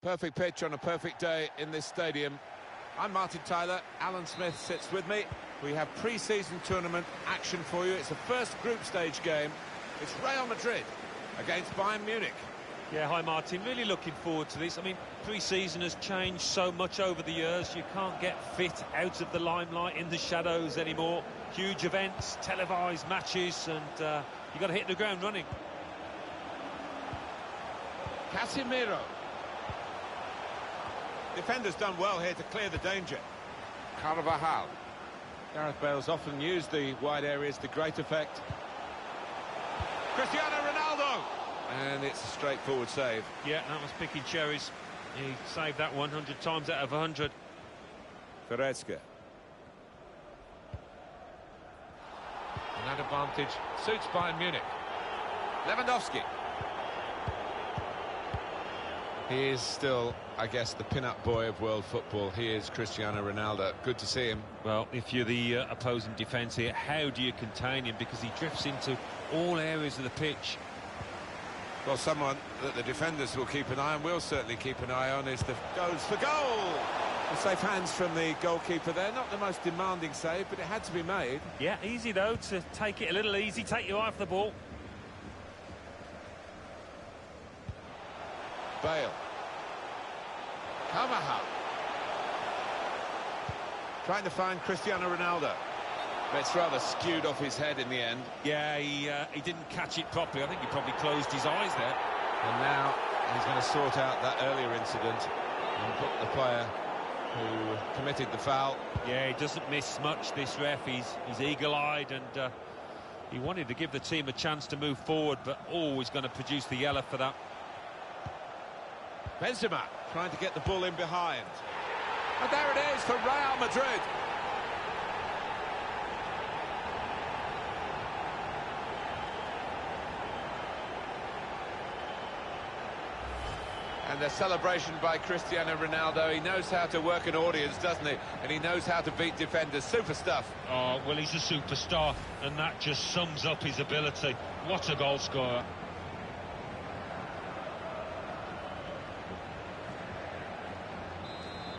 Perfect pitch on a perfect day in this stadium. I'm Martin Tyler, Alan Smith sits with me. We have pre-season tournament action for you. It's the first group stage game. It's Real Madrid against Bayern Munich. Yeah, hi Martin, really looking forward to this. I mean, pre-season has changed so much over the years. You can't get fit out of the limelight, in the shadows anymore. Huge events, televised matches, and you've got to hit the ground running. Casemiro. Defender's done well here to clear the danger. Carvajal. Gareth Bale's often used the wide areas to great effect. Cristiano Ronaldo! And it's a straightforward save. Yeah, that was picking cherries. He saved that 100 times out of 100. Goretzka. And that advantage suits Bayern Munich. Lewandowski. He is still, I guess, the pin-up boy of world football. He is Cristiano Ronaldo. Good to see him. Well, if you're the opposing defence here, how do you contain him? Because he drifts into all areas of the pitch. Well, someone that the defenders will keep an eye on, will certainly keep an eye on, is the goes for goal. The safe hands from the goalkeeper there. Not the most demanding save, but it had to be made. Yeah, easy though, to take it a little easy, take your eye off the ball. Bale. Carvajal. Trying to find Cristiano Ronaldo. But it's rather skewed off his head in the end. Yeah, he didn't catch it properly. I think he probably closed his eyes there. And now he's going to sort out that earlier incident and book the player who committed the foul. Yeah, he doesn't miss much, this ref. He's eagle-eyed, and he wanted to give the team a chance to move forward, but always going to produce the yellow for that. Benzema trying to get the ball in behind. And there it is for Real Madrid. And the celebration by Cristiano Ronaldo. He knows how to work an audience, doesn't he? And he knows how to beat defenders. Super stuff. Oh, well, he's a superstar, and that just sums up his ability. What a goal scorer.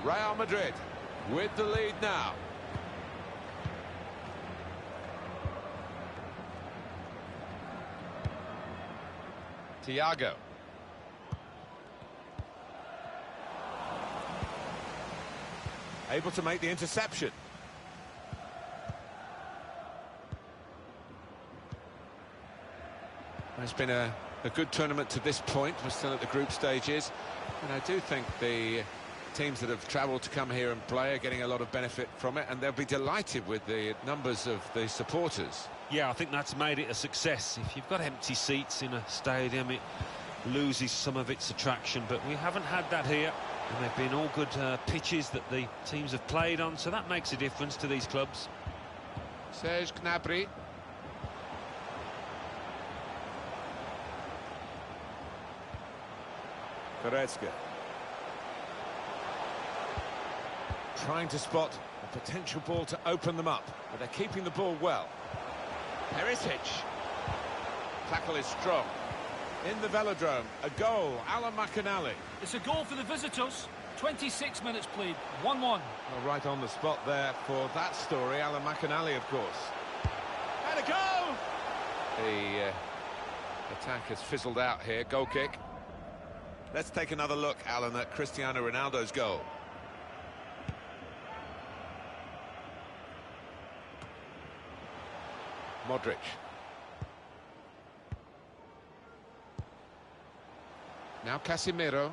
Real Madrid with the lead now. Thiago. Able to make the interception. It's been a good tournament to this point. We're still at the group stages. And I do think the teams that have travelled to come here and play are getting a lot of benefit from it, and they'll be delighted with the numbers of the supporters. Yeah, I think that's made it a success. If you've got empty seats in a stadium, it loses some of its attraction, but we haven't had that here. And they've been all good pitches that the teams have played on, so that makes a difference to these clubs. Serge Gnabry. Goretzka. Trying to spot a potential ball to open them up, but they're keeping the ball well. Perisic. Tackle is strong. In the Velodrome, a goal, Alan McInally. It's a goal for the visitors. 26 minutes played, 1-1. Well, right on the spot there for that story, Alan McInally, of course. And a goal! The attack has fizzled out here, goal kick. Let's take another look, Alan, at Cristiano Ronaldo's goal. Modric. Now Casemiro.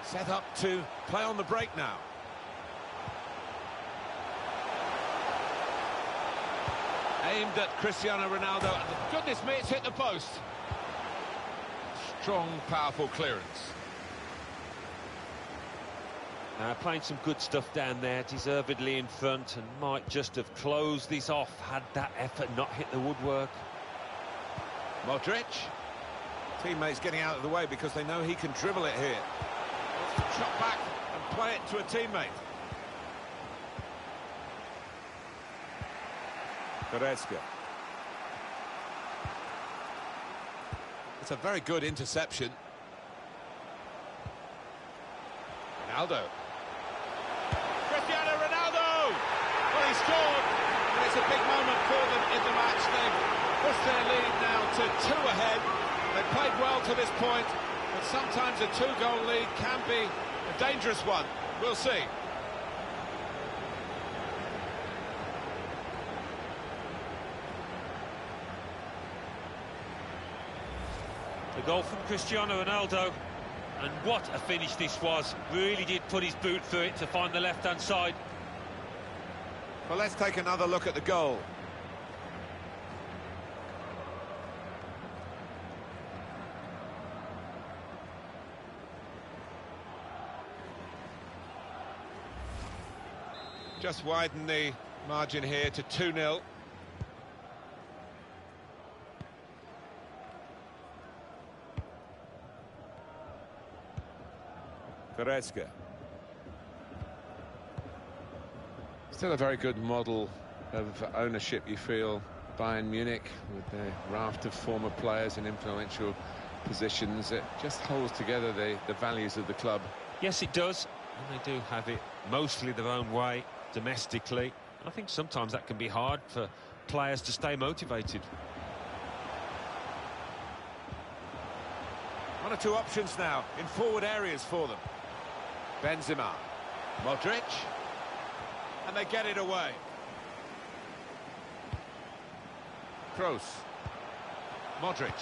Set up to play on the break now. Aimed at Cristiano Ronaldo, and goodness me, it's hit the post. Strong, powerful clearance. Playing some good stuff down there, deservedly in front, and might just have closed this off had that effort not hit the woodwork. Modric. Teammates getting out of the way because they know he can dribble it here. Wants to chop back and play it to a teammate. Goretzka. It's a very good interception. Ronaldo. Cristiano Ronaldo! Well, he scored, and it's a big moment for them in the match. They've pushed their lead now to 2 ahead. They've played well to this point, but sometimes a 2-goal lead can be a dangerous one. We'll see. The goal from Cristiano Ronaldo, and what a finish this was. Really did put his boot through it to find the left-hand side. Well, let's take another look at the goal. Just widen the margin here to 2-0. Goretzka. Still a very good model of ownership, you feel, Bayern Munich, with their raft of former players in influential positions. It just holds together the values of the club. Yes, it does, and they do have it mostly their own way, domestically. I think sometimes that can be hard for players to stay motivated. One or two options now in forward areas for them. Benzema, Modric, and they get it away. Kroos, Modric,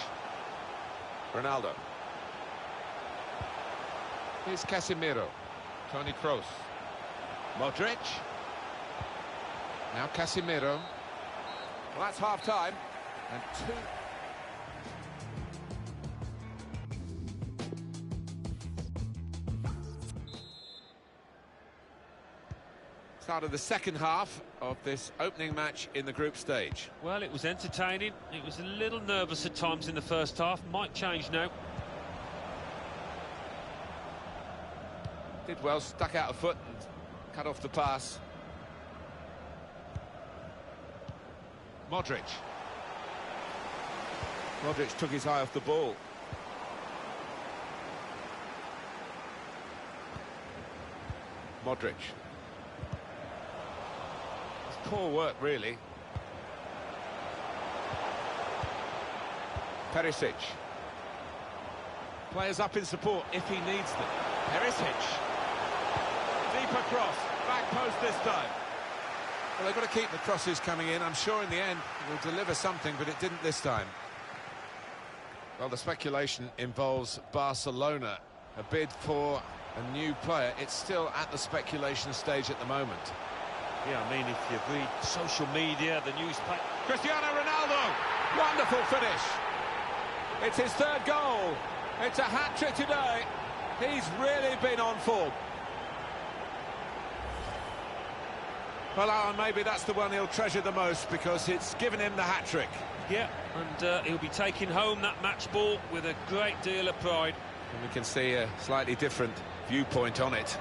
Ronaldo. Here's Casemiro, Toni Kroos, Modric. Now Casemiro. Well, that's half-time, and 2... Start of the second half of this opening match in the group stage. Well, it was entertaining. It was a little nervous at times in the first half. Might change now. Did well, stuck out a foot and cut off the pass. Modric. Modric took his eye off the ball. Modric. Poor work, really. Perisic. Players up in support if he needs them. Perisic. Deep across. Back post this time. Well, they've got to keep the crosses coming in. I'm sure in the end it will deliver something, but it didn't this time. Well, the speculation involves Barcelona. A bid for a new player. It's still at the speculation stage at the moment. Yeah, I mean, if you read social media, the newspaper... Cristiano Ronaldo! Wonderful finish! It's his 3rd goal. It's a hat-trick today. He's really been on form. Well, Alan, maybe that's the one he'll treasure the most because it's given him the hat-trick. Yeah, and he'll be taking home that match ball with a great deal of pride. And we can see a slightly different viewpoint on it.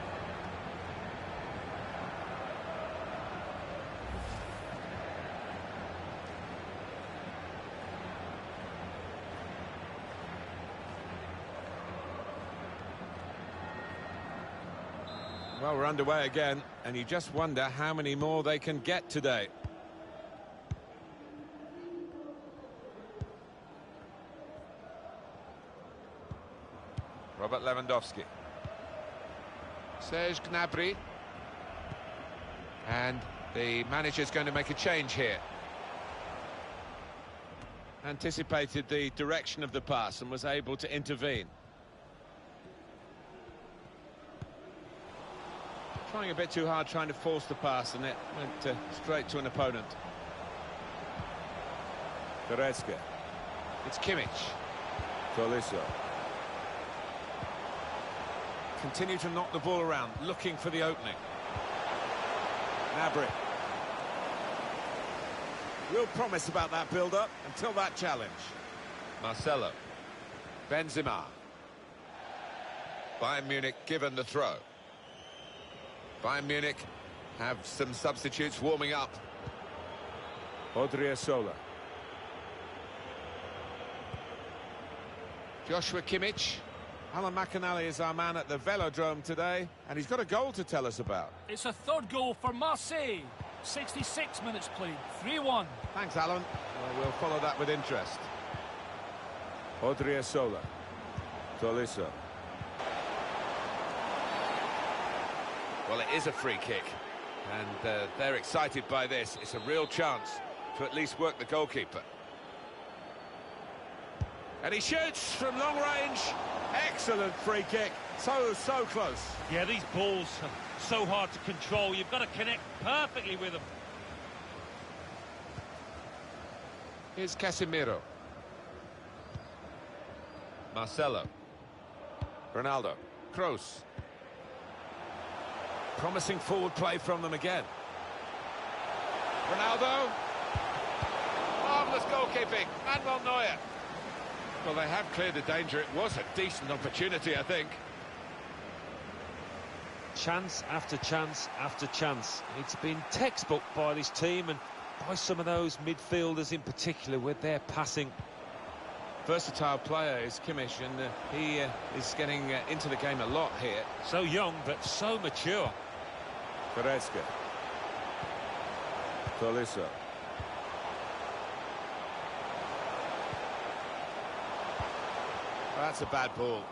Well, we're underway again, and you just wonder how many more they can get today. Robert Lewandowski. Serge Gnabry. And the manager's going to make a change here. Anticipated the direction of the pass and was able to intervene. Trying a bit too hard, trying to force the pass, and it went straight to an opponent. Goretzka. It's Kimmich. Tolisso. Continue to knock the ball around, looking for the opening. Gnabry. Real promise about that build-up until that challenge. Marcelo. Benzema. Bayern Munich given the throw. Bayern Munich have some substitutes warming up. Odriozola. Joshua Kimmich. Alan McInally is our man at the Velodrome today, and he's got a goal to tell us about. It's a third goal for Marseille. 66 minutes played, 3-1. Thanks, Alan. Well, we'll follow that with interest. Odriozola. Tolisso. Well, it is a free kick, and they're excited by this. It's a real chance to at least work the goalkeeper. And he shoots from long range. Excellent free kick. So close. Yeah, these balls are so hard to control. You've got to connect perfectly with them. Here's Casemiro. Marcelo. Ronaldo. Kroos. Promising forward play from them again. Ronaldo. Marvellous goalkeeping. Manuel Neuer. Well, they have cleared the danger. It was a decent opportunity, I think. Chance after chance after chance. It's been textbook by this team and by some of those midfielders in particular with their passing. Versatile player is Kimmich, and he is getting into the game a lot here. So young, but so mature. Goretzka. Tolisso. That's a bad ball.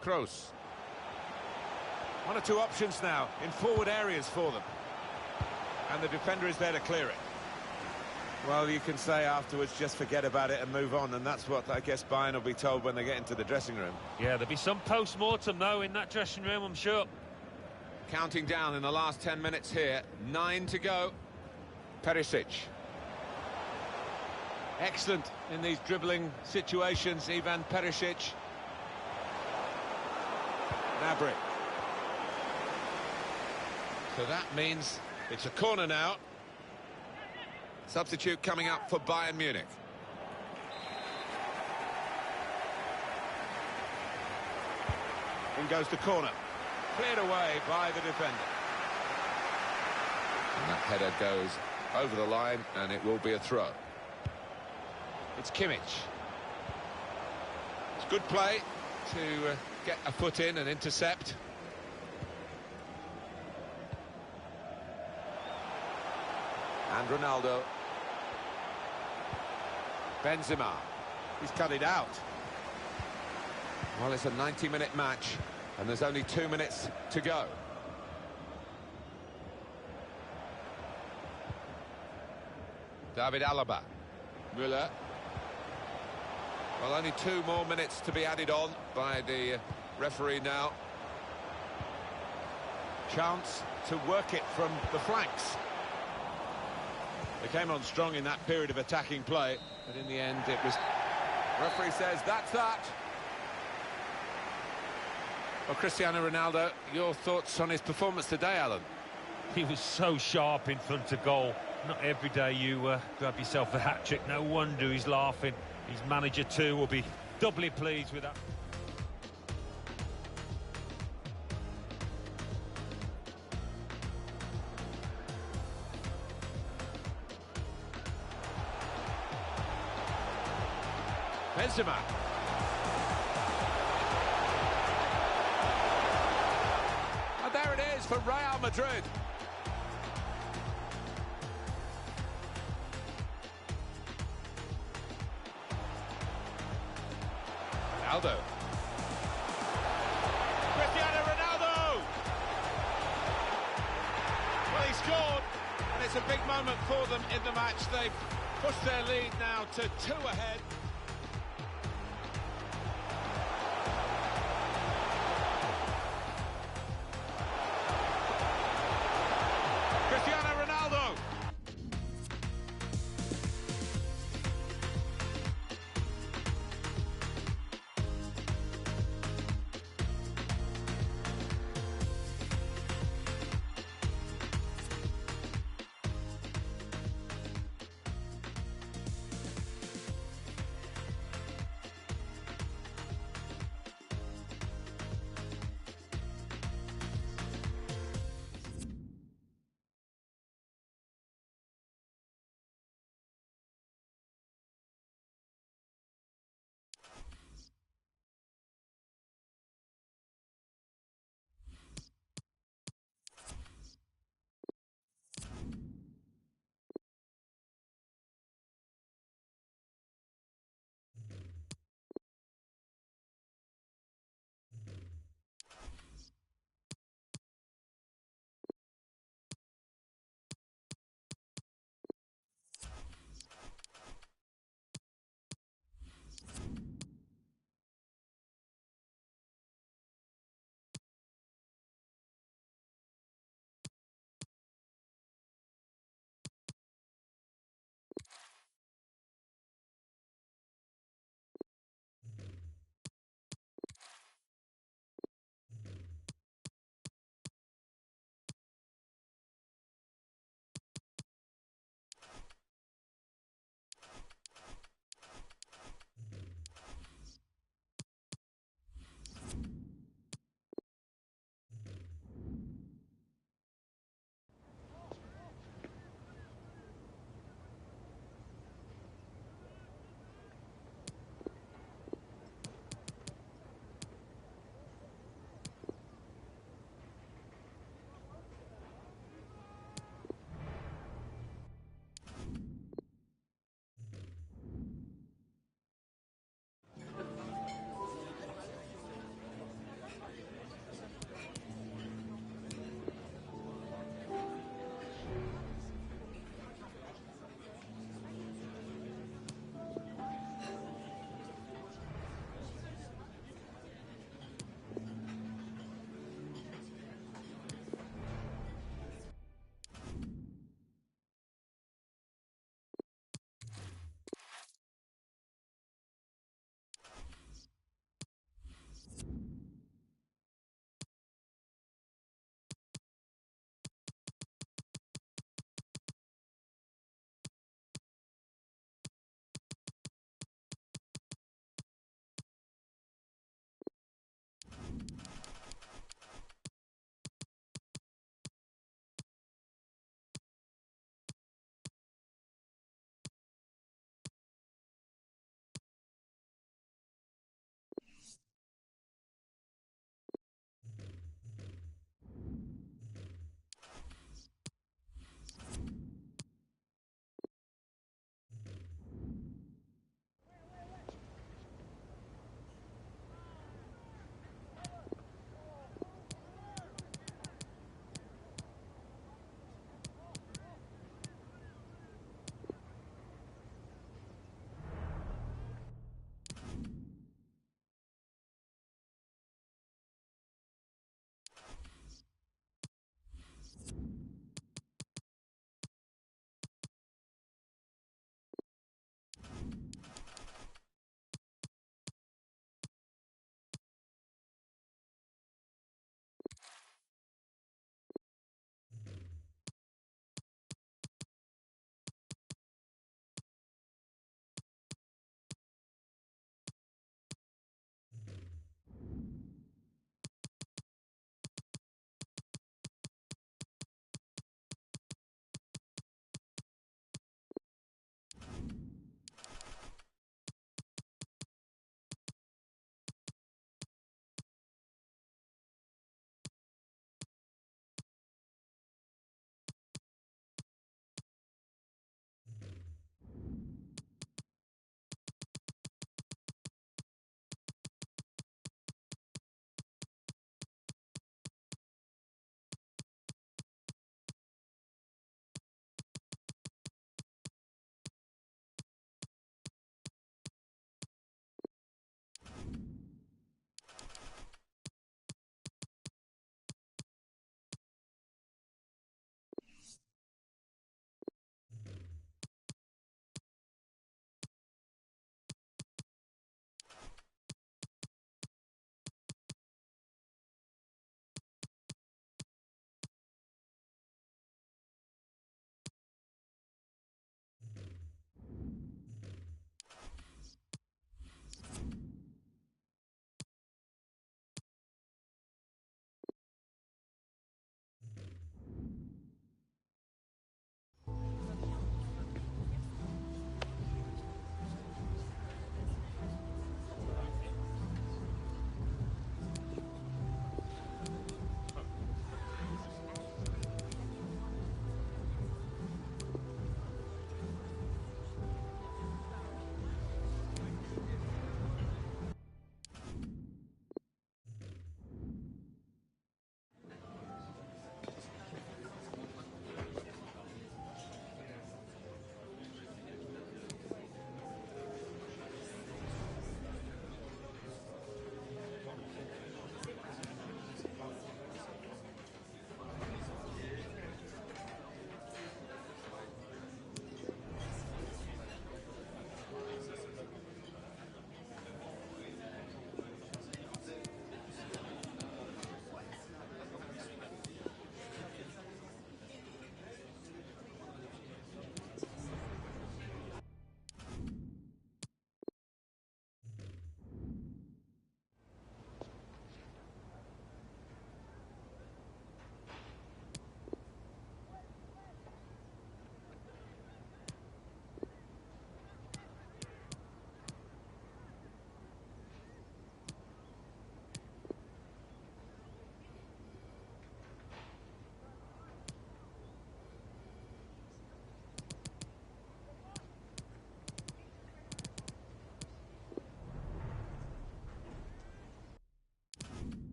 Kroos. One or two options now in forward areas for them. And the defender is there to clear it. Well, you can say afterwards, just forget about it and move on, and that's what I guess Bayern will be told when they get into the dressing room. Yeah, there'll be some post-mortem, though, in that dressing room, I'm sure. Counting down in the last 10 minutes here. 9 to go. Perisic. Excellent in these dribbling situations, Ivan Perisic. Gnabry. So that means it's a corner now. Substitute coming up for Bayern Munich. In goes the corner. Cleared away by the defender. And that header goes over the line, and it will be a throw. It's Kimmich. It's good play to get a foot in and intercept. And Ronaldo. Benzema. He's cut it out. Well, it's a 90-minute match, and there's only 2 minutes to go. David Alaba. Müller. Well, only 2 more minutes to be added on by the referee now. Chance to work it from the flanks. They came on strong in that period of attacking play, but in the end it was... Referee says that's that. Well, Cristiano Ronaldo, your thoughts on his performance today, Alan? He was so sharp in front of goal. Not every day you grab yourself a hat-trick. No wonder he's laughing. His manager too will be doubly pleased with that. Benzema. And there it is for Real Madrid. Ronaldo. Cristiano Ronaldo! Well, he scored, and it's a big moment for them in the match. They've pushed their lead now to 2 ahead. Cristiano Ronaldo.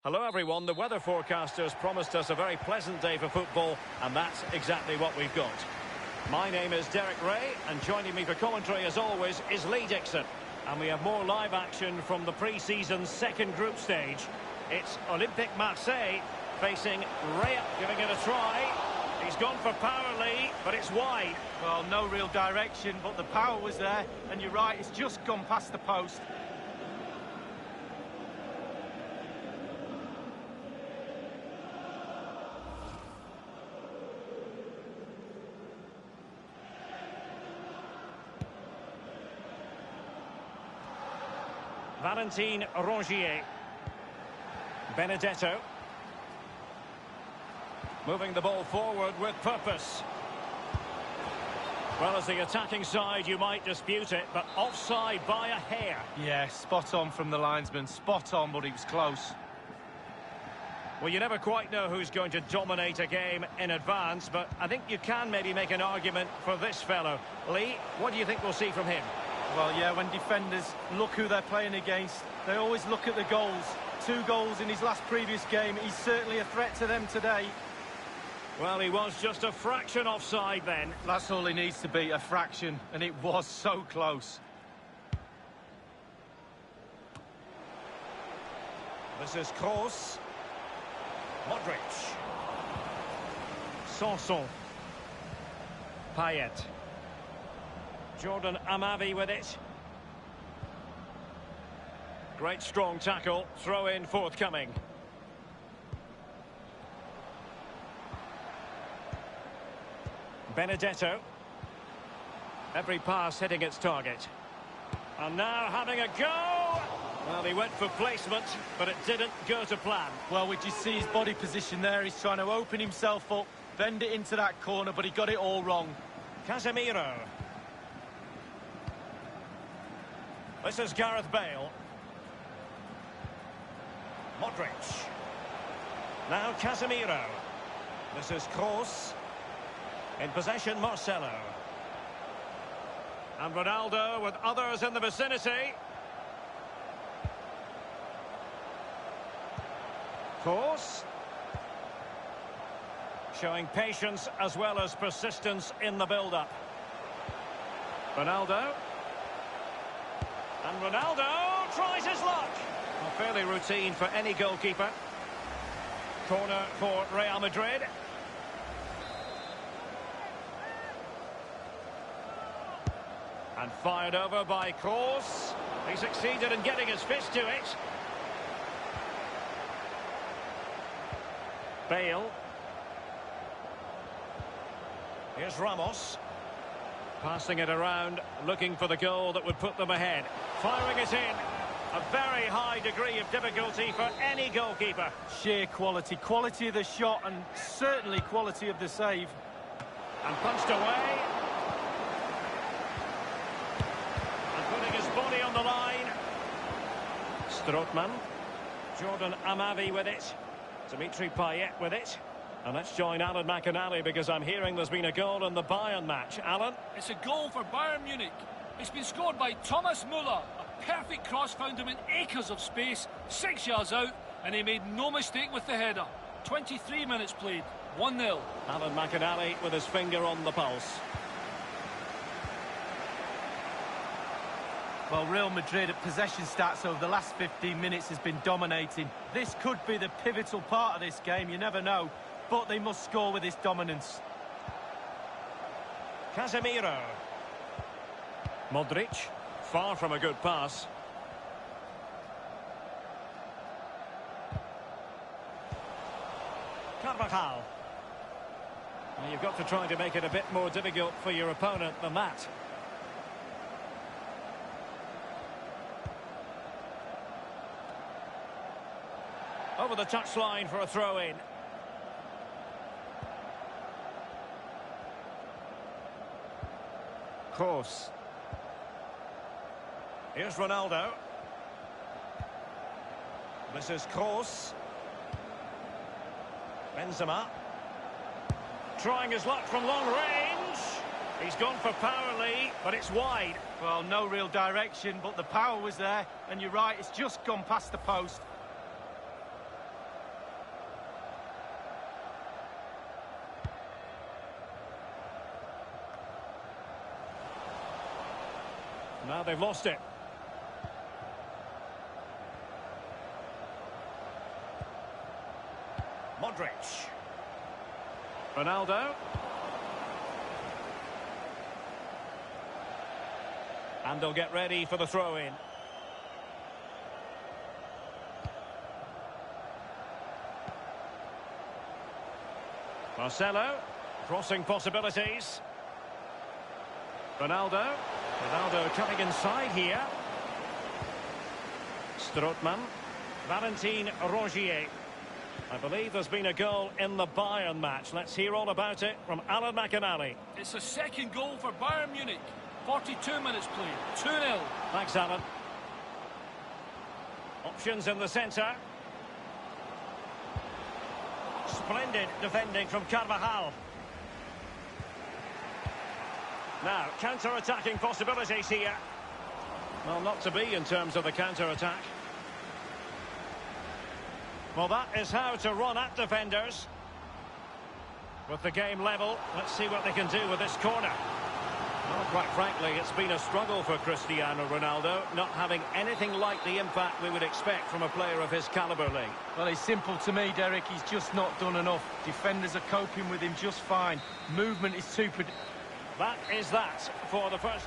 Hello everyone, the weather forecasters promised us a very pleasant day for football, and that's exactly what we've got. My name is Derek Ray, and joining me for commentary as always is Lee Dixon. And we have more live action from the pre-season second group stage. It's Olympique Marseille facing Real, giving it a try. He's gone for power, Lee, but it's wide. Well, no real direction, but the power was there, and you're right, it's just gone past the post. Valentin Rongier. Benedetto. Moving the ball forward with purpose. Well, as the attacking side, you might dispute it, but offside by a hair. Yeah, spot on from the linesman. Spot on, but he was close. Well, you never quite know who's going to dominate a game in advance, but I think you can maybe make an argument for this fellow. Lee, what do you think we'll see from him? Well, yeah, when defenders look who they're playing against, they always look at the goals. 2 goals in his last previous game. He's certainly a threat to them today. Well, he was just a fraction offside then. That's all he needs to be, a fraction, and it was so close. This is Kroos. Modric. Sanson. Payet. Jordan Amavi with it. Great strong tackle. Throw in forthcoming. Benedetto. Every pass hitting its target. And now having a go. Well, he went for placement, but it didn't go to plan. Well, we just see his body position there. He's trying to open himself up, bend it into that corner, but he got it all wrong. Casemiro. This is Gareth Bale. Modric. Now Casemiro. This is Kroos. In possession, Marcelo. And Ronaldo with others in the vicinity. Kroos. Showing patience as well as persistence in the build-up. Ronaldo. And Ronaldo tries his luck. Well, fairly routine for any goalkeeper. Corner for Real Madrid. And fired over by Kroos. He succeeded in getting his fist to it. Bale. Here's Ramos. Passing it around, looking for the goal that would put them ahead. Firing it in. A very high degree of difficulty for any goalkeeper. Sheer quality. Quality of the shot and certainly quality of the save. And punched away. And putting his body on the line. Strootman. Jordan Amavi with it. Dimitri Payet with it. And let's join Alan McInally because I'm hearing there's been a goal in the Bayern match. Alan? It's a goal for Bayern Munich. It's been scored by Thomas Müller. A perfect cross found him in acres of space, 6 yards out, and he made no mistake with the header. 23 minutes played, 1-0. Alan McInally with his finger on the pulse. Well, Real Madrid at possession stats over the last 15 minutes has been dominating. This could be the pivotal part of this game, you never know. But they must score with this dominance. Casemiro. Modric. Far from a good pass. Carvajal. Well, you've got to try to make it a bit more difficult for your opponent than that. Over the touchline for a throw-in. Kroos. Here's Ronaldo. This is Kroos. Benzema. Trying his luck from long range. He's gone for power, Lee, but it's wide. Well, no real direction, but the power was there. And you're right, it's just gone past the post. Now they've lost it. Modric. Ronaldo. And they'll get ready for the throw-in. Marcelo. Crossing possibilities. Ronaldo. Ronaldo coming inside here. Strootman. Valentin Rongier. I believe there's been a goal in the Bayern match. Let's hear all about it from Alan McInally. It's a second goal for Bayern Munich. 42 minutes played. 2-0. Thanks, Alan. Options in the centre. Splendid defending from Carvajal. Now, counter-attacking possibilities here. Well, not to be in terms of the counter-attack. Well, that is how to run at defenders. With the game level, let's see what they can do with this corner. Well, quite frankly, it's been a struggle for Cristiano Ronaldo, not having anything like the impact we would expect from a player of his calibre, Lee. Well, it's simple to me, Derek. He's just not done enough. Defenders are coping with him just fine. Movement is too predictable. That is that for the first.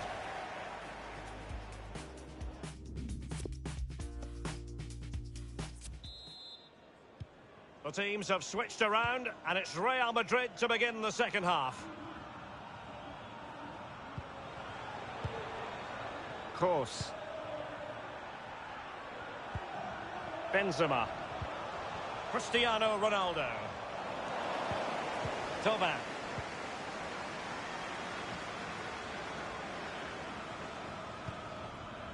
The teams have switched around, and it's Real Madrid to begin the second half. Kroos. Benzema. Cristiano Ronaldo. Thauvin.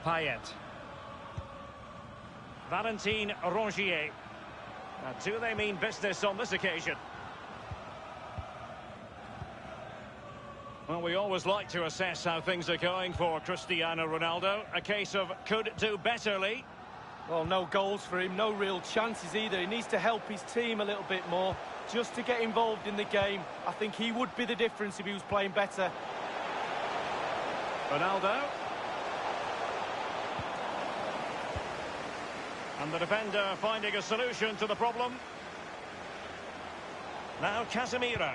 Payet. Valentin Rongier. Now, do they mean business on this occasion? Well, we always like to assess how things are going for Cristiano Ronaldo. A case of could do better, Lee. Well, no goals for him, no real chances either. He needs to help his team a little bit more just to get involved in the game. I think he would be the difference if he was playing better. Ronaldo. And the defender finding a solution to the problem. Now Casemiro.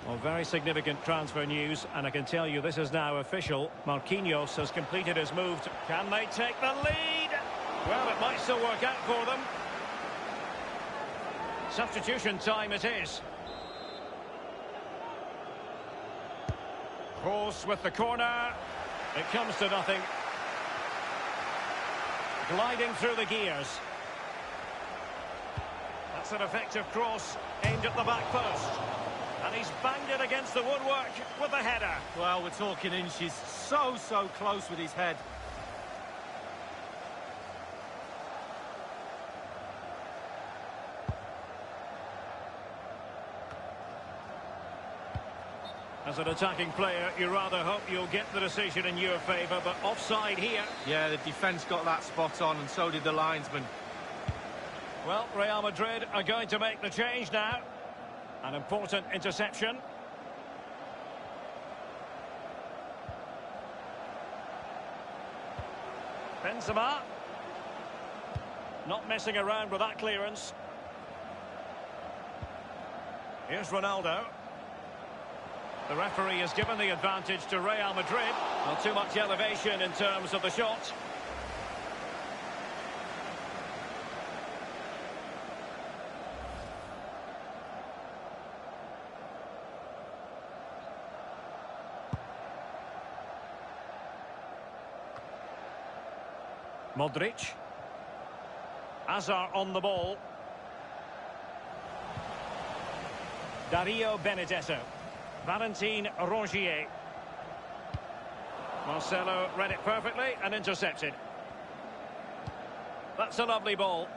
Well, very significant transfer news, and I can tell you this is now official. Marquinhos has completed his move. Can they take the lead? Well, it might still work out for them. Substitution time it is. Kroos with the corner. It comes to nothing. Gliding through the gears. That's an effective cross aimed at the back post. And he's banged it against the woodwork with the header. Well, we're talking inches. So close with his head. As an attacking player, you rather hope you'll get the decision in your favour, but offside here. Yeah, the defence got that spot on, and so did the linesman. Well, Real Madrid are going to make the change now. An important interception. Benzema. Not messing around with that clearance. Here's Ronaldo. The referee has given the advantage to Real Madrid. Not too much elevation in terms of the shot. Modric. Hazard on the ball. Dario Benedetto. Valentin Rongier. Marcelo read it perfectly and intercepted. That's a lovely ball.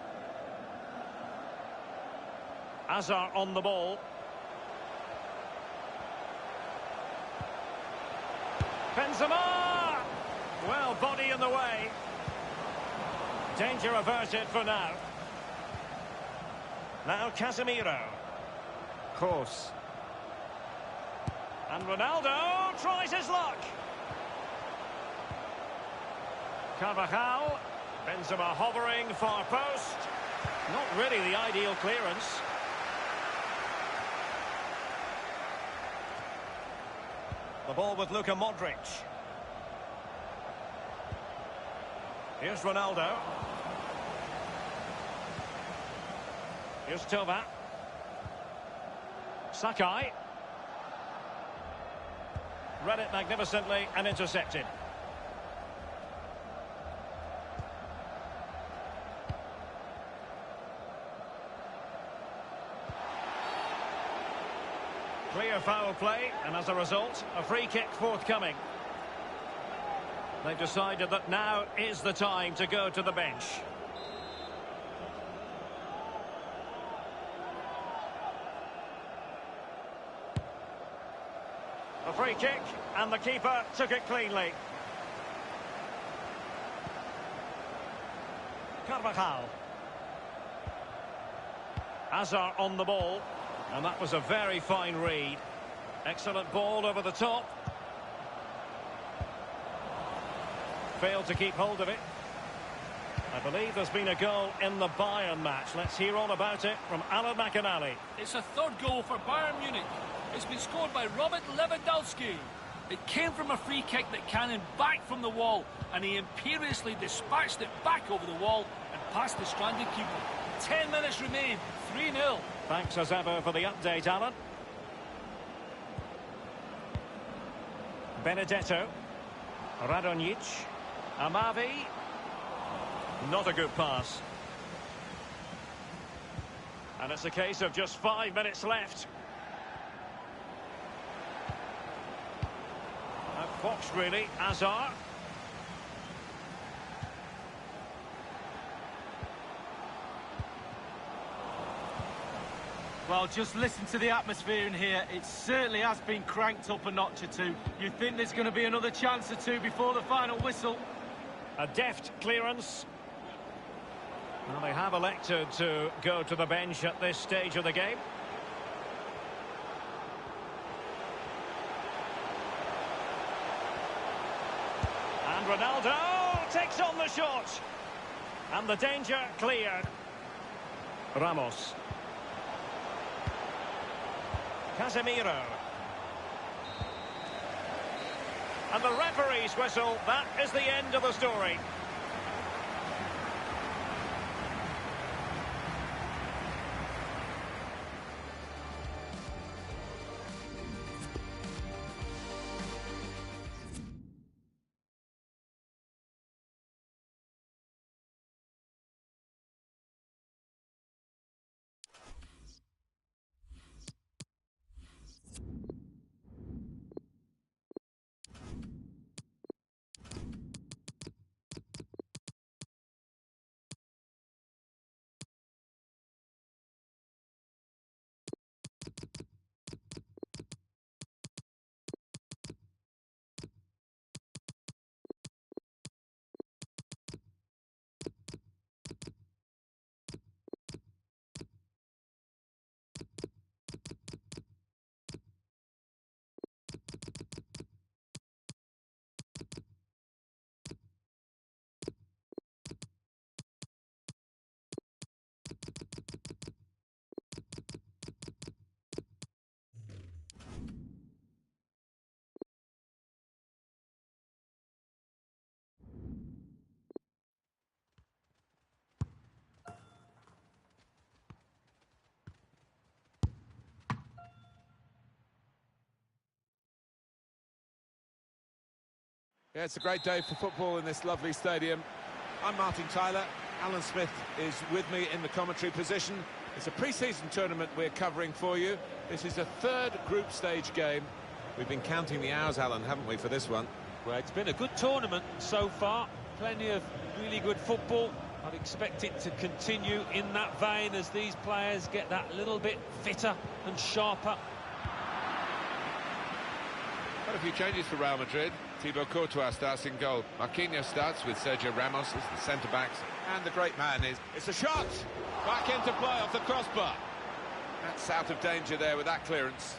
Hazard on the ball. Benzema! Well, body in the way. Danger averted for now. Now Casemiro. Kroos. And Ronaldo tries his luck. Carvajal. Benzema hovering, far post. Not really the ideal clearance. The ball with Luka Modric. Here's Ronaldo. Here's Tova. Sakai. Read it magnificently and intercepted. Clear foul play, and as a result, a free kick forthcoming. They've decided that now is the time to go to the bench. A free kick, and the keeper took it cleanly. Carvajal. Hazard on the ball. And that was a very fine read. Excellent ball over the top. Failed to keep hold of it. I believe there's been a goal in the Bayern match. Let's hear all about it from Alan McInally. It's a third goal for Bayern Munich. It's been scored by Robert Lewandowski. It came from a free kick that cannoned back from the wall, and he imperiously dispatched it back over the wall and past the stranded keeper. 10 minutes remain, 3-0. Thanks as ever for the update, Alan. Benedetto. Radonjic. Amavi. Not a good pass. And it's a case of just 5 minutes left. Fox really, Hazard. Well, just listen to the atmosphere in here. It certainly has been cranked up a notch or two. You think there's going to be another chance or two before the final whistle. A deft clearance. Well, they have elected to go to the bench at this stage of the game. And Ronaldo takes on the shot. And the danger cleared. Ramos. Casemiro. And the referee's whistle, that is the end of the story. Yeah, it's a great day for football in this lovely stadium. I'm Martin Tyler. Alan Smith is with me in the commentary position. It's a pre-season tournament we're covering for you. This is a third group stage game. We've been counting the hours, Alan, haven't we, for this one? Well, it's been a good tournament so far. Plenty of really good football. I'd expect it to continue in that vein as these players get that little bit fitter and sharper. Quite a few changes for Real Madrid. Thibaut Courtois starts in goal. Marquinhos starts with Sergio Ramos as the centre-backs. And the great man is... It's a shot! Back into play off the crossbar. That's out of danger there with that clearance.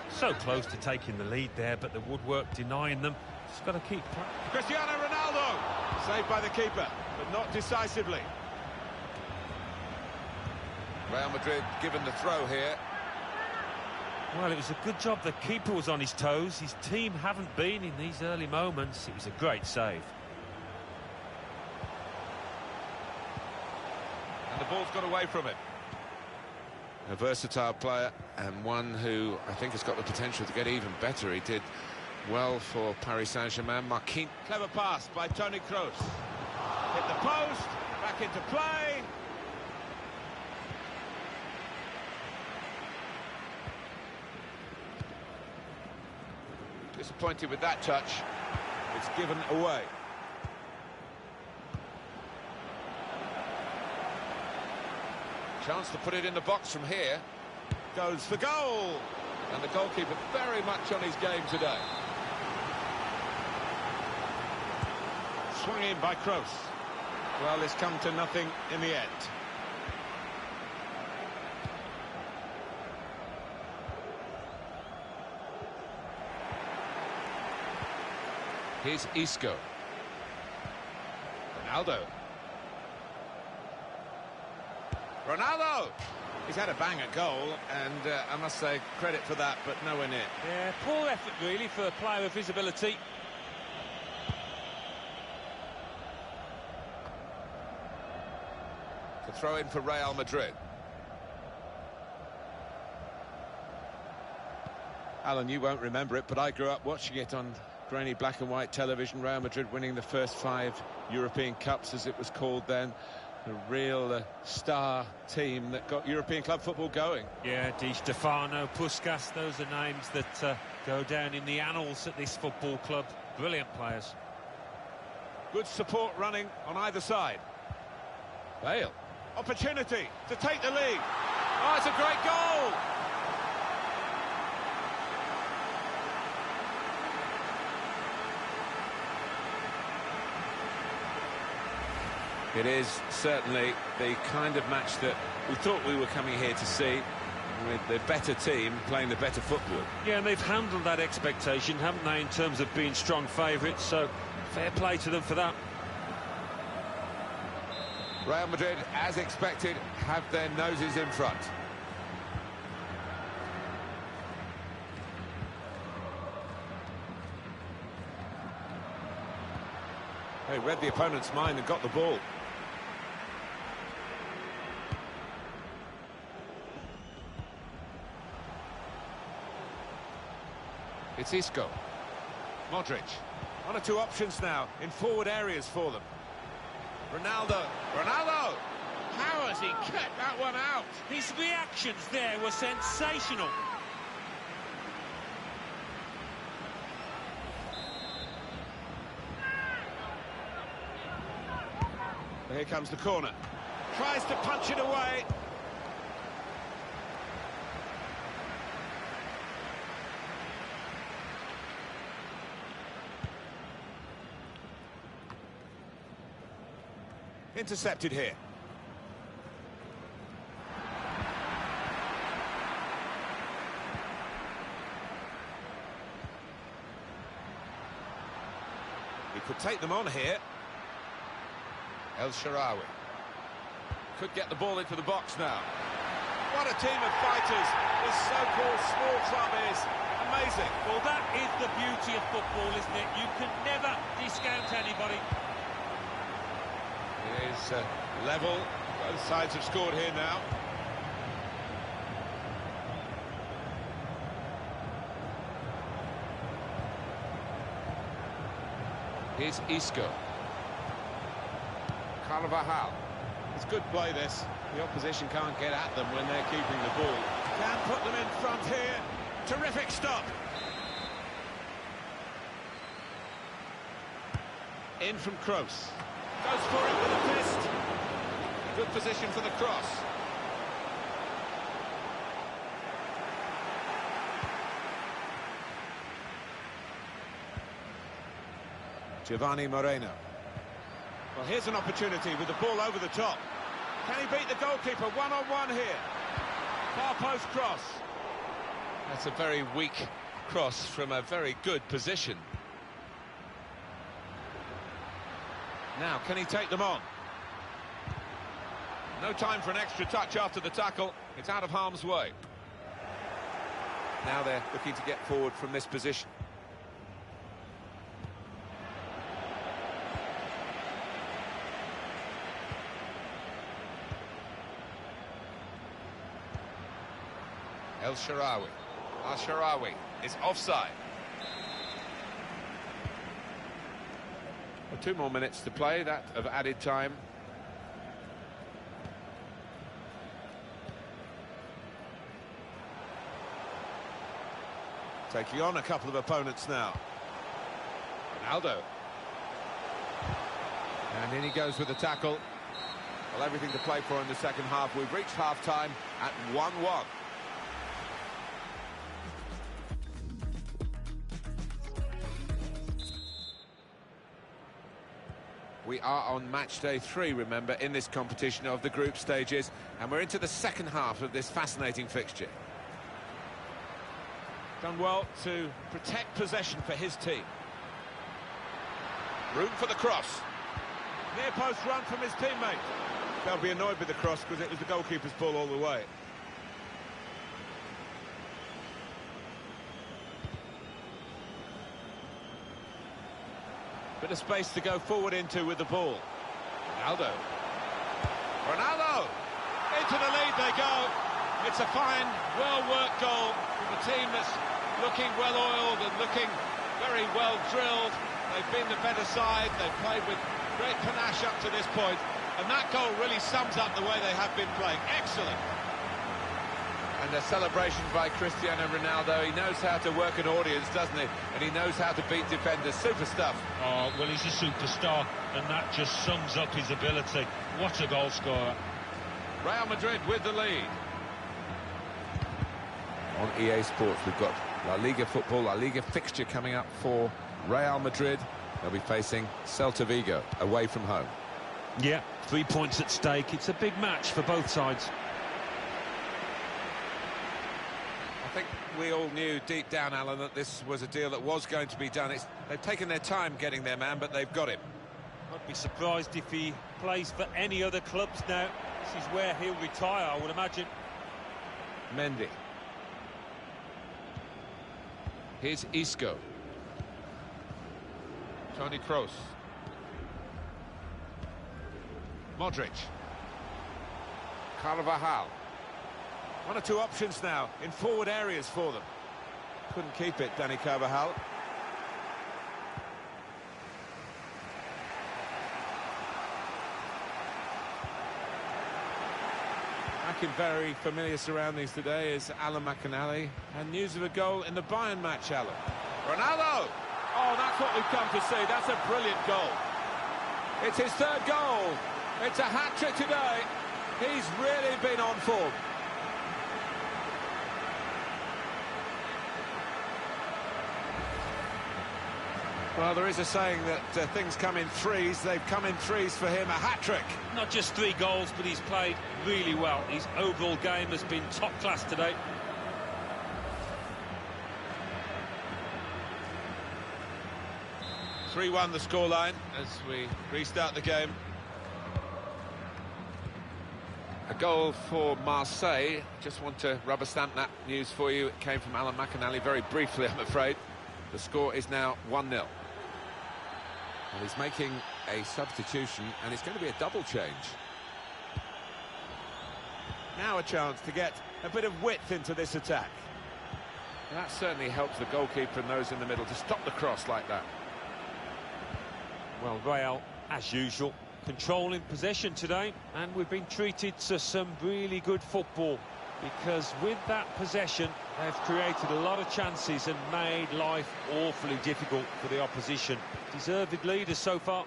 So close to taking the lead there, but the woodwork denying them. Just got to keep... Cristiano Ronaldo! Ronaldo! Saved by the keeper, but not decisively. Real Madrid given the throw here. Well, it was a good job the keeper was on his toes. His team haven't been in these early moments. It was a great save. And the ball's got away from him. A versatile player, and one who I think has got the potential to get even better. He did well for Paris Saint-Germain. Marquinhos. Clever pass by Toni Kroos. Hit the post, back into play. Disappointed with that touch. It's given away. Chance to put it in the box from here. Goes for goal. And the goalkeeper very much on his game today. Swung in by Kroos. Well, it's come to nothing in the end. Here's Isco. Ronaldo. Ronaldo! He's had a banger goal, and I must say, credit for that, but nowhere near. Yeah, poor effort, really, for a player of his ability. To throw in for Real Madrid. Alan, you won't remember it, but I grew up watching it on grainy black and white television. Real Madrid winning the first 5 European Cups, as it was called then. A real star team that got European club football going. Yeah, Di Stefano, Puskas, those are names that go down in the annals at this football club. Brilliant players. Good support running on either side. Bale. Opportunity to take the lead. Oh, it's a great goal! It is certainly the kind of match that we thought we were coming here to see, with the better team playing the better football. Yeah, and they've handled that expectation, haven't they, in terms of being strong favourites, so fair play to them for that. Real Madrid, as expected, have their noses in front. They read the opponent's mind and got the ball. It's Isco. Modric. 1 or 2 options now in forward areas for them. Ronaldo. Ronaldo! How has he kept that one out? His reactions there were sensational. Here comes the corner. Tries to punch it away. Intercepted here. He could take them on here. El Shaarawy could get the ball into the box now. What a team of fighters this so-called small club is. Amazing. Well, that is the beauty of football, isn't it? You can never discount anybody. It is level. Both sides have scored here now. Here's Isco. Carvajal. It's good play, this. The opposition can't get at them when they're keeping the ball. Can put them in front here. Terrific stop. In from Kroos. Goes for it with a fist. Good position for the cross. Giovanni Moreno. Well, here's an opportunity with the ball over the top. Can he beat the goalkeeper one-on-one here? Far post cross. That's a very weak cross from a very good position. Now, can he take them on? No time for an extra touch after the tackle. It's out of harm's way. Now they're looking to get forward from this position. El Shaarawy. Al Shaarawy is offside. Well, 2 more minutes to play, that of added time. Taking on a couple of opponents now. Ronaldo. And in he goes with the tackle. Well, everything to play for in the second half. We've reached half-time at 1-1. We are on match day 3, remember, in this competition of the group stages, and we're into the second half of this fascinating fixture. Done well to protect possession for his team. Room for the cross. Near post run from his teammate. They'll be annoyed with the cross because it was the goalkeeper's ball all the way. Bit of space to go forward into with the ball. Ronaldo. Ronaldo! Into the lead they go. It's a fine, well-worked goal from a team that's looking well-oiled and looking very well-drilled. They've been the better side. They've played with great panache up to this point. And that goal really sums up the way they have been playing. Excellent. And a celebration by Cristiano Ronaldo. He knows how to work an audience, doesn't he? And he knows how to beat defenders. Super stuff. Oh, well, he's a superstar, and that just sums up his ability. What a goal scorer. Real Madrid with the lead. On EA Sports, we've got La Liga football, La Liga fixture coming up for Real Madrid. They'll be facing Celta Vigo away from home. Yeah, 3 points at stake. It's a big match for both sides. I think we all knew deep down, Alan, that this was a deal that was going to be done. They've taken their time getting their man, but they've got him. I'd be surprised if he plays for any other clubs now. This is where he'll retire, I would imagine. Mendy. Here's Isco. Toni Kroos. Modric. Carvajal. 1 or 2 options now in forward areas for them. Couldn't keep it, Dani Carvajal. Back in very familiar surroundings today is Alan McInally, and news of a goal in the Bayern match, Alan. Ronaldo! Oh, that's what we've come to see. That's a brilliant goal. It's his 3rd goal. It's a hat-trick today. He's really been on form. Well, there is a saying that things come in threes. They've come in threes for him, a hat-trick. Not just 3 goals, but he's played really well. His overall game has been top class today. (3-1) the scoreline as we restart the game. A goal for Marseille. Just want to rubber stamp that news for you. It came from Alan McInally very briefly, I'm afraid. The score is now 1-0. Well, he's making a substitution, and it's going to be a double change. Now a chance to get a bit of width into this attack. And that certainly helps the goalkeeper and those in the middle to stop the cross like that. Well, Real, as usual, controlling possession today, and we've been treated to some really good football, because with that possession they've created a lot of chances and made life awfully difficult for the opposition. Deserved leaders so far.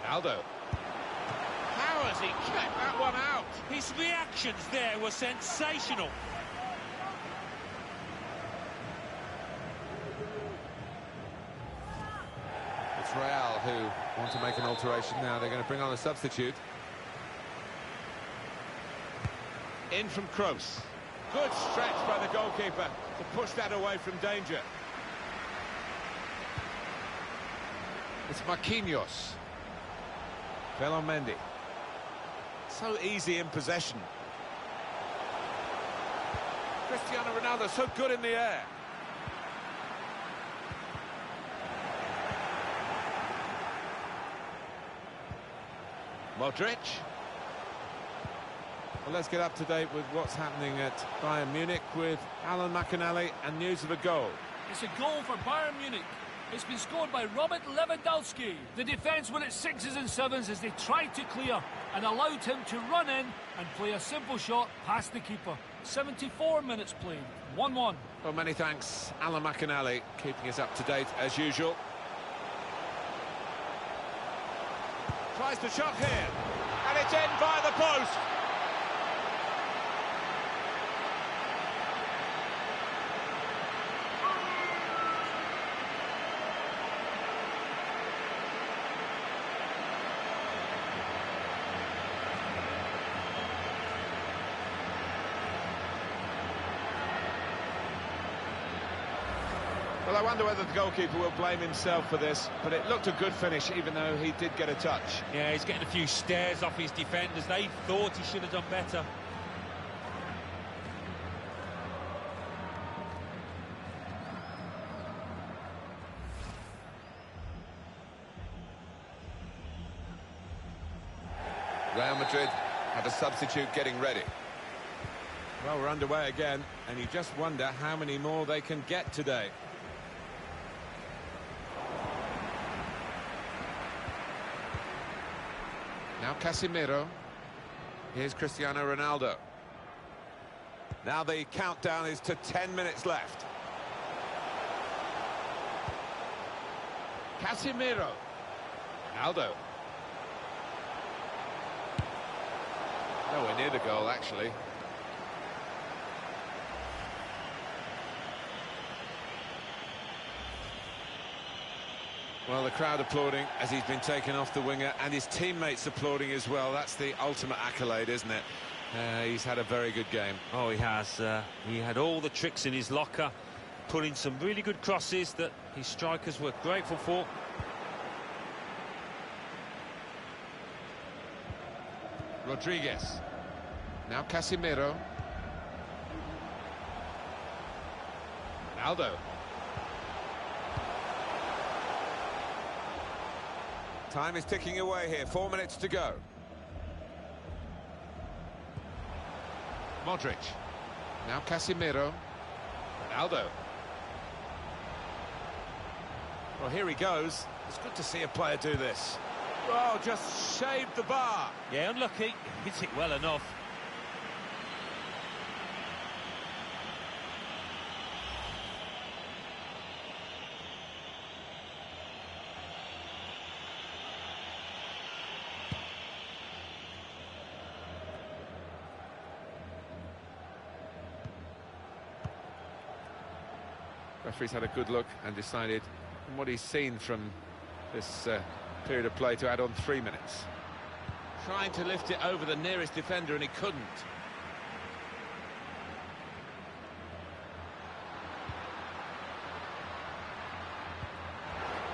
Aldo. How has he kept that one out? His reactions there were sensational. It's Real who want to make an alteration now. They're going to bring on a substitute. In from Kroos. Good stretch by the goalkeeper to push that away from danger. It's Marquinhos. Mendy. So easy in possession. Cristiano Ronaldo, so good in the air. Modric. Well, let's get up to date with what's happening at Bayern Munich with Alan McInally and news of a goal. It's a goal for Bayern Munich. It's been scored by Robert Lewandowski. The defence were at 6s and 7s as they tried to clear and allowed him to run in and play a simple shot past the keeper. 74 minutes played, 1-1. Well, many thanks, Alan McInally, keeping us up to date as usual. Tries the shot here, and it's in by the post. Well, I wonder whether the goalkeeper will blame himself for this, but it looked a good finish, even though he did get a touch. Yeah, he's getting a few stares off his defenders. They thought he should have done better. Real Madrid have a substitute getting ready. Well, we're underway again, and you just wonder how many more they can get today. Now Casemiro. Here's Cristiano Ronaldo. Now the countdown is to 10 minutes left. Casemiro. Ronaldo. Nowhere near the goal, actually. Well, the crowd applauding as he's been taken off the winger, and his teammates applauding as well. That's the ultimate accolade, isn't it? He's had a very good game. Oh, he has. He had all the tricks in his locker, put in some really good crosses that his strikers were grateful for. Rodriguez. Now Casemiro. Ronaldo. Time is ticking away here, 4 minutes to go. Modric. Now Casemiro. Ronaldo. Well, here he goes. It's good to see a player do this. Oh, just shaved the bar. Yeah, unlucky. Hits it well enough. Referee's had a good look and decided, from what he's seen from this period of play, to add on 3 minutes. Trying to lift it over the nearest defender, and he couldn't.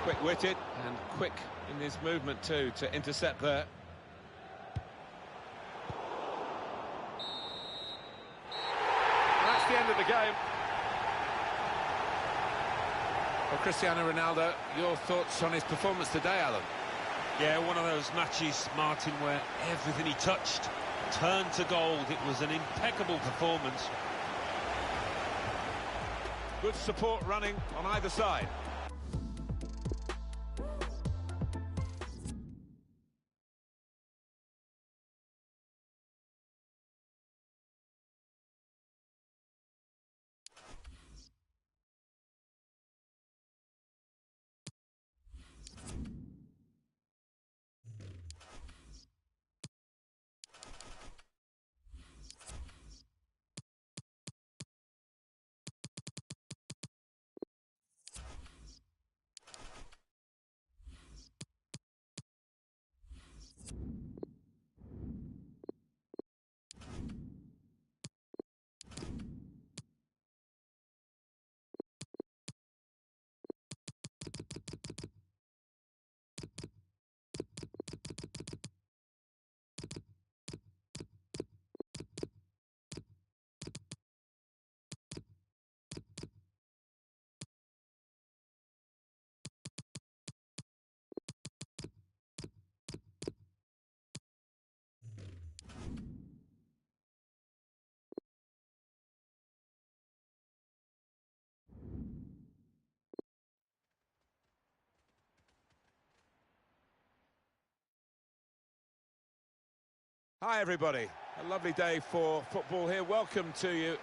Quick-witted and quick in his movement too to intercept there. That's the end of the game. Well, Cristiano Ronaldo, your thoughts on his performance today, Alan? Yeah, one of those matches, Martin, where everything he touched turned to gold. It was an impeccable performance. Good support running on either side. Hi everybody, a lovely day for football here. Welcome to you.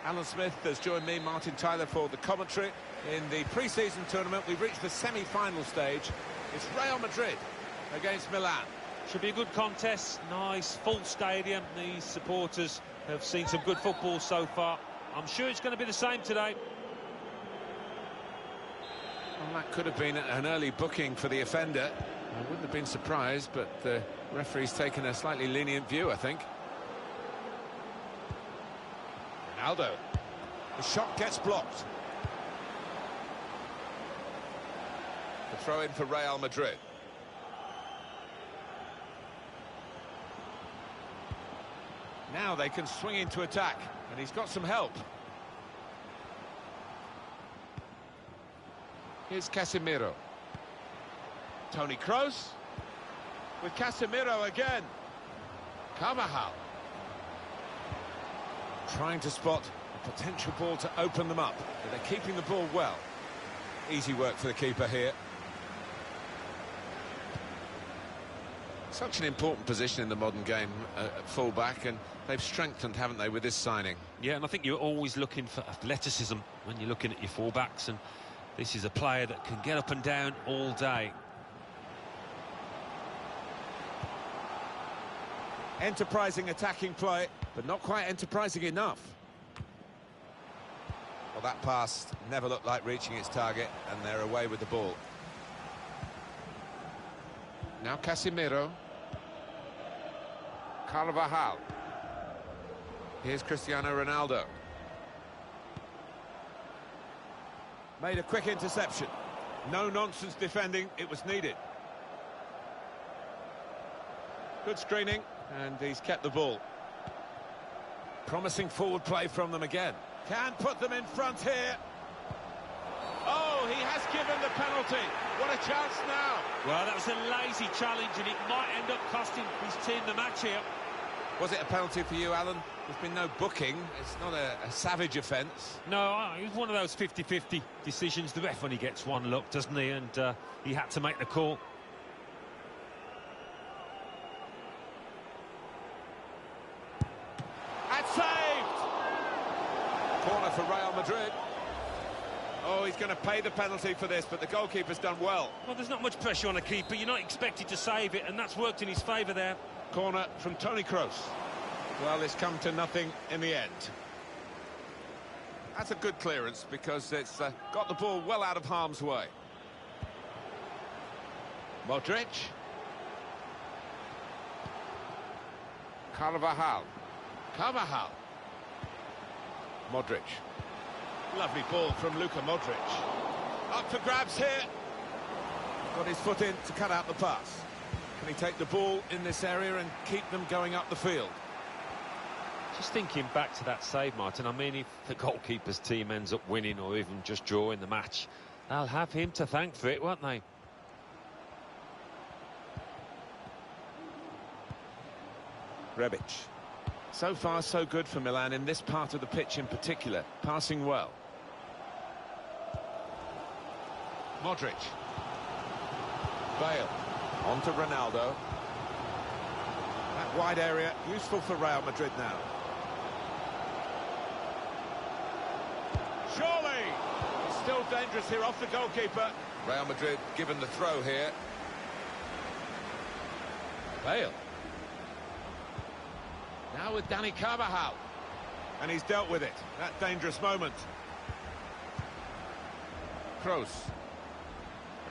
Alan Smith has joined me, Martin Tyler, for the commentary. In the pre-season tournament, we've reached the semi-final stage. It's Real Madrid against Milan. Should be a good contest, nice, full stadium. These supporters have seen some good football so far. I'm sure it's going to be the same today. Well, that could have been an early booking for the offender. I wouldn't have been surprised, but the referee's taken a slightly lenient view, I think. Ronaldo. The shot gets blocked. The throw-in for Real Madrid. Now they can swing into attack, and he's got some help. Here's Casemiro. Toni Kroos with Casemiro again. Carvajal trying to spot a potential ball to open them up, but they're keeping the ball well. Easy work for the keeper here. Such an important position in the modern game at full-back, and they've strengthened, haven't they, with this signing? Yeah, and I think you're always looking for athleticism when you're looking at your full-backs, and this is a player that can get up and down all day. Enterprising attacking play, but not quite enterprising enough. Well, that pass never looked like reaching its target, and they're away with the ball. Now Casemiro. Carvajal. Here's Cristiano Ronaldo. Made a quick interception. No-nonsense defending, it was needed. Good screening, and he's kept the ball. Promising forward play from them again. Can put them in front here. Oh, he has given the penalty. What a chance now. Well, that was a lazy challenge, and it might end up costing his team the match here. Was it a penalty for you, Alan? There's been no booking. It's not a savage offence. No, it was one of those 50-50 decisions. The ref only gets one look, doesn't he? And he had to make the call. And saved! Corner for Real Madrid. Oh, he's going to pay the penalty for this, but the goalkeeper's done well. Well, there's not much pressure on a keeper. You're not expected to save it, and that's worked in his favour there. Corner from Toni Kroos. Well, it's come to nothing in the end. That's a good clearance because it's got the ball well out of harm's way. Modric. Carvajal. Carvajal. Modric. Lovely ball from Luka Modric. Up for grabs here. Got his foot in to cut out the pass. Can he take the ball in this area and keep them going up the field? Just thinking back to that save, Martin, I mean, if the goalkeeper's team ends up winning or even just drawing the match, they'll have him to thank for it, won't they? Rebic. So far, so good for Milan in this part of the pitch in particular. Passing well. Modric. Bale. On to Ronaldo. That wide area, useful for Real Madrid now. Surely! It's still dangerous here off the goalkeeper. Real Madrid given the throw here. Bale. Now with Dani Carvajal. And he's dealt with it. That dangerous moment. Kroos.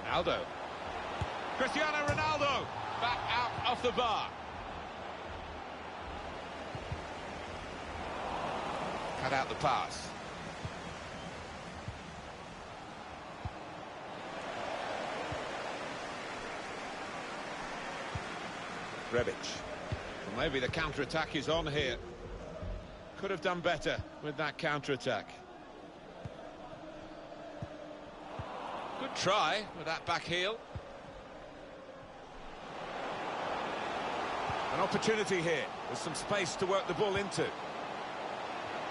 Ronaldo. Cristiano Ronaldo. Back out off the bar. Cut out the pass. Rebic. Well, maybe the counter-attack is on here. Could have done better with that counter-attack. Good try with that back heel. An opportunity here with some space to work the ball into.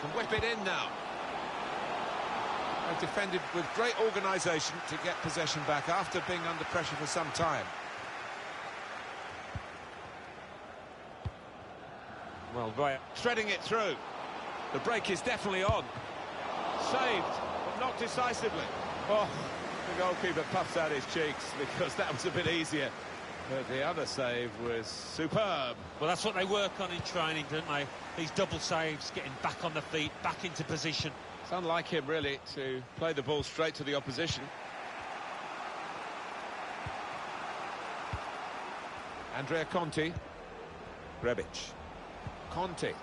Can whip it in now. They've defended with great organisation to get possession back after being under pressure for some time. Well, right. Threading it through. The break is definitely on. Saved, but not decisively. Oh, the goalkeeper puffs out his cheeks because that was a bit easier. But the other save was superb. Well, that's what they work on in training, don't they? These double saves, getting back on the feet, back into position. It's unlike him, really, to play the ball straight to the opposition. Andrea Conti. Rebic. Conti.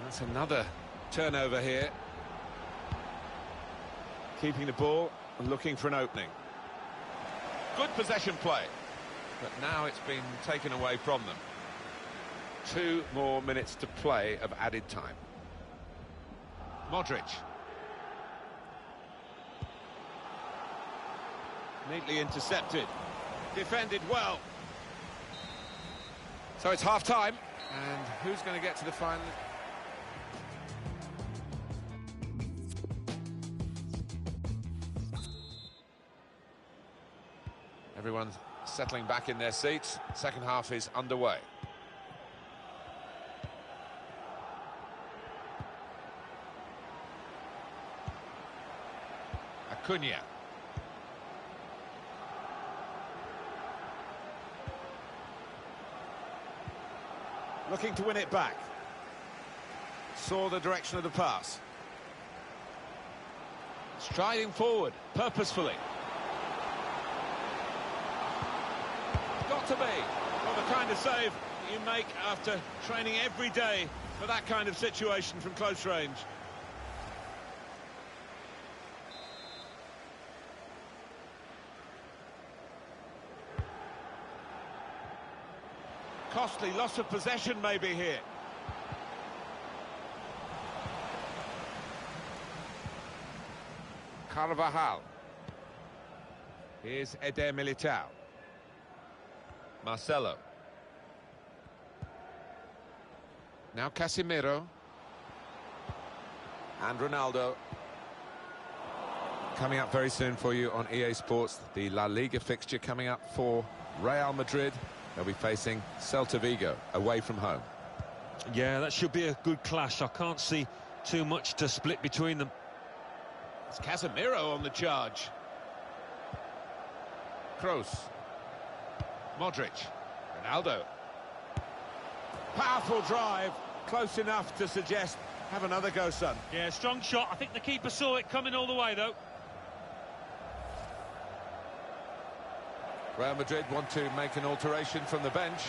That's another turnover here. Keeping the ball and looking for an opening. Good possession play. But now it's been taken away from them. 2 more minutes to play of added time. Modric. Neatly intercepted. Defended well. So it's half-time. And who's going to get to the final? Everyone's settling back in their seats. Second half is underway. Acuna. Looking to win it back. Saw the direction of the pass. Striding forward, purposefully. Got to be. Well, the kind of save you make after training every day for that kind of situation from close range. Costly loss of possession maybe here. Carvajal. Here's Eder Militao. Marcelo. Now Casemiro. And Ronaldo. Coming up very soon for you on EA Sports, the La Liga fixture coming up for Real Madrid. They'll be facing Celta Vigo away from home. Yeah, that should be a good clash. I can't see too much to split between them. It's Casemiro on the charge. Kroos. Modric. Ronaldo. Powerful drive. Close enough to suggest, have another go, son. Yeah, strong shot. I think the keeper saw it coming all the way, though. Real Madrid want to make an alteration from the bench.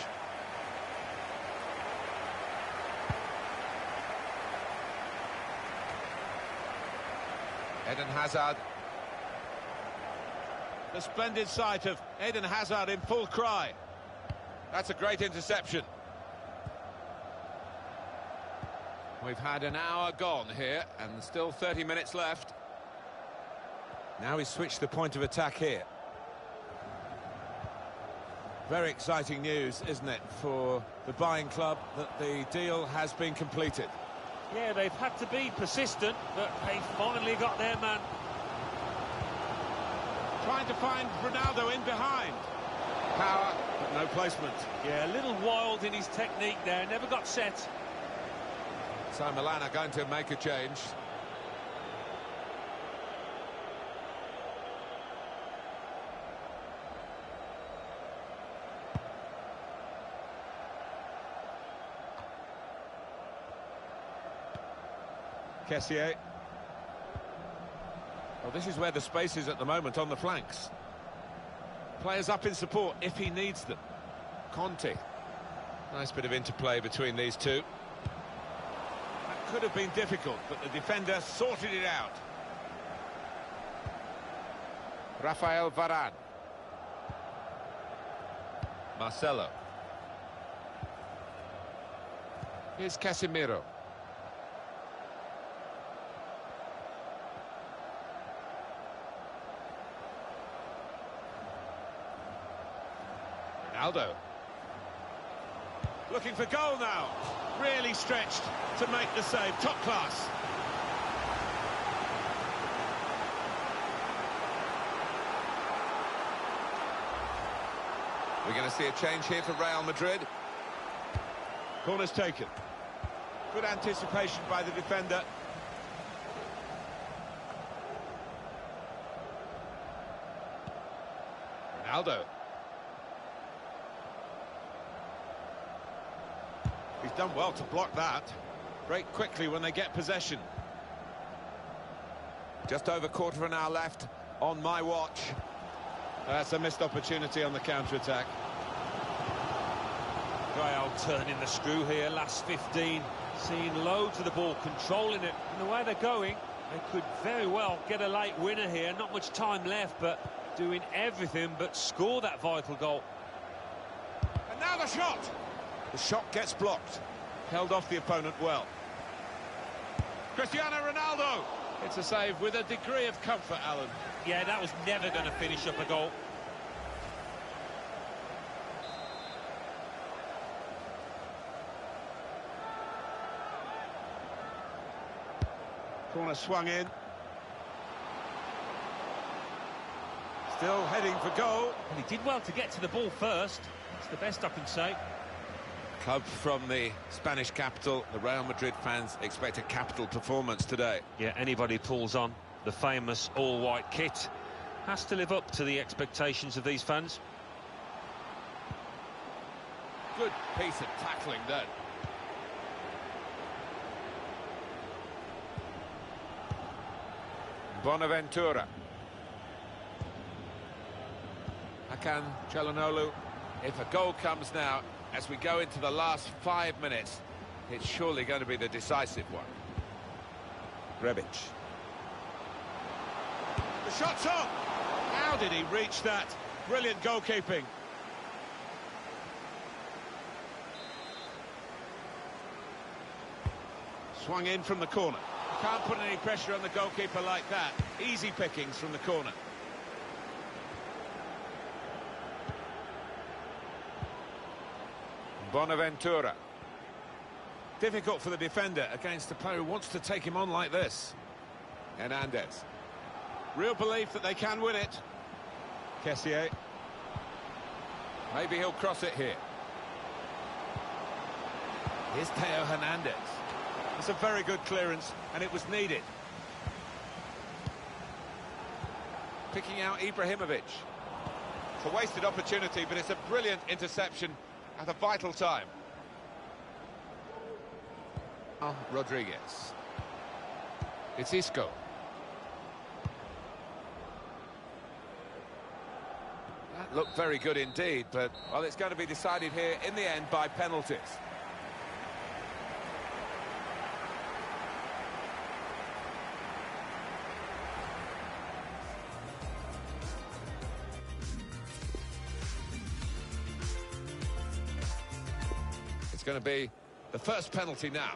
Eden Hazard. The splendid sight of Eden Hazard in full cry. That's a great interception. We've had an hour gone here and still 30 minutes left. Now he's switched the point of attack here. Very exciting news, isn't it, for the buying club that the deal has been completed. Yeah, they've had to be persistent, but they finally got their man. Trying to find Ronaldo in behind. Power, but no placement. Yeah, a little wild in his technique there, never got set. So Milan are going to make a change. Kessié. Well, this is where the space is at the moment on the flanks. Players up in support if he needs them. Conti. Nice bit of interplay between these two. That could have been difficult, but the defender sorted it out. Rafael Varane. Marcelo. Here's Casemiro. Ronaldo. Looking for goal now. Really stretched to make the save. Top class. We're going to see a change here for Real Madrid. Corner's taken. Good anticipation by the defender. Ronaldo. He's done well to block that. Break quickly when they get possession. Just over quarter of an hour left on my watch. That's a missed opportunity on the counter-attack. Real turning the screw here, last 15. Seeing loads of the ball, controlling it. And the way they're going, they could very well get a late winner here. Not much time left, but doing everything but score that vital goal. And now the shot! The shot gets blocked. Held off the opponent well. Cristiano Ronaldo! It's a save with a degree of comfort, Alan. Yeah, that was never going to finish up a goal. Corner swung in. Still heading for goal. And he did well to get to the ball first. That's the best I can say. Club from the Spanish capital. The Real Madrid fans expect a capital performance today. Yeah, anybody pulls on the famous all-white kit has to live up to the expectations of these fans. Good piece of tackling then. Bonaventura. Hakan Çalhanoğlu. If a goal comes now, as we go into the last 5 minutes, it's surely going to be the decisive one. Rebic. The shot's on! How did he reach that? Brilliant goalkeeping. Swung in from the corner. Can't put any pressure on the goalkeeper like that. Easy pickings from the corner. Bonaventura. Difficult for the defender against a player who wants to take him on like this. Hernandez. Real belief that they can win it. Kessié. Maybe he'll cross it here. Here's Theo Hernandez. It's a very good clearance, and it was needed. Picking out Ibrahimovic. It's a wasted opportunity, but it's a brilliant interception at a vital time. Rodriguez. It's Isco. That looked very good indeed, but, well, it's going to be decided here in the end by penalties. It's going to be the first penalty now.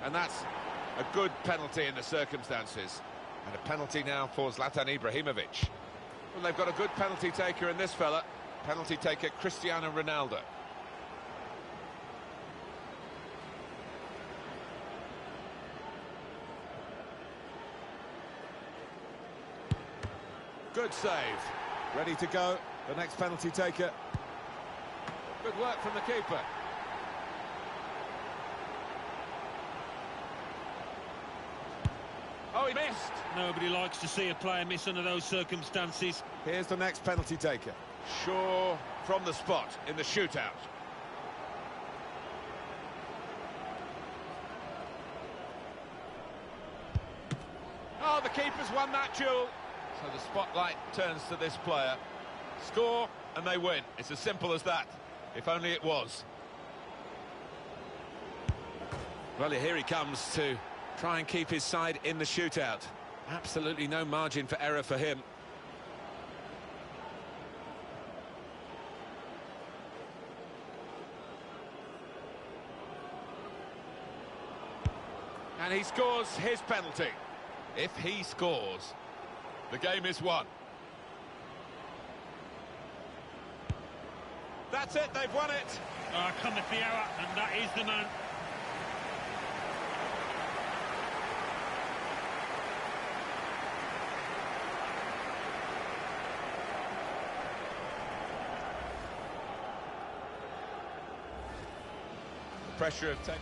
And that's a good penalty in the circumstances. And a penalty now for Zlatan Ibrahimovic. Well, they've got a good penalty taker in this fella. Penalty taker Cristiano Ronaldo. Good save. Ready to go. The next penalty taker. Good work from the keeper. Oh, he missed. Nobody likes to see a player miss under those circumstances. Here's the next penalty taker. Shaw from the spot in the shootout. Oh, the keeper's won that duel. So the spotlight turns to this player. Score and they win. It's as simple as that. If only it was. Well, here he comes to try and keep his side in the shootout. Absolutely no margin for error for him. And he scores his penalty. If he scores, the game is won. That's it, they've won it. Cometh the hour, and that is the man. pressure of taking...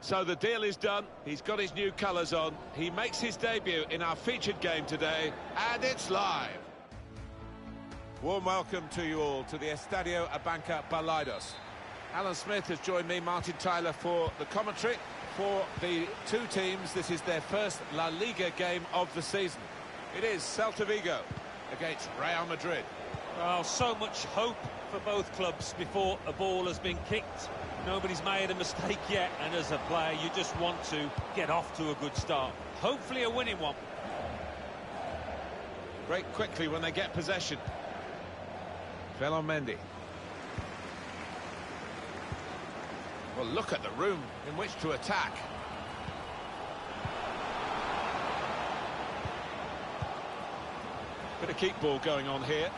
So the deal is done. He's got his new colours on. He makes his debut in our featured game today, and it's live. Warm welcome to you all to the Estadio Abanca Balaidos. Alan Smith has joined me, Martin Tyler, for the commentary. For the two teams, this is their first La Liga game of the season. It is Celta Vigo against Real Madrid. Well, so much hope for both clubs before a ball has been kicked. Nobody's made a mistake yet, and as a player, you just want to get off to a good start. Hopefully a winning one. Break quickly when they get possession. Mendy. Well, look at the room in which to attack. Bit of keep ball going on here.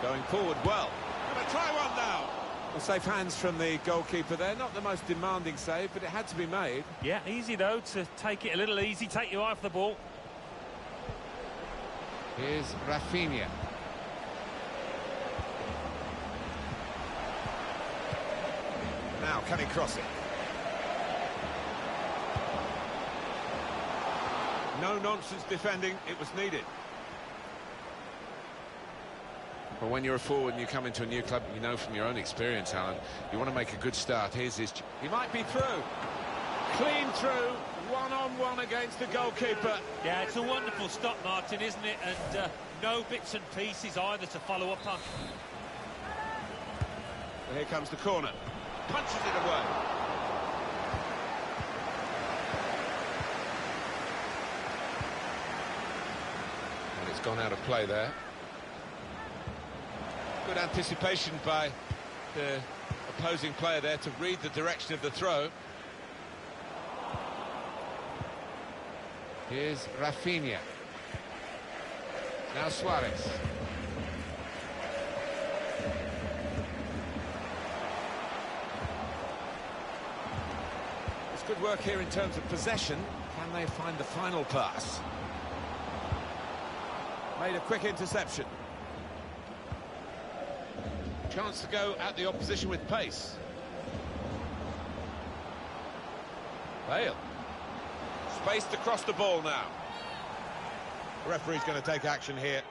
Going forward well. Gonna try one now. Well, safe hands from the goalkeeper there. Not the most demanding save, but it had to be made. Yeah, easy though to take it a little easy, take your eye off the ball. Here's Rafinha. Now, can he cross it? No-nonsense defending, it was needed. Well, when you're a forward and you come into a new club, you know from your own experience, Alan, you want to make a good start. Here's his... He might be through. Clean through, one-on-one against the goalkeeper. Yeah, it's a wonderful stop, Martin, isn't it? And no bits and pieces either to follow up on. Well, here comes the corner. Punches it away. And it's gone out of play there. Good anticipation by the opposing player there to read the direction of the throw. Here's Rafinha. Now Suarez. It's good work here in terms of possession. Can they find the final pass? Made a quick interception. Chance to go at the opposition with pace. Bale. Spaced across the ball now. The referee's going to take action here.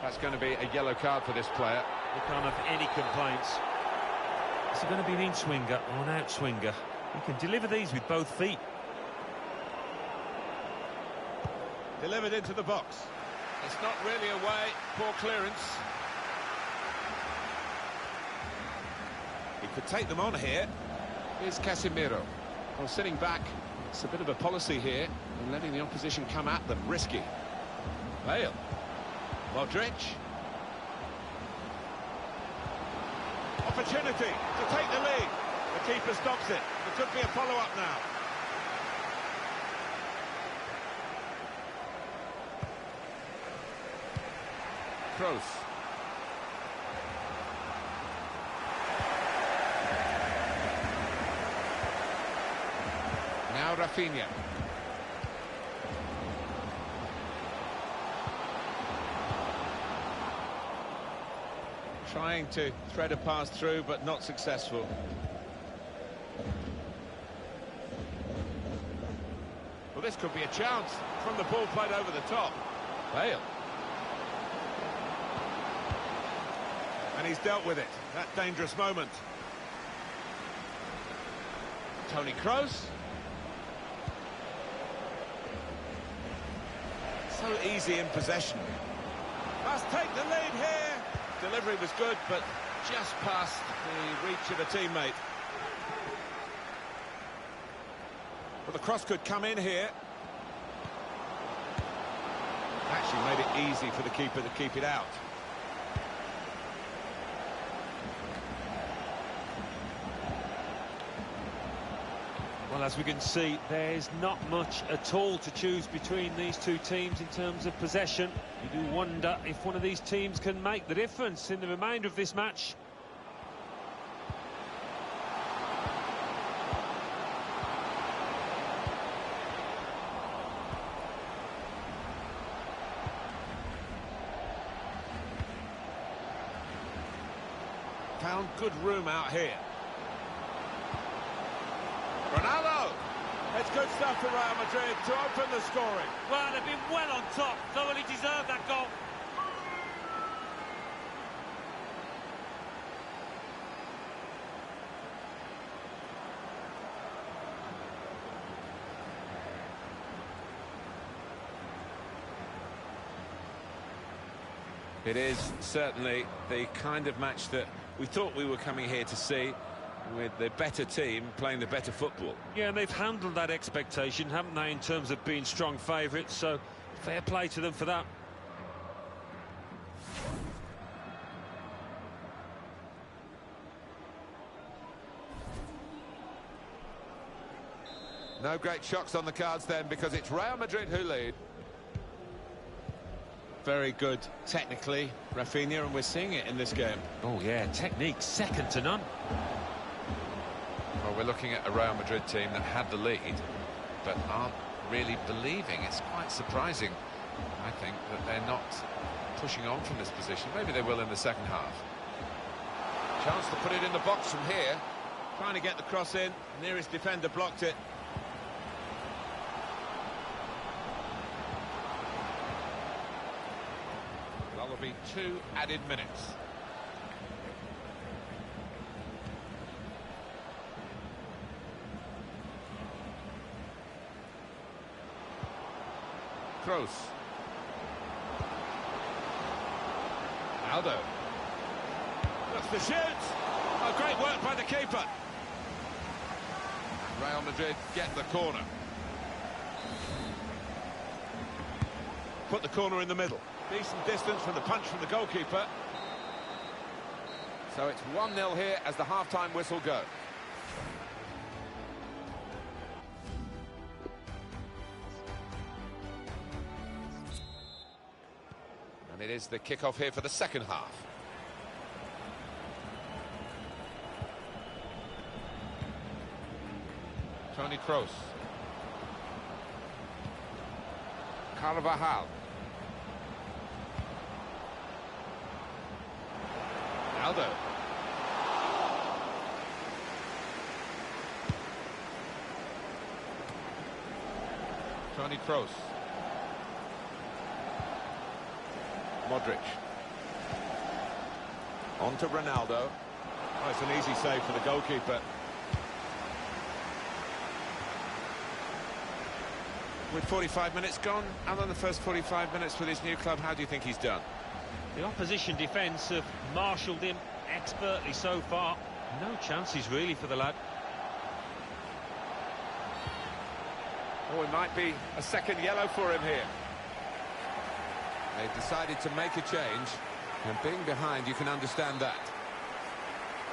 That's going to be a yellow card for this player. We can't have any complaints. Is it going to be an in-swinger or an out-swinger? He can deliver these with both feet. Delivered into the box. It's not really away. Poor clearance. He could take them on here. Here's Casemiro. Well, sitting back, it's a bit of a policy here, and letting the opposition come at them. Risky. Bale. Modric. Opportunity to take the lead. The keeper stops it. There could be a follow-up now. Kroos. Now Rafinha. Trying to thread a pass through, but not successful. Well, this could be a chance from the ball played over the top. Bale. And he's dealt with it. That dangerous moment. Toni Kroos. So easy in possession. Must take the lead here. Delivery was good, but just past the reach of a teammate. Well, the cross could come in here. Actually made it easy for the keeper to keep it out. Well, as we can see, there's not much at all to choose between these two teams in terms of possession. You do wonder if one of these teams can make the difference in the remainder of this match. Found good room out here. Ronaldo! It's good stuff for Real Madrid to open the scoring. Well, they've been well on top. Thoroughly deserved that goal. It is certainly the kind of match that we thought we were coming here to see, with the better team playing the better football. Yeah, and they've handled that expectation, haven't they, in terms of being strong favourites, so fair play to them for that. No great shocks on the cards then, because it's Real Madrid who lead. Very good technically, Rafinha, and we're seeing it in this game. Oh yeah, technique second to none. Well, we're looking at a Real Madrid team that had the lead, but aren't really believing. It's quite surprising, I think, that they're not pushing on from this position. Maybe they will in the second half. Chance to put it in the box from here. Trying to get the cross in. Nearest defender blocked it. Well, there'll be 2 added minutes. Kroos. Aldo. That's the shoot. Oh, great work by the keeper. Real Madrid get the corner. Put the corner in the middle. Decent distance from the punch from the goalkeeper. So it's 1-0 here as the half-time whistle goes. And it is the kick-off here for the second half. Toni Kroos. Carvajal. Aldo. Toni Kroos. Modric. On to Ronaldo. Oh, it's an easy save for the goalkeeper. With 45 minutes gone, Alan, the first 45 minutes with his new club, how do you think he's done? The opposition defence have marshalled him expertly so far. No chances really for the lad. Oh, it might be a second yellow for him here. They've decided to make a change, and being behind, you can understand that.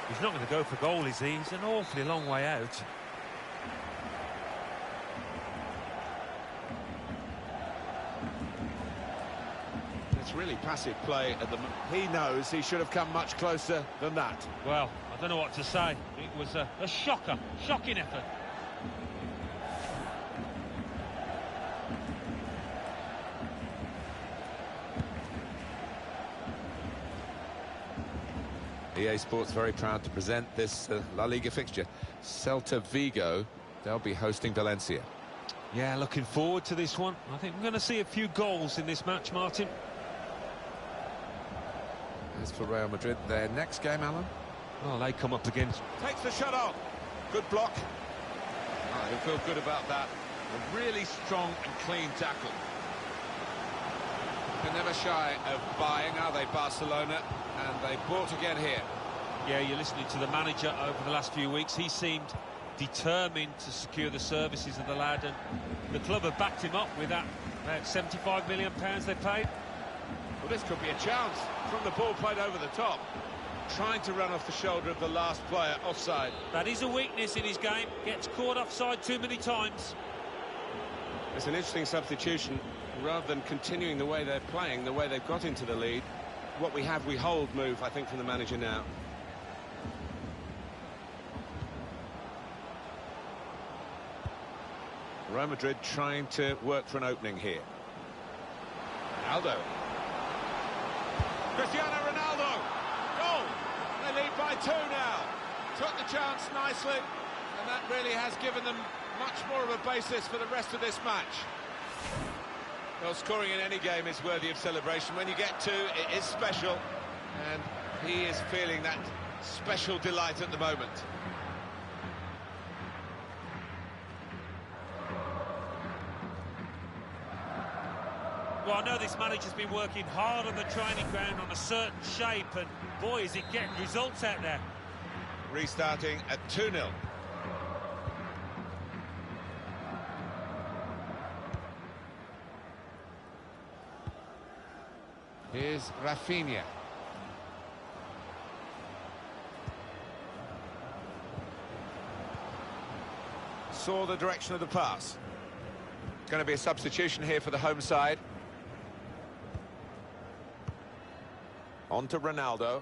He's not going to go for goal, is he? He's an awfully long way out. It's really passive play at the moment. He knows he should have come much closer than that. Well, I don't know what to say. It was a shocker, shocking effort. EA Sports very proud to present this La Liga fixture. Celta Vigo, they'll be hosting Valencia. Yeah, looking forward to this one. I think we're going to see a few goals in this match, Martin. As for Real Madrid, their next game, Alan? Well, they come up against... Takes the shot on. Good block. Oh, he'll feel good about that. A really strong and clean tackle. They're never shy of buying, are they, Barcelona? And they bought again here. Yeah, you're listening to the manager over the last few weeks. He seemed determined to secure the services of the lad, and the club have backed him up with that about £75 million they paid. Well, this could be a chance from the ball played over the top. Trying to run off the shoulder of the last player, offside. That is a weakness in his game. Gets caught offside too many times. It's an interesting substitution. Rather than continuing the way they're playing, the way they've got into the lead, what we have, we hold move, I think, from the manager now. Real Madrid trying to work for an opening here. Aldo. Cristiano Ronaldo. Goal. They lead by 2 now. Took the chance nicely, and that really has given them much more of a basis for the rest of this match. Well, scoring in any game is worthy of celebration. When you get 2, it is special, and he is feeling that special delight at the moment. Well, I know this manager's been working hard on the training ground on a certain shape, and boy, is it getting results out there. Restarting at 2-0. Here's Rafinha. Saw the direction of the pass. Going to be a substitution here for the home side. On to Ronaldo.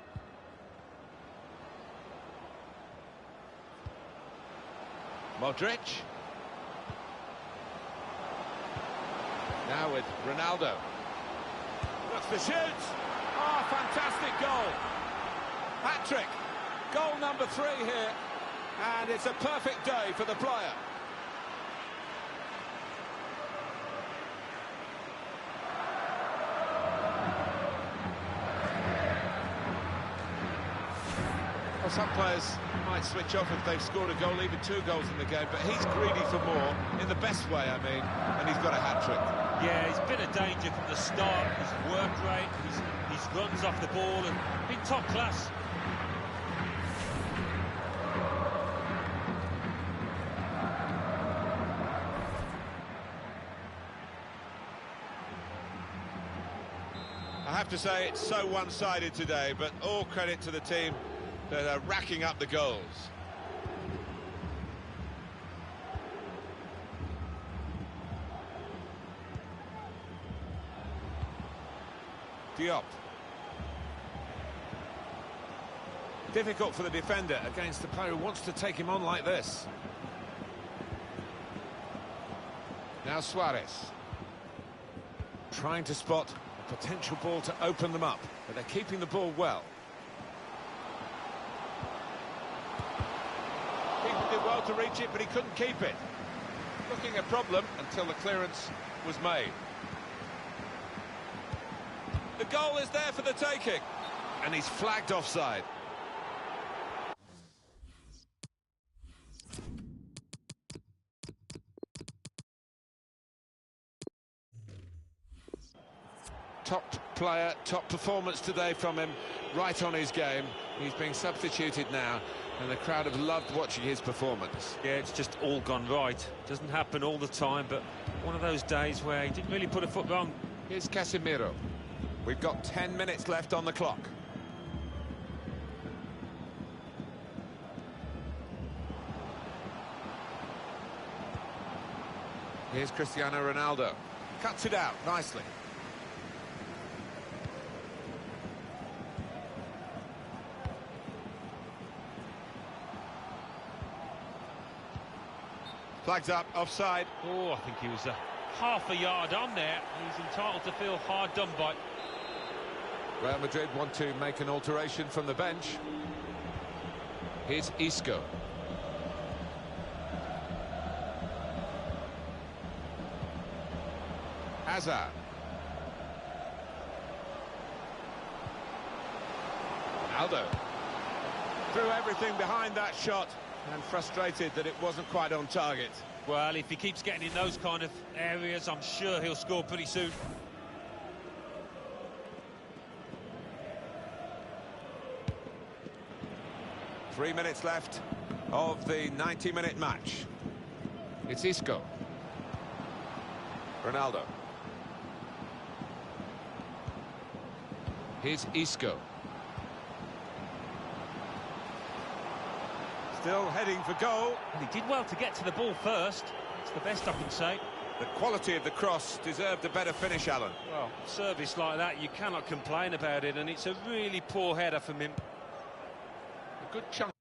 Modric. Now with Ronaldo. Looks to shoot. Oh, fantastic goal. Hat-trick. Goal number 3 here. And it's a perfect day for the player. Well, some players might switch off if they've scored a goal, even 2 goals in the game, but he's greedy for more, in the best way, I mean, and he's got a hat-trick. Yeah, he's been a danger from the start. His work rate, his runs off the ball, and been top class. I have to say, it's so one-sided today, but all credit to the team that are racking up the goals. Diop. Difficult for the defender against the player who wants to take him on like this. Now Suarez. Trying to spot a potential ball to open them up, but they're keeping the ball well. Keeper did well to reach it, but he couldn't keep it. Looking a problem until the clearance was made. The goal is there for the taking, and he's flagged offside. Top player, top performance today from him, right on his game. He's being substituted now, and the crowd have loved watching his performance. Yeah, it's just all gone right. Doesn't happen all the time, but one of those days where he didn't really put a foot wrong. Here's Casemiro. We've got 10 minutes left on the clock. Here's Cristiano Ronaldo. Cuts it out nicely. Flags up, offside. Oh, I think he was half a yard on there. He's entitled to feel hard done by. Real Madrid want to make an alteration from the bench. Here's Isco. Hazard. Ronaldo. Threw everything behind that shot and frustrated that it wasn't quite on target. Well, if he keeps getting in those kind of areas, I'm sure he'll score pretty soon. Three minutes left of the 90-minute match. It's Isco. Ronaldo. Here's Isco. Still heading for goal. And he did well to get to the ball first. It's the best I can say. The quality of the cross deserved a better finish, Alan. Well, service like that, you cannot complain about it, and it's a really poor header from him. A good chunk.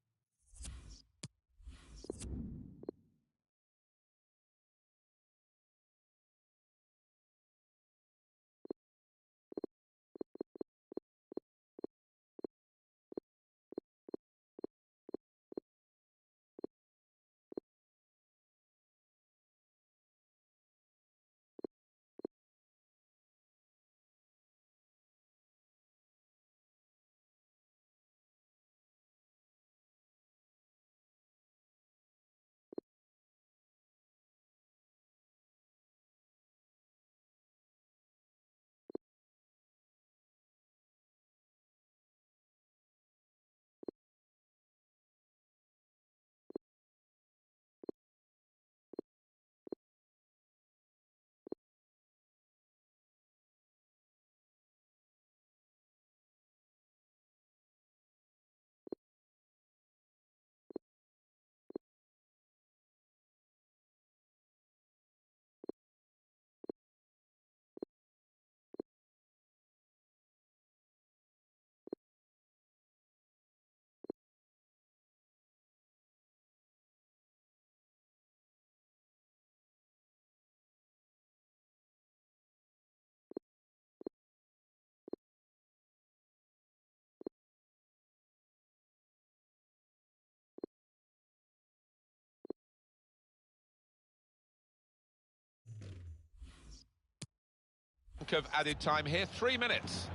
chunk of added time here, 3 minutes.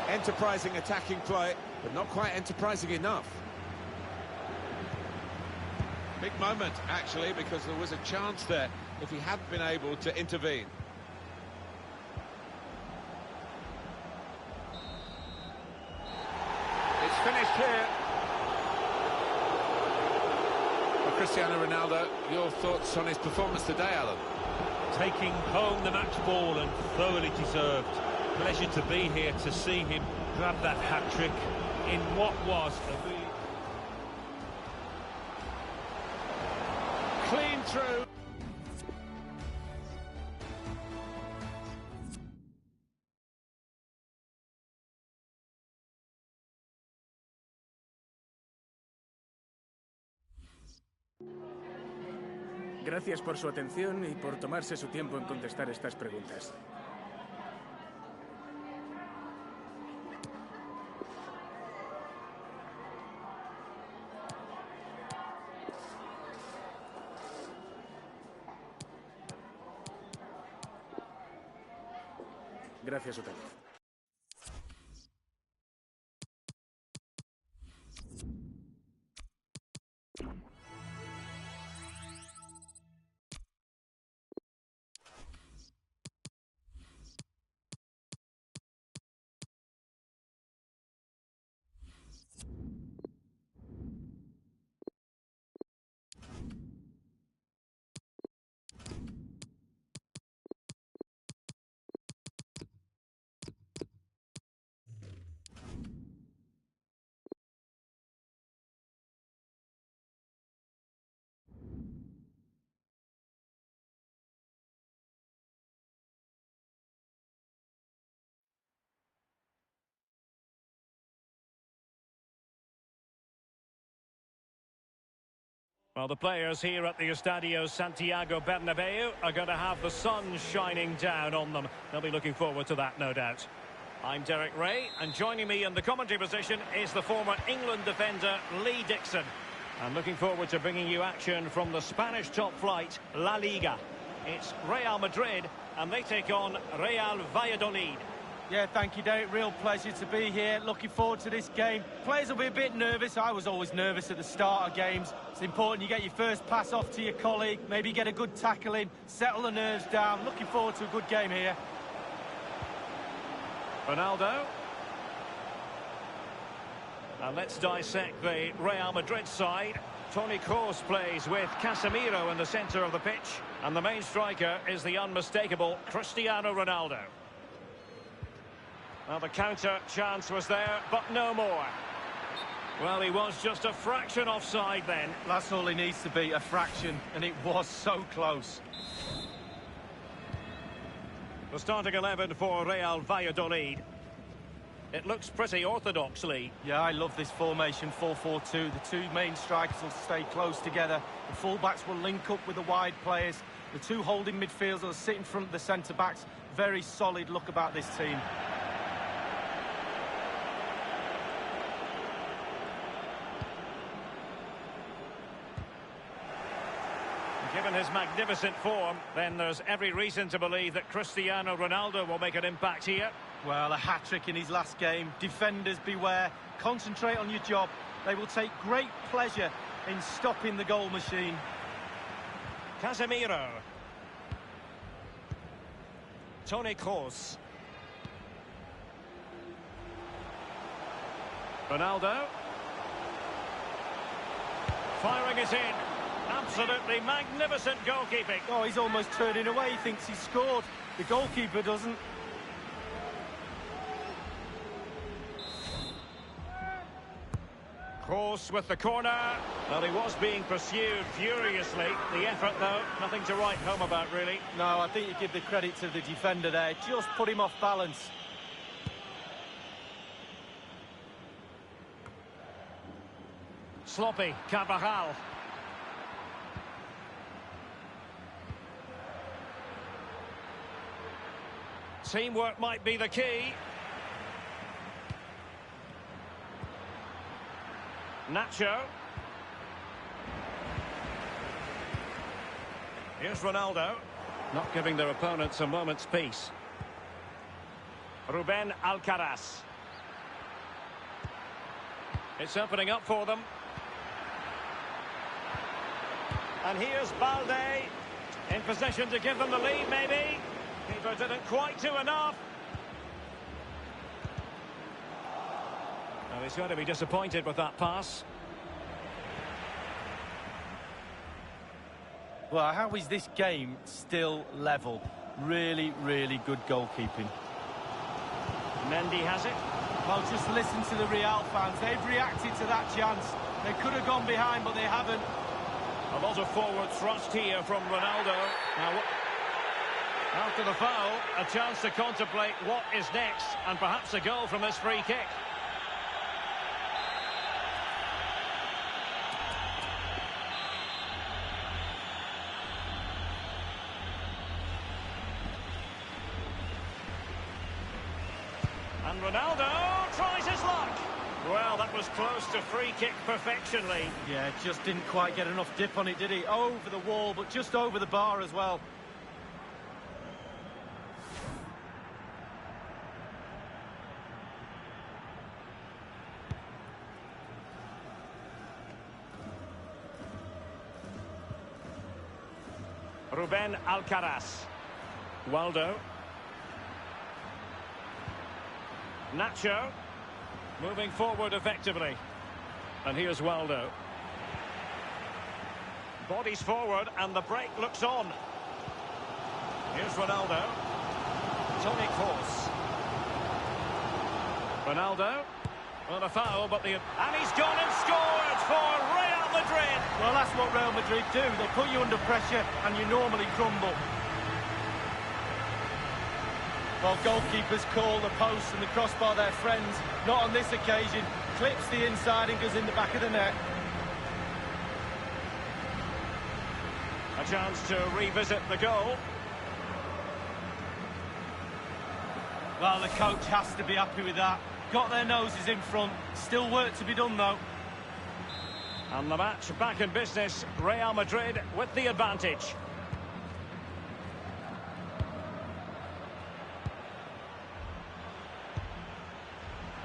Enterprising attacking play, but not quite enterprising enough. Big moment, actually, because there was a chance there if he hadn't been able to intervene. It's finished here. Well, Cristiano Ronaldo, your thoughts on his performance today, Alan? Taking home the match ball and thoroughly deserved. Pleasure to be here to see him grab that hat-trick in what was a really Clean through. Gracias por su atención y por tomarse su tiempo en contestar estas preguntas. Gracias otra vez. Well, the players here at the Estadio Santiago Bernabeu are going to have the sun shining down on them. They'll be looking forward to that, no doubt. I'm Derek Ray, and joining me in the commentary position is the former England defender Lee Dixon. I'm looking forward to bringing you action from the Spanish top flight, La Liga. It's Real Madrid, and they take on Real Valladolid. Yeah, thank you, Derek. Real pleasure to be here. Looking forward to this game. Players will be a bit nervous. I was always nervous at the start of games. It's important you get your first pass off to your colleague, maybe get a good tackle in, settle the nerves down. Looking forward to a good game here. Ronaldo. And let's dissect the Real Madrid side. Toni Kroos plays with Casemiro in the centre of the pitch. And the main striker is the unmistakable Cristiano Ronaldo. Well, the counter chance was there, but no more. Well, he was just a fraction offside then. That's all he needs to be, a fraction, and it was so close. The starting 11 for Real Valladolid. It looks pretty orthodox, Lee. Yeah, I love this formation, 4-4-2. The two main strikers will stay close together. The full-backs will link up with the wide players. The two holding midfielders will sit in front of the centre-backs. Very solid look about this team. Given his magnificent form, then there's every reason to believe that Cristiano Ronaldo will make an impact here. Well, a hat-trick in his last game. Defenders, beware. Concentrate on your job. They will take great pleasure in stopping the goal machine. Casemiro. Toni Kroos. Ronaldo. Firing it in. Absolutely magnificent goalkeeping. Oh, he's almost turning away. He thinks he's scored. The goalkeeper doesn't. Kroos with the corner. Well, he was being pursued furiously. The effort, though, nothing to write home about, really. No, I think you give the credit to the defender there. Just put him off balance. Sloppy, Carvajal. Teamwork might be the key. Nacho. Here's Ronaldo. Not giving their opponents a moment's peace. Ruben Alcaraz. It's opening up for them. And here's Balde. In position to give them the lead, maybe. Keeper didn't quite do enough. Well, he's going to be disappointed with that pass. Well, how is this game still level? Really, really good goalkeeping. Mendy has it. Well, just listen to the Real fans. They've reacted to that chance. They could have gone behind, but they haven't. A lot of forward thrust here from Ronaldo. Now, after the foul, a chance to contemplate what is next, and perhaps a goal from this free kick. And Ronaldo tries his luck. Well, that was close to free kick perfection, Lee. Yeah, just didn't quite get enough dip on it, did he? Over the wall, but just over the bar as well. Ruben Alcaraz. Waldo. Nacho. Moving forward effectively. And here's Waldo. Bodies forward and the break looks on. Here's Ronaldo. Toni Kroos. Ronaldo. Well, a foul, but and he's gone and scored for Real Madrid. Well, that's what Real Madrid do. They put you under pressure and you normally crumble. Well, goalkeepers call the post and the crossbar their friends. Not on this occasion. Clips the inside and goes in the back of the net. A chance to revisit the goal. Well, the coach has to be happy with that. Got their noses in front. Still work to be done, though. And the match back in business. Real Madrid with the advantage.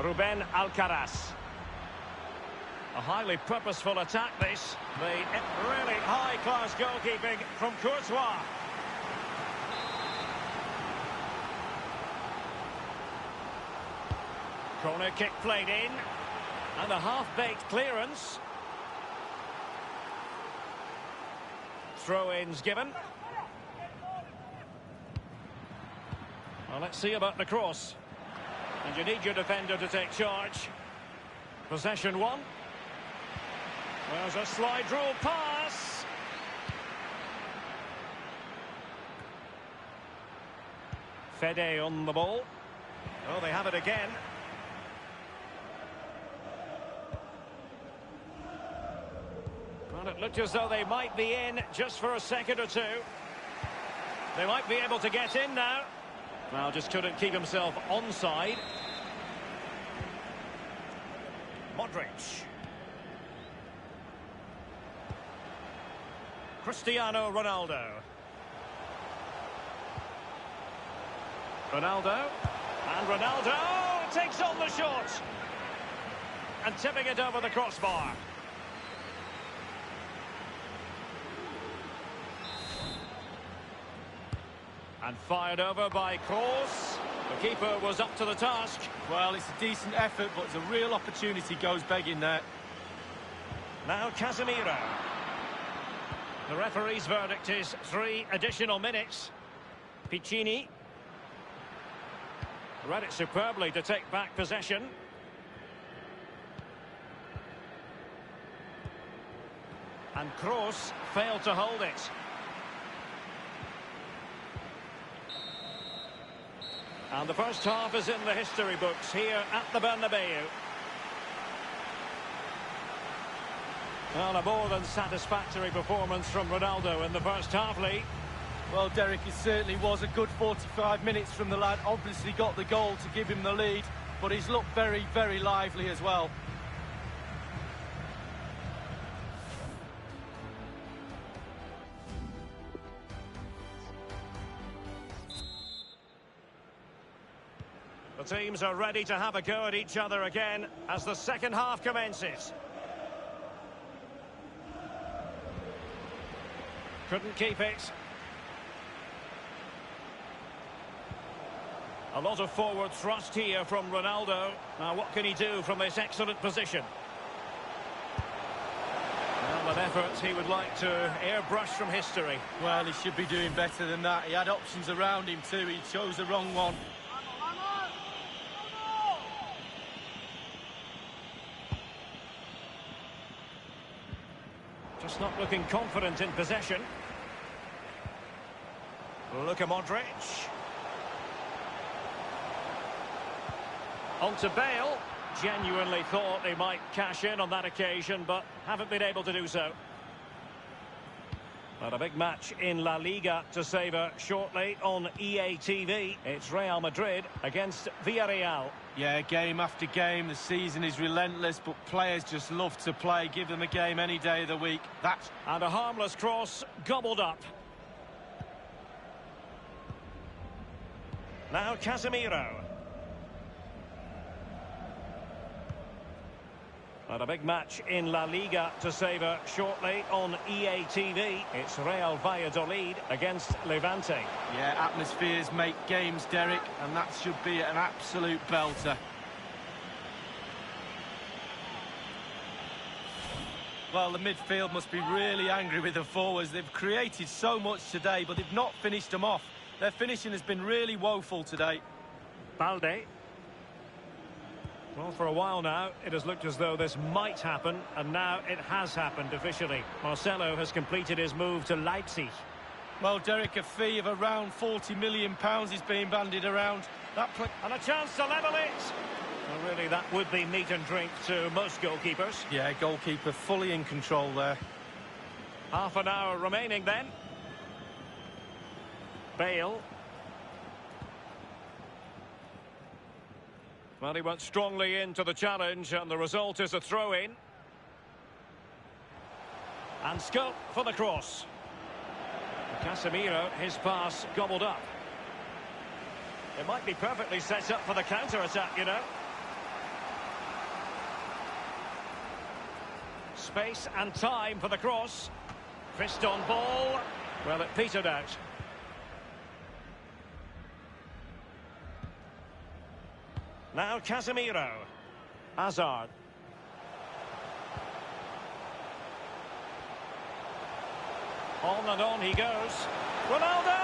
Ruben Alcaraz. A highly purposeful attack, this. The really high-class goalkeeping from Courtois. Corner kick played in. And a half-baked clearance. Throw-ins given. Well, let's see about the cross. And you need your defender to take charge. Possession one. There's a slide rule pass. Fede on the ball. Oh, they have it again. Well, it looked as though they might be in just for a second or two. They might be able to get in now. Well, just couldn't keep himself onside. Modric. Cristiano Ronaldo. Ronaldo. And Ronaldo takes on the shot. And tipping it over the crossbar. And fired over by Kroos. The keeper was up to the task. Well, it's a decent effort, but it's a real opportunity goes begging there. Now Casemiro. The referee's verdict is 3 additional minutes. Piccini. Read it superbly to take back possession. And Kroos failed to hold it. And the first half is in the history books here at the Bernabeu. Well, a more than satisfactory performance from Ronaldo in the first half, Lee. Well, Derek, it certainly was a good 45 minutes from the lad. Obviously got the goal to give him the lead, but he's looked very, very lively as well. The teams are ready to have a go at each other again as the second half commences. Couldn't keep it. A lot of forward thrust here from Ronaldo. Now what can he do from this excellent position? Well, an effort he would like to airbrush from history. Well, he should be doing better than that. He had options around him too. He chose the wrong one. Just not looking confident in possession. Luka Modric. On to Bale. Genuinely thought they might cash in on that occasion, but haven't been able to do so. But a big match in La Liga to savour shortly on EA TV. It's Real Madrid against Villarreal. Yeah, game after game, the season is relentless, but players just love to play. Give them a game any day of the week. That's... And a harmless cross gobbled up. Now Casemiro. And a big match in La Liga to savour shortly on EA TV. It's Real Valladolid against Levante. Yeah, atmospheres make games, Derek, and that should be an absolute belter. Well, the midfield must be really angry with the forwards. They've created so much today, but they've not finished them off. Their finishing has been really woeful today. Balde. Well, for a while now, it has looked as though this might happen, and now it has happened officially. Marcelo has completed his move to Leipzig. Well, Derek, a fee of around £40 million is being bandied around. And a chance to level it. Well, really, that would be meat and drink to most goalkeepers. Yeah, goalkeeper fully in control there. Half an hour remaining then. Bale. Well, he went strongly into the challenge, and the result is a throw-in. And scope for the cross. Casemiro, his pass gobbled up. It might be perfectly set up for the counter-attack, you know. Space and time for the cross. Fist on ball. Well, it petered out. Now Casemiro. Hazard. On and on he goes. Ronaldo!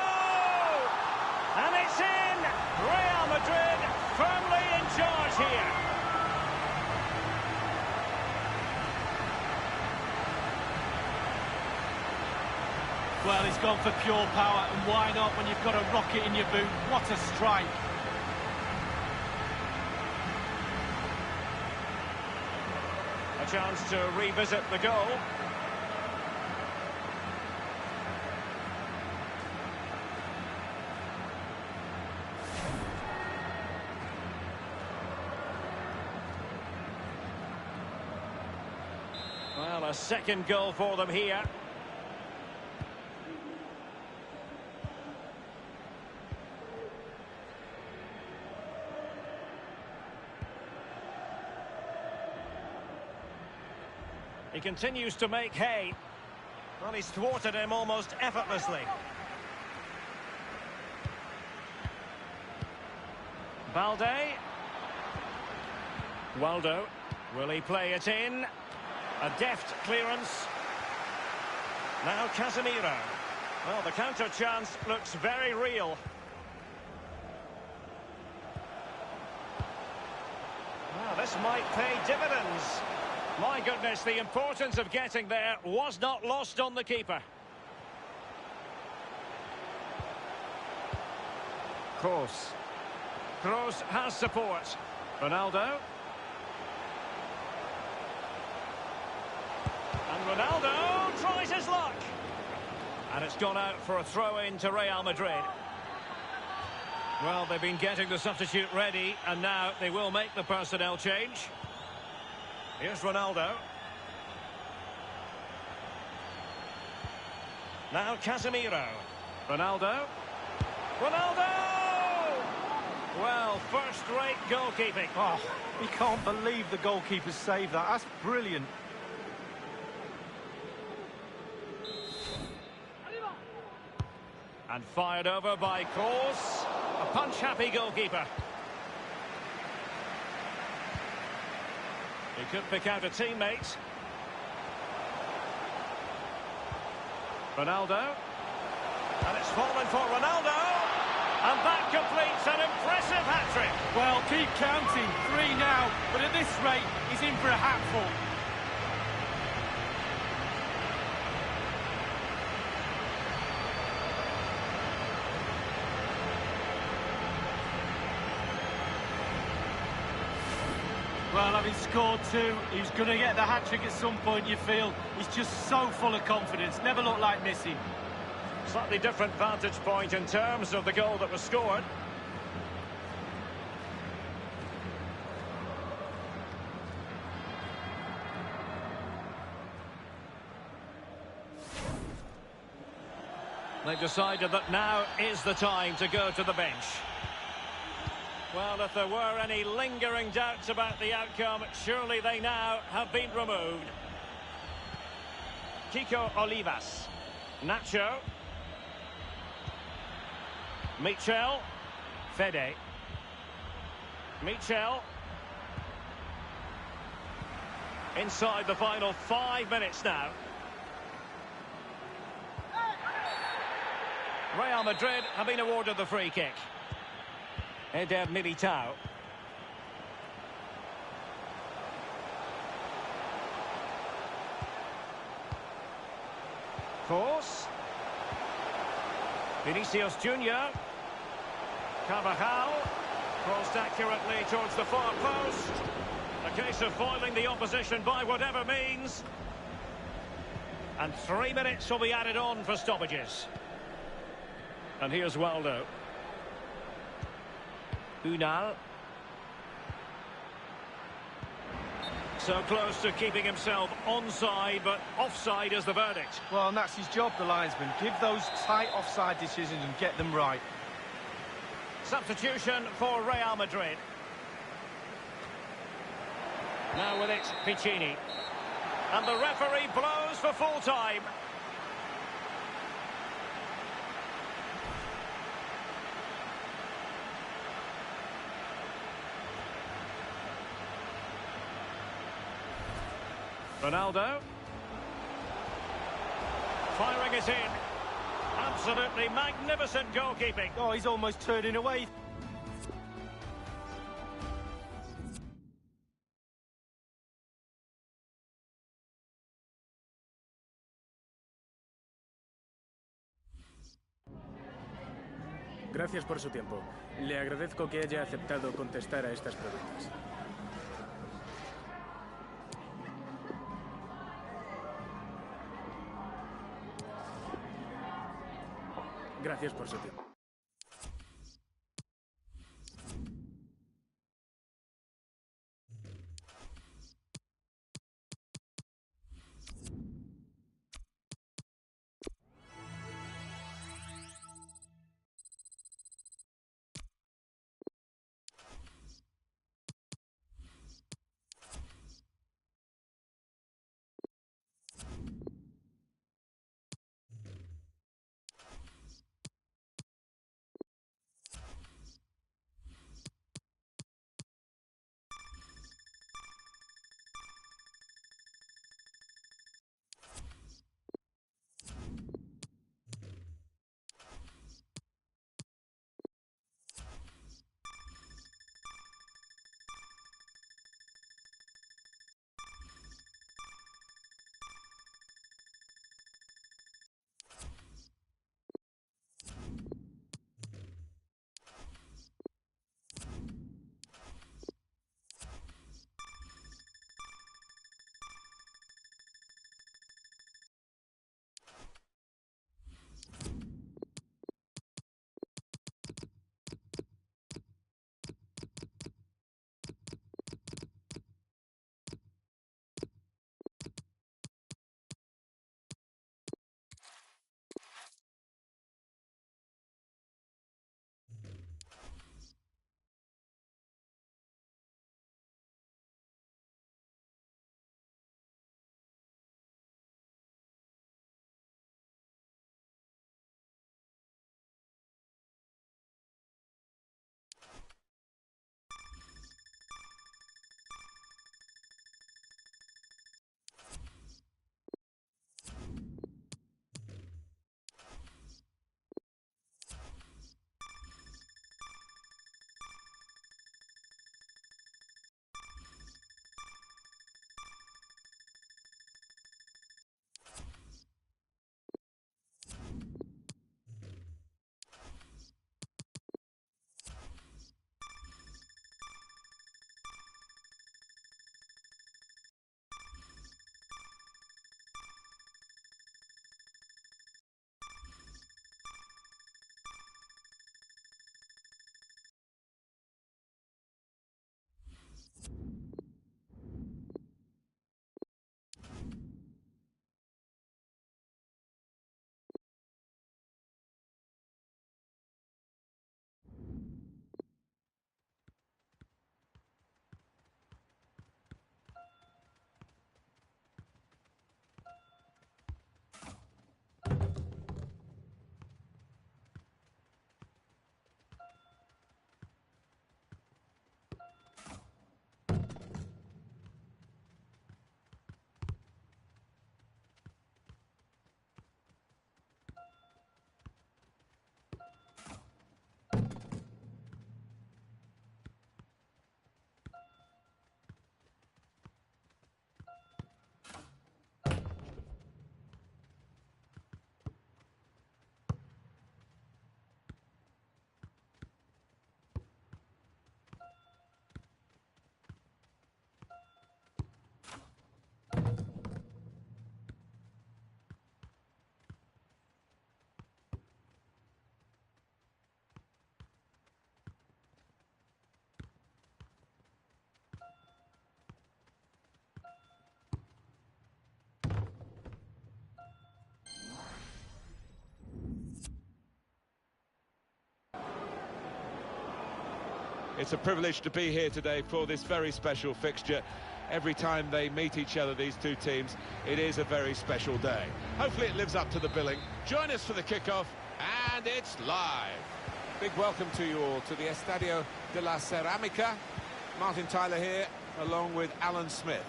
And it's in! Real Madrid firmly in charge here. Well, he's gone for pure power, and why not when you've got a rocket in your boot? What a strike! A chance to revisit the goal. Well, a second goal for them here. He continues to make hay. Well, he's thwarted him almost effortlessly. Balde. Waldo. Will he play it in? A deft clearance. Now Casemiro. Well, the counter chance looks very real. Well, this might pay dividends. My goodness, the importance of getting there was not lost on the keeper. Kroos. Kroos has support. Ronaldo. And Ronaldo tries his luck. And it's gone out for a throw-in to Real Madrid. Well, they've been getting the substitute ready, and now they will make the personnel change. Here's Ronaldo. Now Casemiro. Ronaldo. Ronaldo! Well, first-rate goalkeeping. Oh, you can't believe the goalkeeper saved that. That's brilliant. And fired over by Kroos. A punch-happy goalkeeper. He could pick out a teammate. Ronaldo. And it's fallen for Ronaldo. And that completes an impressive hat-trick. Well, keep counting. 3 now. But at this rate, he's in for a hatful. Well, having scored 2, he was going to get the hat-trick at some point, you feel. He's just so full of confidence. Never looked like missing. Slightly different vantage point in terms of the goal that was scored. They've decided that now is the time to go to the bench. Well, if there were any lingering doubts about the outcome, surely they now have been removed. Kiko Olivas. Nacho. Michel. Fede. Michel. Inside the final 5 minutes now. Real Madrid have been awarded the free kick. Eder Militao. Kroos. Vinicius Junior. Carvajal. Crossed accurately towards the far post. A case of foiling the opposition by whatever means. And 3 minutes will be added on for stoppages. And here's Waldo. Unal. So close to keeping himself onside, but offside is the verdict. Well, and that's his job, the linesman. Give those tight offside decisions and get them right. Substitution for Real Madrid. Now with it, Piccini. And the referee blows for full time. Ronaldo. Firing it in. Absolutely magnificent goalkeeping. Oh, he's almost turning away. Gracias por su tiempo. Le agradezco que haya aceptado contestar a estas preguntas. Gracias por su tiempo. It's a privilege to be here today for this very special fixture. Every time they meet each other, these two teams, it is a very special day. Hopefully it lives up to the billing. Join us for the kickoff, and it's live. Big welcome to you all to the Estadio de la Ceramica. Martin Tyler here, along with Alan Smith.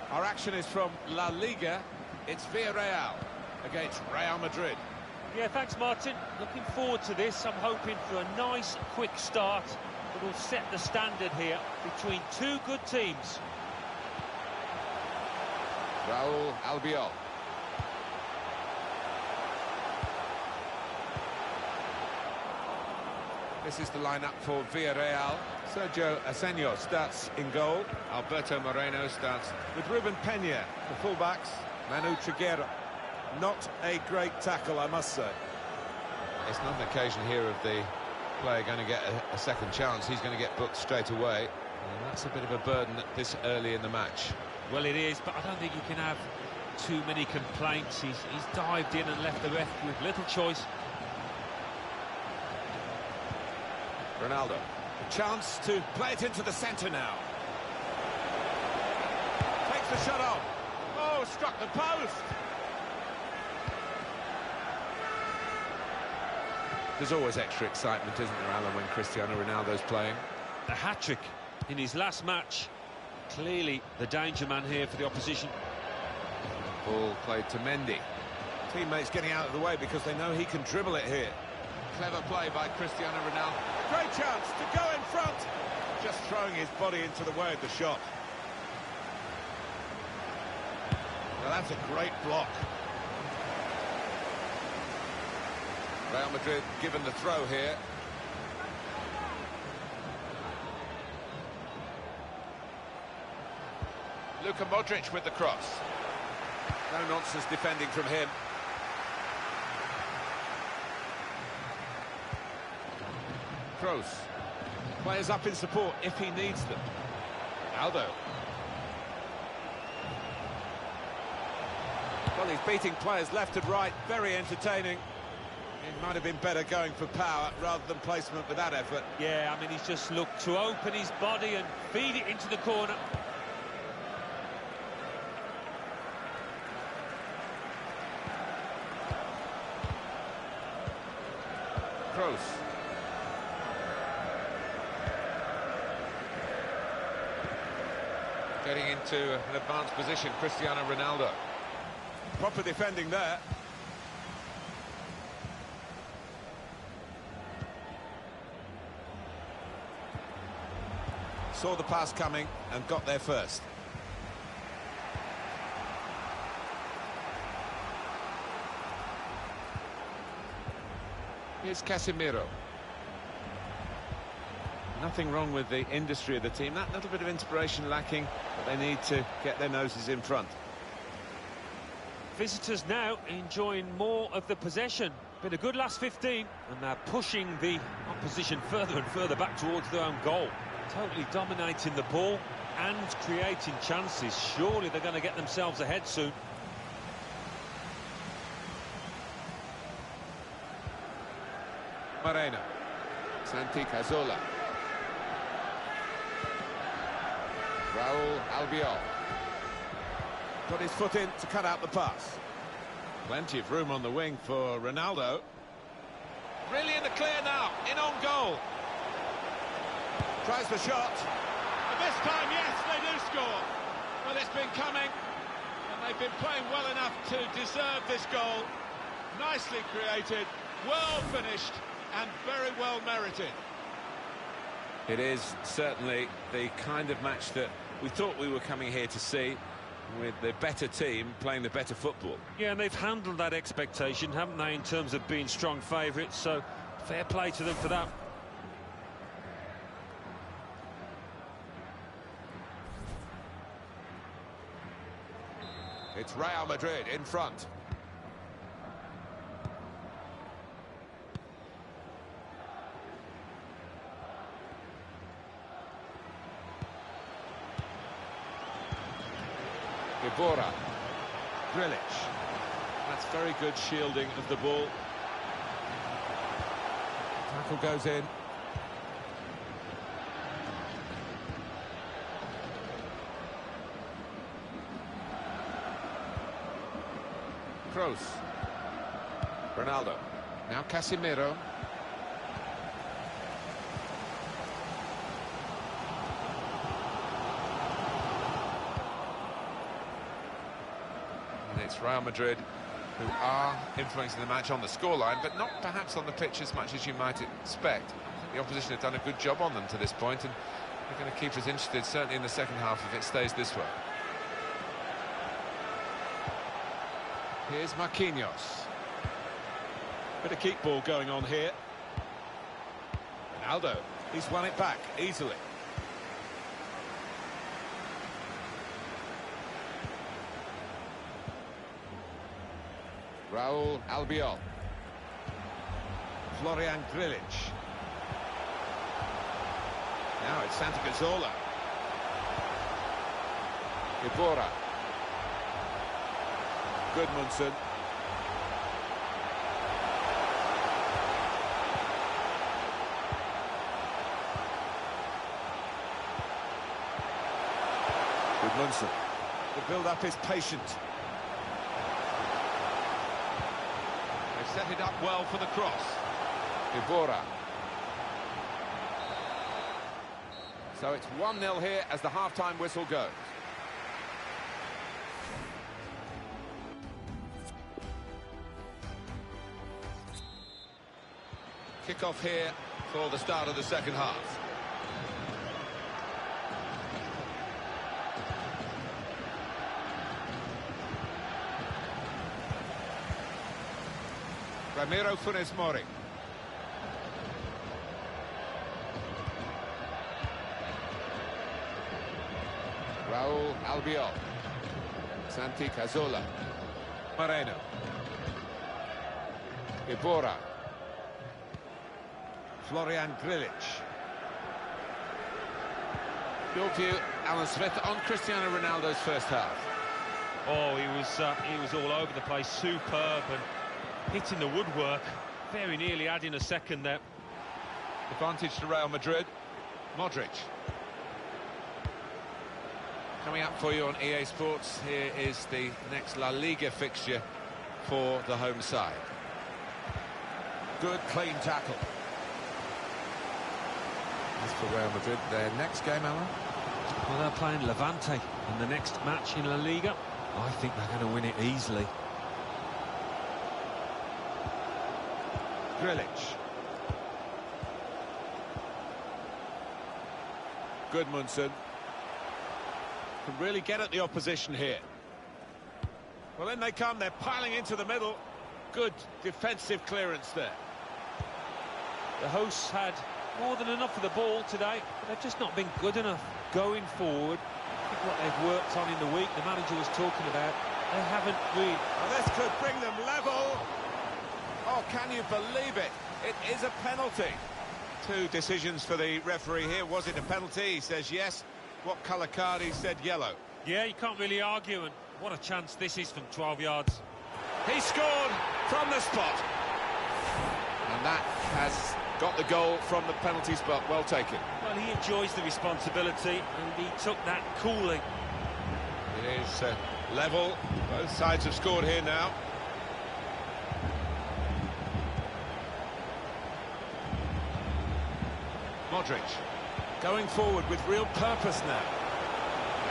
Our action is from La Liga. It's Villarreal against Real Madrid. Yeah, thanks, Martin. Looking forward to this. I'm hoping for a nice, quick start that will set the standard here between two good teams. Raúl Albiol. This is the lineup for Villarreal. Sergio Asenio starts in goal. Alberto Moreno starts with Ruben Peña, the fullbacks. Manu Triguero. Not a great tackle, I must say. It's not an occasion here of the player going to get a second chance. He's going to get booked straight away. And that's a bit of a burden this early in the match. Well, it is, but I don't think you can have too many complaints. He's dived in and left the ref with little choice. Ronaldo, a chance to play it into the centre now. Takes the shot off. Oh, struck the post. There's always extra excitement, isn't there, Alan, when Cristiano Ronaldo's playing? A hat-trick in his last match. Clearly the danger man here for the opposition. Ball played to Mendy. Teammates getting out of the way because they know he can dribble it here. Clever play by Cristiano Ronaldo. Great chance to go in front. Just throwing his body into the way of the shot. Well, that's a great block. Real Madrid given the throw here. Luka Modric with the cross. No nonsense defending from him. Kroos. Players up in support if he needs them. Aldo. Well, he's beating players left and right. Very entertaining. It might have been better going for power rather than placement with that effort. Yeah, I mean, he's just looked to open his body and feed it into the corner. Kroos. Getting into an advanced position, Cristiano Ronaldo. Proper defending there. Saw the pass coming and got there first. Here's Casemiro. Nothing wrong with the industry of the team. That little bit of inspiration lacking, but they need to get their noses in front. Visitors now enjoying more of the possession. Been a good last 15, and they're pushing the opposition further and further back towards their own goal. Totally dominating the ball and creating chances. Surely they're going to get themselves ahead soon. Moreno. Santi Cazorla. Raúl Albiol. Put his foot in to cut out the pass. Plenty of room on the wing for Ronaldo. Really in the clear now, in on goal. Tries the shot. And this time, yes, they do score. Well, it's been coming, and they've been playing well enough to deserve this goal. Nicely created, well finished, and very well merited. It is certainly the kind of match that we thought we were coming here to see, with the better team playing the better football. Yeah, and they've handled that expectation, haven't they, in terms of being strong favourites, so fair play to them for that. It's Real Madrid in front. Ibora. Grealish. That's very good shielding of the ball. Tackle goes in. Kroos. Ronaldo. Now Casemiro. And it's Real Madrid who are influencing the match on the scoreline, but not perhaps on the pitch as much as you might expect. I think the opposition have done a good job on them to this point, and they're going to keep us interested, certainly in the second half, if it stays this way. Here's Marquinhos. Bit of keep ball going on here. Ronaldo, he's won it back easily. Raul Albiol. Florian Grilic. Now it's Santi Cazorla. Ibora. Goodmanson. Goodmanson. The build-up is patient. They set it up well for the cross. Ibora. So it's 1-0 here as the half-time whistle goes. Kick-off here for the start of the second half. Ramiro Funes Mori. Raul Albiol. Santi Cazorla. Moreno. Ibora. Florian Grilic. Your view, Alan Smith, on Cristiano Ronaldo's first half? Oh, he was all over the place, superb and hitting the woodwork. Very nearly adding a second there. Advantage to Real Madrid. Modric. Coming up for you on EA Sports, here is the next La Liga fixture for the home side. Good, clean tackle. As for Real Madrid, their next game, Alan? Well, they're playing Levante in the next match in La Liga. I think they're going to win it easily. Grilic. Goodmanson. Can really get at the opposition here. Well, in they come, they're piling into the middle. Good defensive clearance there. The hosts had more than enough of the ball today, but they've just not been good enough going forward. I think what they've worked on in the week, the manager was talking about, they haven't really. Well, this could bring them level. Oh, can you believe it? It is a penalty. Two decisions for the referee here. Was it a penalty? He says yes. What colour card? He said yellow. Yeah, you can't really argue, and what a chance this is from 12 yards. He scored from the spot. And that has got the goal from the penalty spot. Well taken. Well, he enjoys the responsibility, and he took that coolly. It is level. Both sides have scored here now. Modric going forward with real purpose now.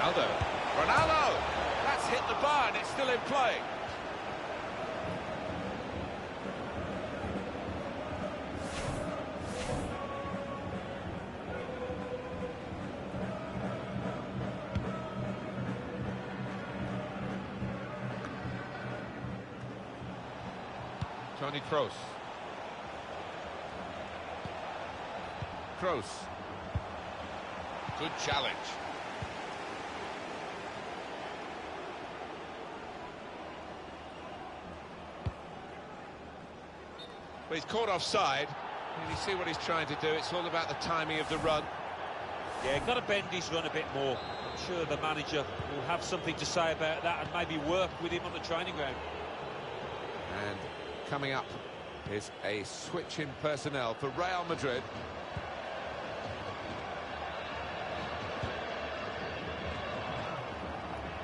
Ronaldo! That's hit the bar and it's still in play. Toni Kroos. Kroos. Good challenge. But he's caught offside. And you see what he's trying to do. It's all about the timing of the run. Yeah, got to bend his run a bit more. I'm sure the manager will have something to say about that and maybe work with him on the training ground. And coming up is a switch in personnel for Real Madrid.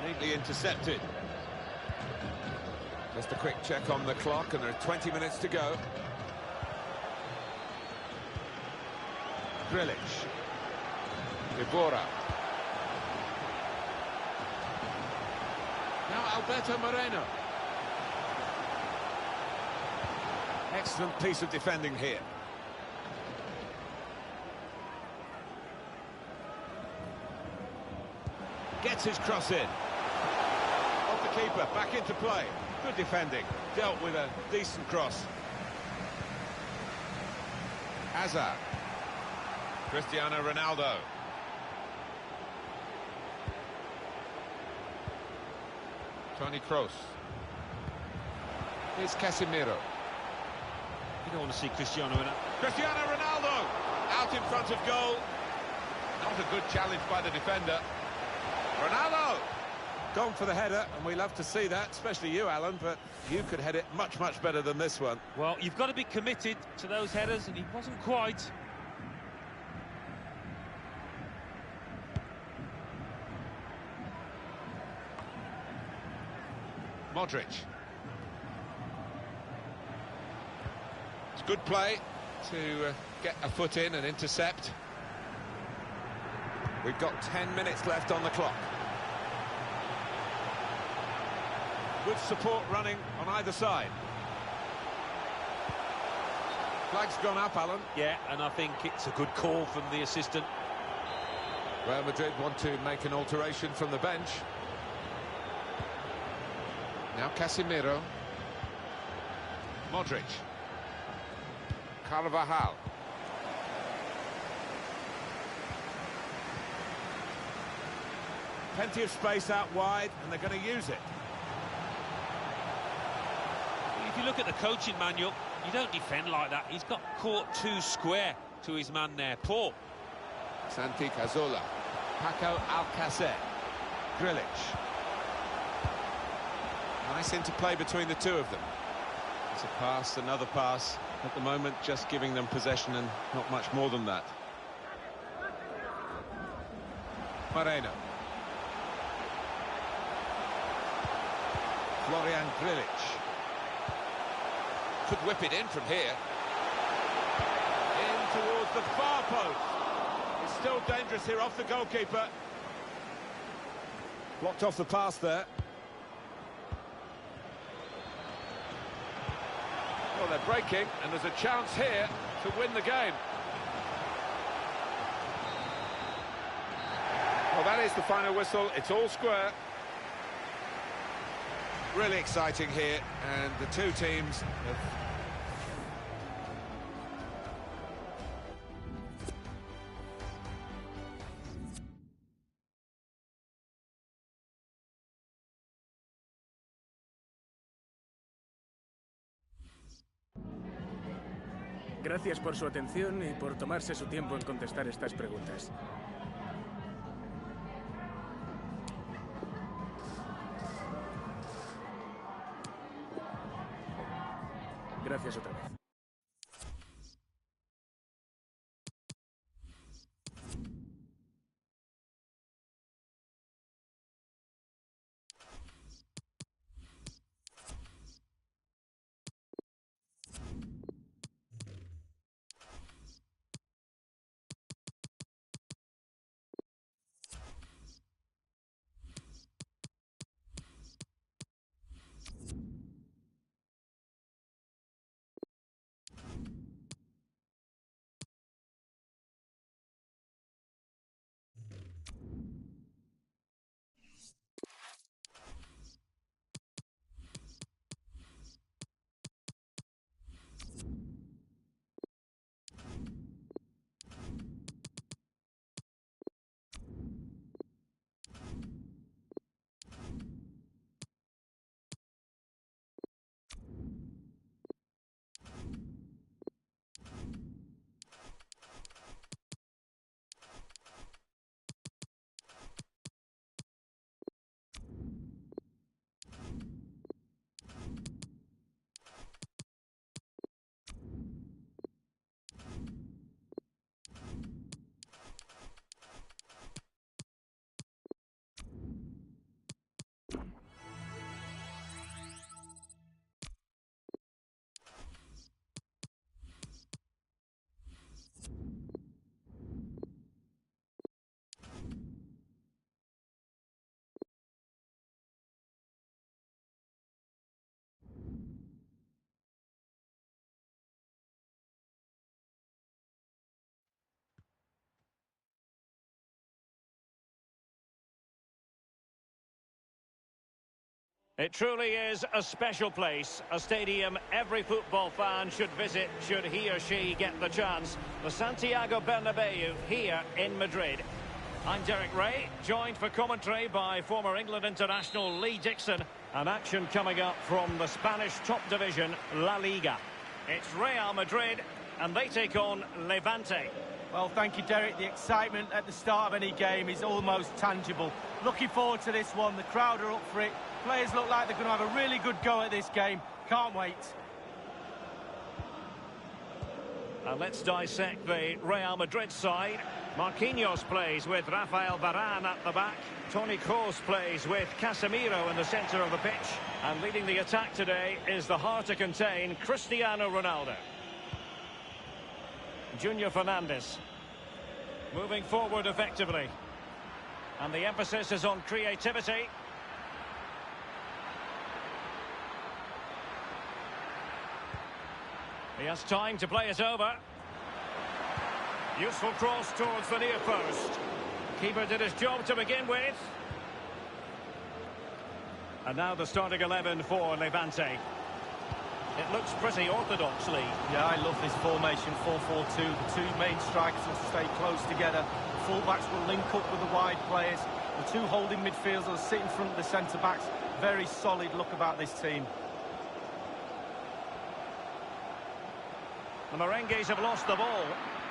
Neatly intercepted. Just a quick check on the clock, and there are 20 minutes to go. Grilic. Ibora. Now Alberto Moreno. Excellent piece of defending here. Gets his cross in. Off the keeper, back into play. Good defending. Dealt with a decent cross. Hazard. Cristiano Ronaldo. Toni Kroos. Here's Casemiro. You don't want to see Cristiano in it. Cristiano Ronaldo! Out in front of goal. Not a good challenge by the defender. Ronaldo! Gone for the header, and we love to see that, especially you, Alan, but you could head it much, much better than this one. Well, you've got to be committed to those headers, and he wasn't quite. Modric. It's good play to get a foot in and intercept. We've got 10 minutes left on the clock. Good support running on either side. Flag's gone up, Alan. Yeah, and I think it's a good call from the assistant. Real Madrid want to make an alteration from the bench. Now Casemiro. Modric. Carvajal. Plenty of space out wide, and they're going to use it. If you look at the coaching manual, you don't defend like that. He's got caught too square to his man there. Poor. Santi Cazorla. Paco Alcacer. Grilic. Nice interplay between the two of them. It's a pass, another pass. At the moment, just giving them possession and not much more than that. Moreno. Florian Grilic. Could whip it in from here. In towards the far post. It's still dangerous here off the goalkeeper. Blocked off the pass there. Well, they're breaking, and there's a chance here to win the game. Well, that is the final whistle. It's all square. Really exciting here, and the two teams have... Gracias por su atención y por tomarse su tiempo en contestar estas preguntas. Gracias otra vez. It truly is a special place, a stadium every football fan should visit should he or she get the chance. The Santiago Bernabeu here in Madrid. I'm Derek Ray, joined for commentary by former England international Lee Dixon. And action coming up from the Spanish top division, La Liga. It's Real Madrid, and they take on Levante. Well, thank you, Derek. The excitement at the start of any game is almost tangible. Looking forward to this one. The crowd are up for it. Players look like they're going to have a really good go at this game. Can't wait. And let's dissect the Real Madrid side. Marquinhos plays with Rafael Varane at the back. Toni Kroos plays with Casemiro in the centre of the pitch. And leading the attack today is the hard to contain Cristiano Ronaldo. Junior Fernandes moving forward effectively, and the emphasis is on creativity. He has time to play it over. Useful cross towards the near post. Keeper did his job to begin with. And now the starting 11 for Levante. It looks pretty orthodox, Lee. Yeah, I love this formation, 4-4-2. The two main strikers will stay close together. The fullbacks will link up with the wide players. The two holding midfielders will sit in front of the centre-backs. Very solid look about this team. The Merengues have lost the ball.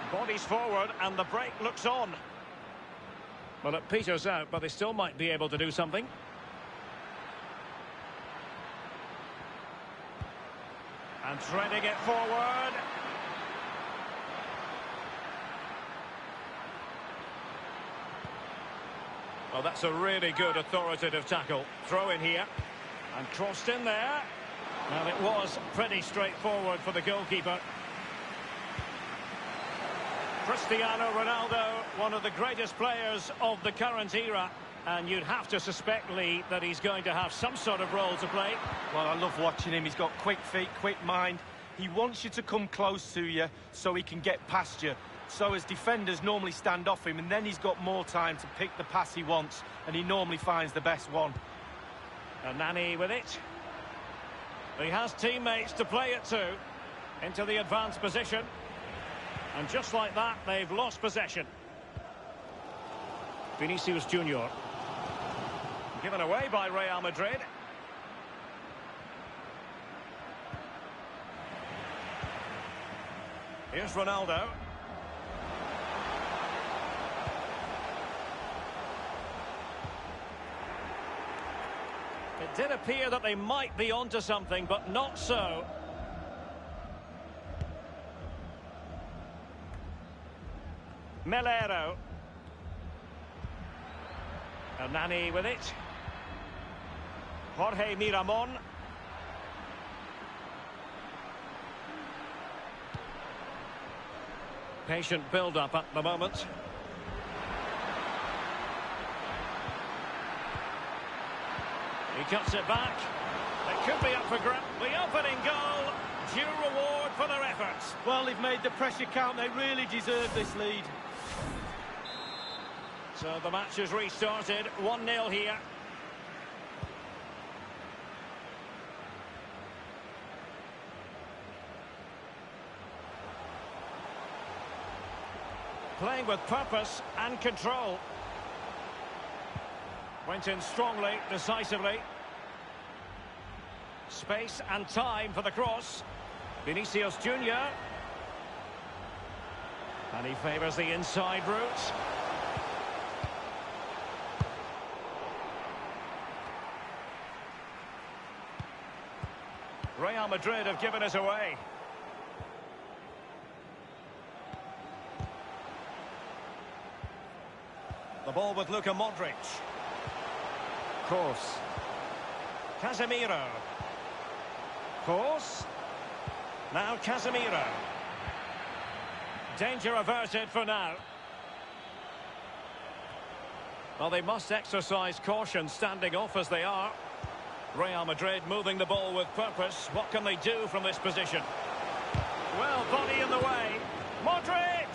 Bodies forward, and the break looks on. Well, it peters out, but they still might be able to do something. And threading it forward. Oh, that's a really good authoritative tackle. Throw in here. And crossed in there. And it was pretty straightforward for the goalkeeper. Cristiano Ronaldo, one of the greatest players of the current era. And you'd have to suspect, Lee, that he's going to have some sort of role to play. Well, I love watching him. He's got quick feet, quick mind. He wants you to come close to you so he can get past you. So as defenders normally stand off him, and then he's got more time to pick the pass he wants, and he normally finds the best one. And Nani with it. He has teammates to play it to. Into the advanced position. And just like that, they've lost possession. Vinicius Junior. Given away by Real Madrid. Here's Ronaldo. It did appear that they might be onto something, but not so. Melero. And Nani with it. Jorge Miramon. Patient build-up at the moment. He cuts it back. It could be up for grabs. The opening goal. Due reward for their efforts. Well, they've made the pressure count. They really deserve this lead. So the match has restarted. 1-0 here. Playing with purpose and control. Went in strongly, decisively. Space and time for the cross. Vinicius Junior. And he favours the inside route. Real Madrid have given it away. The ball with Luka Modric. Kroos. Casemiro. Kroos. Now Casemiro. Danger averted for now. Well, they must exercise caution standing off as they are. Real Madrid moving the ball with purpose. What can they do from this position? Well, body in the way. Modric!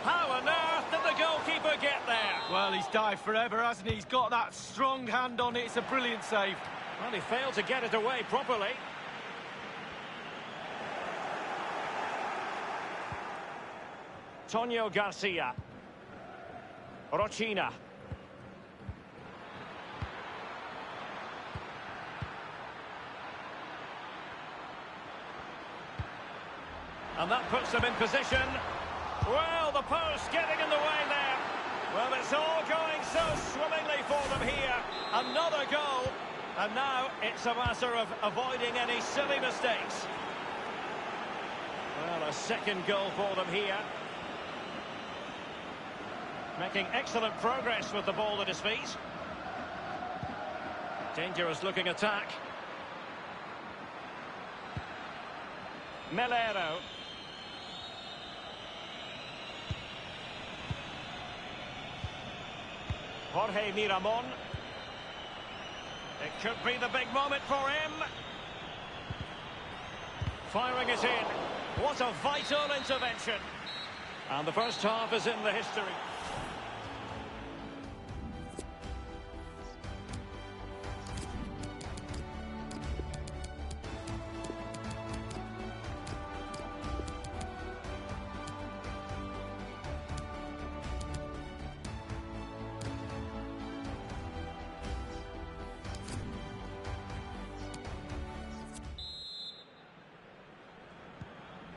How on earth did the goalkeeper get there? Well, he's dived forever, hasn't he? He's got that strong hand on it. It's a brilliant save. Well, he failed to get it away properly. Tonio Garcia. Rochina. And that puts them in position. Well, the post getting in the way there. Well, it's all going so swimmingly for them here. Another goal. And now it's a matter of avoiding any silly mistakes. Well, a second goal for them here. Making excellent progress with the ball at his feet. Dangerous looking attack. Melero. Jorge Miramon. It could be the big moment for him. Firing it in. What a vital intervention. And the first half is in the history.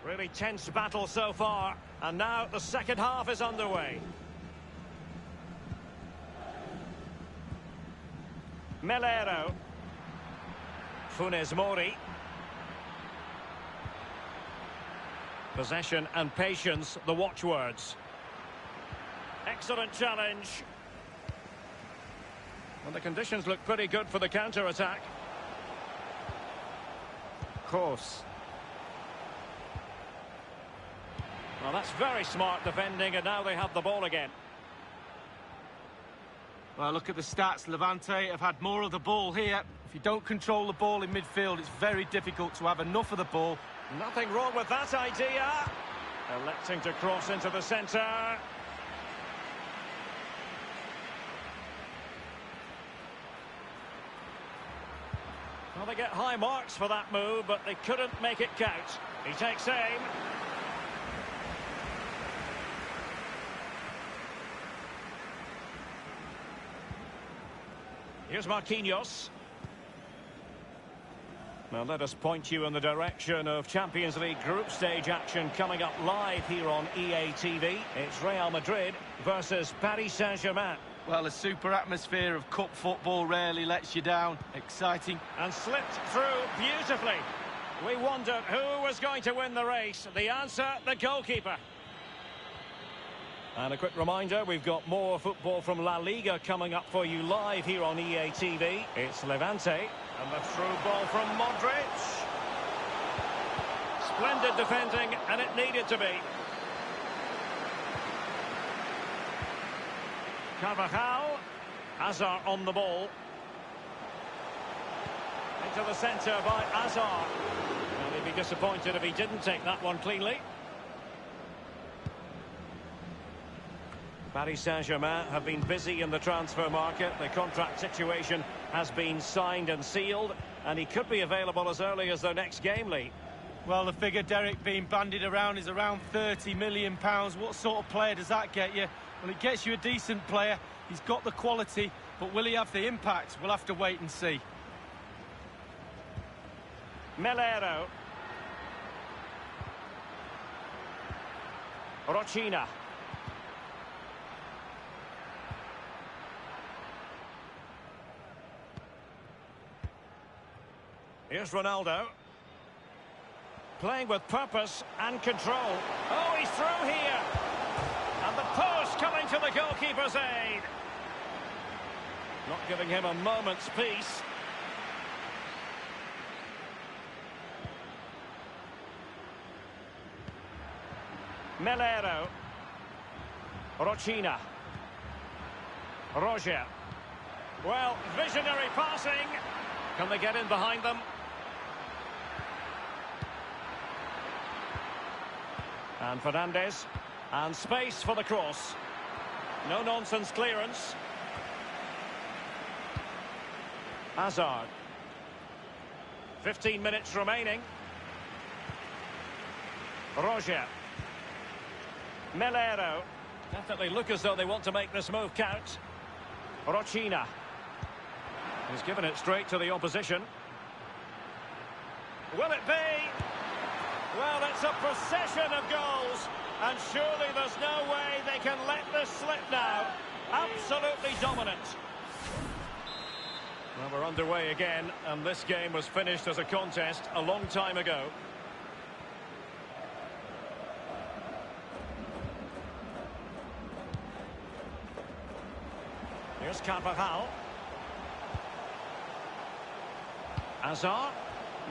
Really tense battle so far, and now the second half is underway. Melero. Funes Mori. Possession and patience, the watchwords. Excellent challenge. Well, the conditions look pretty good for the counter-attack. Course. Well, that's very smart defending, and now they have the ball again. Well, look at the stats. Levante have had more of the ball here. If you don't control the ball in midfield, it's very difficult to have enough of the ball. Nothing wrong with that idea. Electing to cross into the centre. Well, they get high marks for that move, but they couldn't make it count. He takes aim. Here's Marquinhos. Now let us point you in the direction of Champions League group stage action coming up live here on EA TV. It's Real Madrid versus Paris Saint-Germain. Well, a super atmosphere of cup football rarely lets you down. Exciting. And slipped through beautifully. We wondered who was going to win the race. The answer, the goalkeeper. And a quick reminder, we've got more football from La Liga coming up for you live here on EA TV. It's Levante, and the through ball from Madrid. Splendid defending, and it needed to be. Carvajal, Hazard on the ball. Into the centre by Hazard. Well, he'd be disappointed if he didn't take that one cleanly. Paris Saint-Germain have been busy in the transfer market. The contract situation has been signed and sealed, and he could be available as early as their next game, Lee. Well, the figure, Derek, being bandied around is around £30 million. What sort of player does that get you? Well, it gets you a decent player. He's got the quality, but will he have the impact? We'll have to wait and see. Melero. Rochina. Here's Ronaldo. Playing with purpose and control. Oh, he's through here. And the post coming to the goalkeeper's aid. Not giving him a moment's peace. Melero. Rochina. Roger. Well, visionary passing. Can they get in behind them? And Fernandes. And space for the cross. No-nonsense clearance. Hazard. 15 minutes remaining. Roger. Melero. Definitely look as though they want to make this move count. Rochina. He's given it straight to the opposition. Will it be? Well, it's a procession of goals. And surely there's no way they can let this slip now. Absolutely dominant. Well, we're underway again, and this game was finished as a contest a long time ago. Here's Carvajal. Hazard.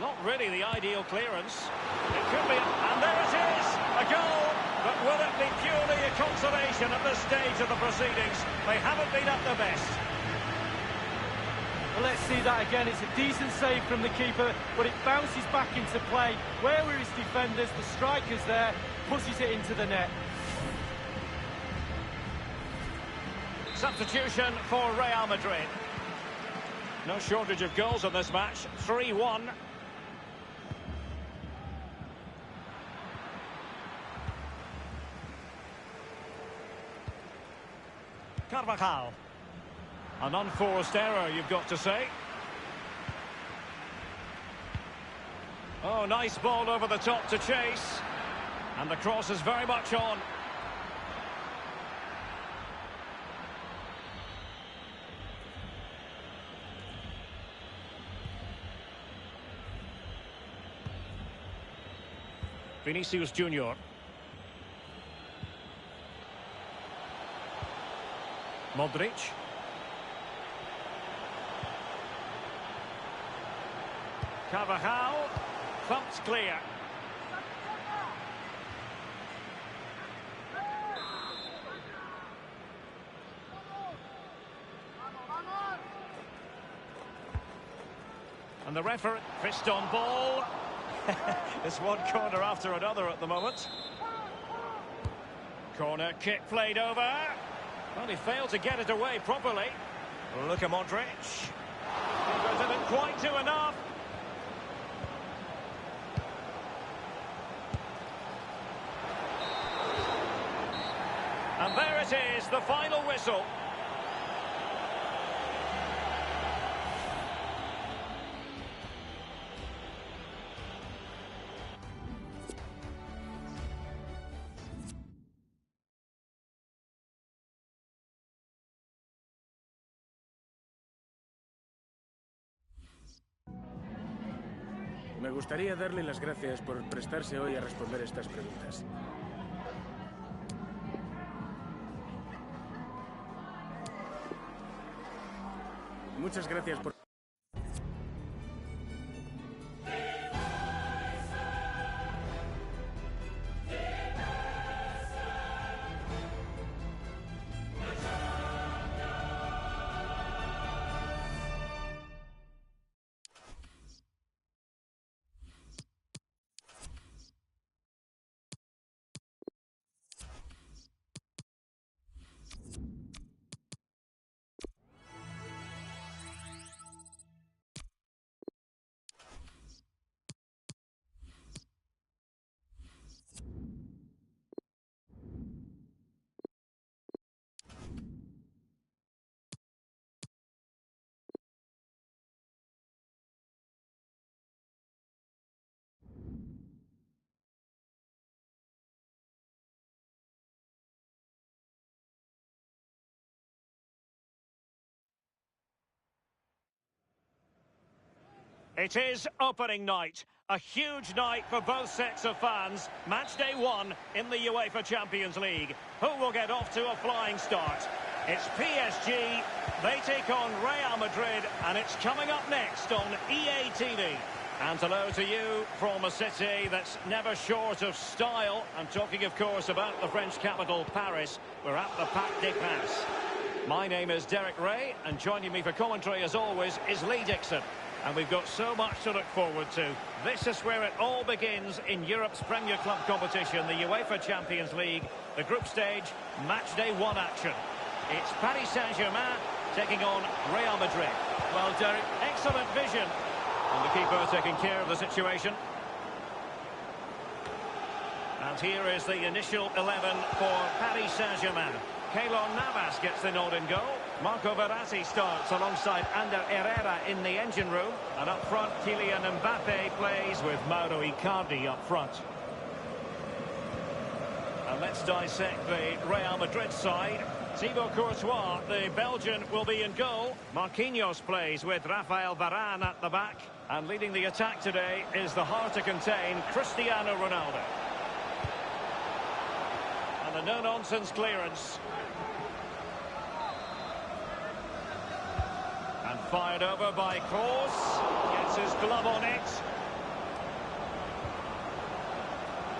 Not really the ideal clearance. It could be, and there it is! A goal! But will it be purely a consolation at this stage of the proceedings? They haven't been at their best. Well, let's see that again. It's a decent save from the keeper, but it bounces back into play. Where were his defenders? The striker's there, pushes it into the net. Substitution for Real Madrid. No shortage of goals in this match. 3-1. Carvajal. An unforced error, you've got to say. Oh, nice ball over the top to chase. And the cross is very much on. Vinicius Junior. Modric. Carvajal. Thumped clear. And the referee, fist on ball. It's one corner after another at the moment. Corner kick played over. Well, he failed to get it away properly. Look at Modric. He didn't quite do enough. And there it is, the final whistle. Me gustaría darle las gracias por prestarse hoy a responder estas preguntas. Muchas gracias por... It is opening night, a huge night for both sets of fans. Match day one in the UEFA Champions League. Who will get off to a flying start? It's PSG, they take on Real Madrid, and it's coming up next on EA TV. And hello to you from a city that's never short of style. I'm talking, of course, about the French capital, Paris. We're at the Parc des Princes. My name is Derek Ray, and joining me for commentary, as always, is Lee Dixon. And we've got so much to look forward to. This is where it all begins in Europe's Premier Club competition, the UEFA Champions League, the group stage, match day one action. It's Paris Saint-Germain taking on Real Madrid. Well, Derek, Excellent vision. And the keeper taking care of the situation. And here is the initial 11 for Paris Saint-Germain. Keylor Navas gets the nod in goal. Marco Verratti starts alongside Ander Herrera in the engine room. And up front, Kylian Mbappe plays with Mauro Icardi up front. And let's dissect the Real Madrid side. Thibaut Courtois, the Belgian, will be in goal. Marquinhos plays with Rafael Varane at the back. And leading the attack today is the hard-to-contain Cristiano Ronaldo. And a no-nonsense clearance. And fired over by Kroos. Gets his glove on it.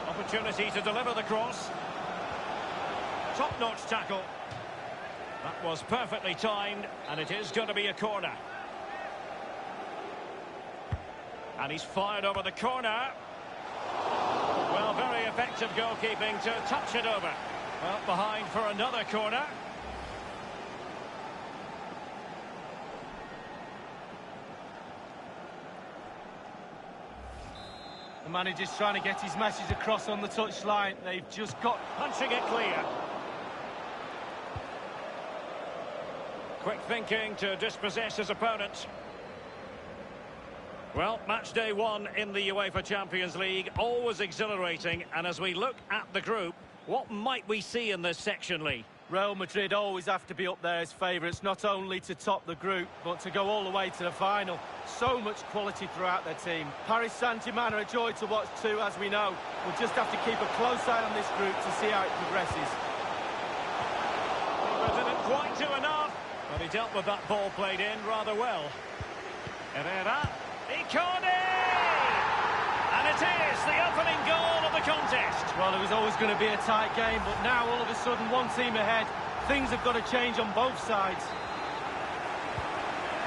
Opportunity to deliver the cross. Top-notch tackle. That was perfectly timed, and it is going to be a corner. And he's fired over the corner. Well, very effective goalkeeping to touch it over. Well, behind for another corner. The manager's trying to get his message across on the touchline. They've just got... Punching it clear. Quick thinking to dispossess his opponent. Well, match day 1 in the UEFA Champions League, always exhilarating. And as we look at the group, what might we see in this section, Lee? Real Madrid always have to be up there as favourites, not only to top the group, but to go all the way to the final. So much quality throughout their team. Paris Saint-Germain are a joy to watch too, as we know. We'll just have to keep a close eye on this group to see how it progresses. He didn't quite do enough, but he dealt with that ball played in rather well. Herrera. Icardi! And it is the opening goal of the contest. Well, it was always going to be a tight game, but now all of a sudden one team ahead. Things have got to change on both sides.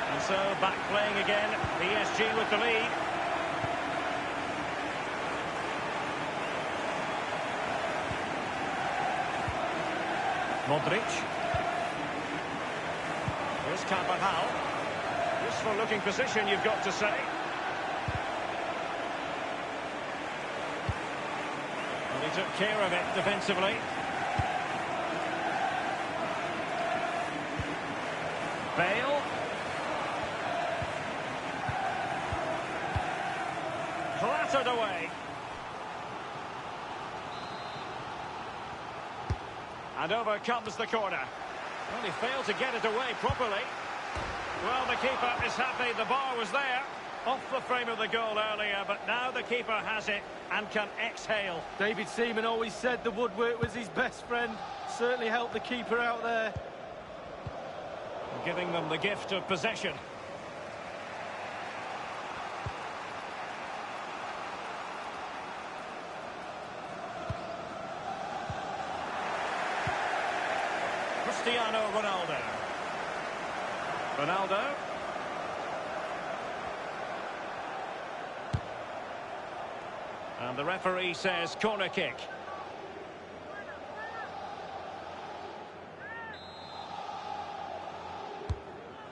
And so back playing again, PSG with the lead. Modric. Here's Carvajal. Useful looking position, you've got to say. Well, he took care of it defensively. Bale. Clattered away. And over comes the corner. Well, he failed to get it away properly. Well, the keeper is happy. The bar was there. Off the frame of the goal earlier, but now the keeper has it and can exhale. David Seaman always said the woodwork was his best friend. Certainly helped the keeper out there. Giving them the gift of possession. Cristiano Ronaldo. Ronaldo. And the referee says corner kick.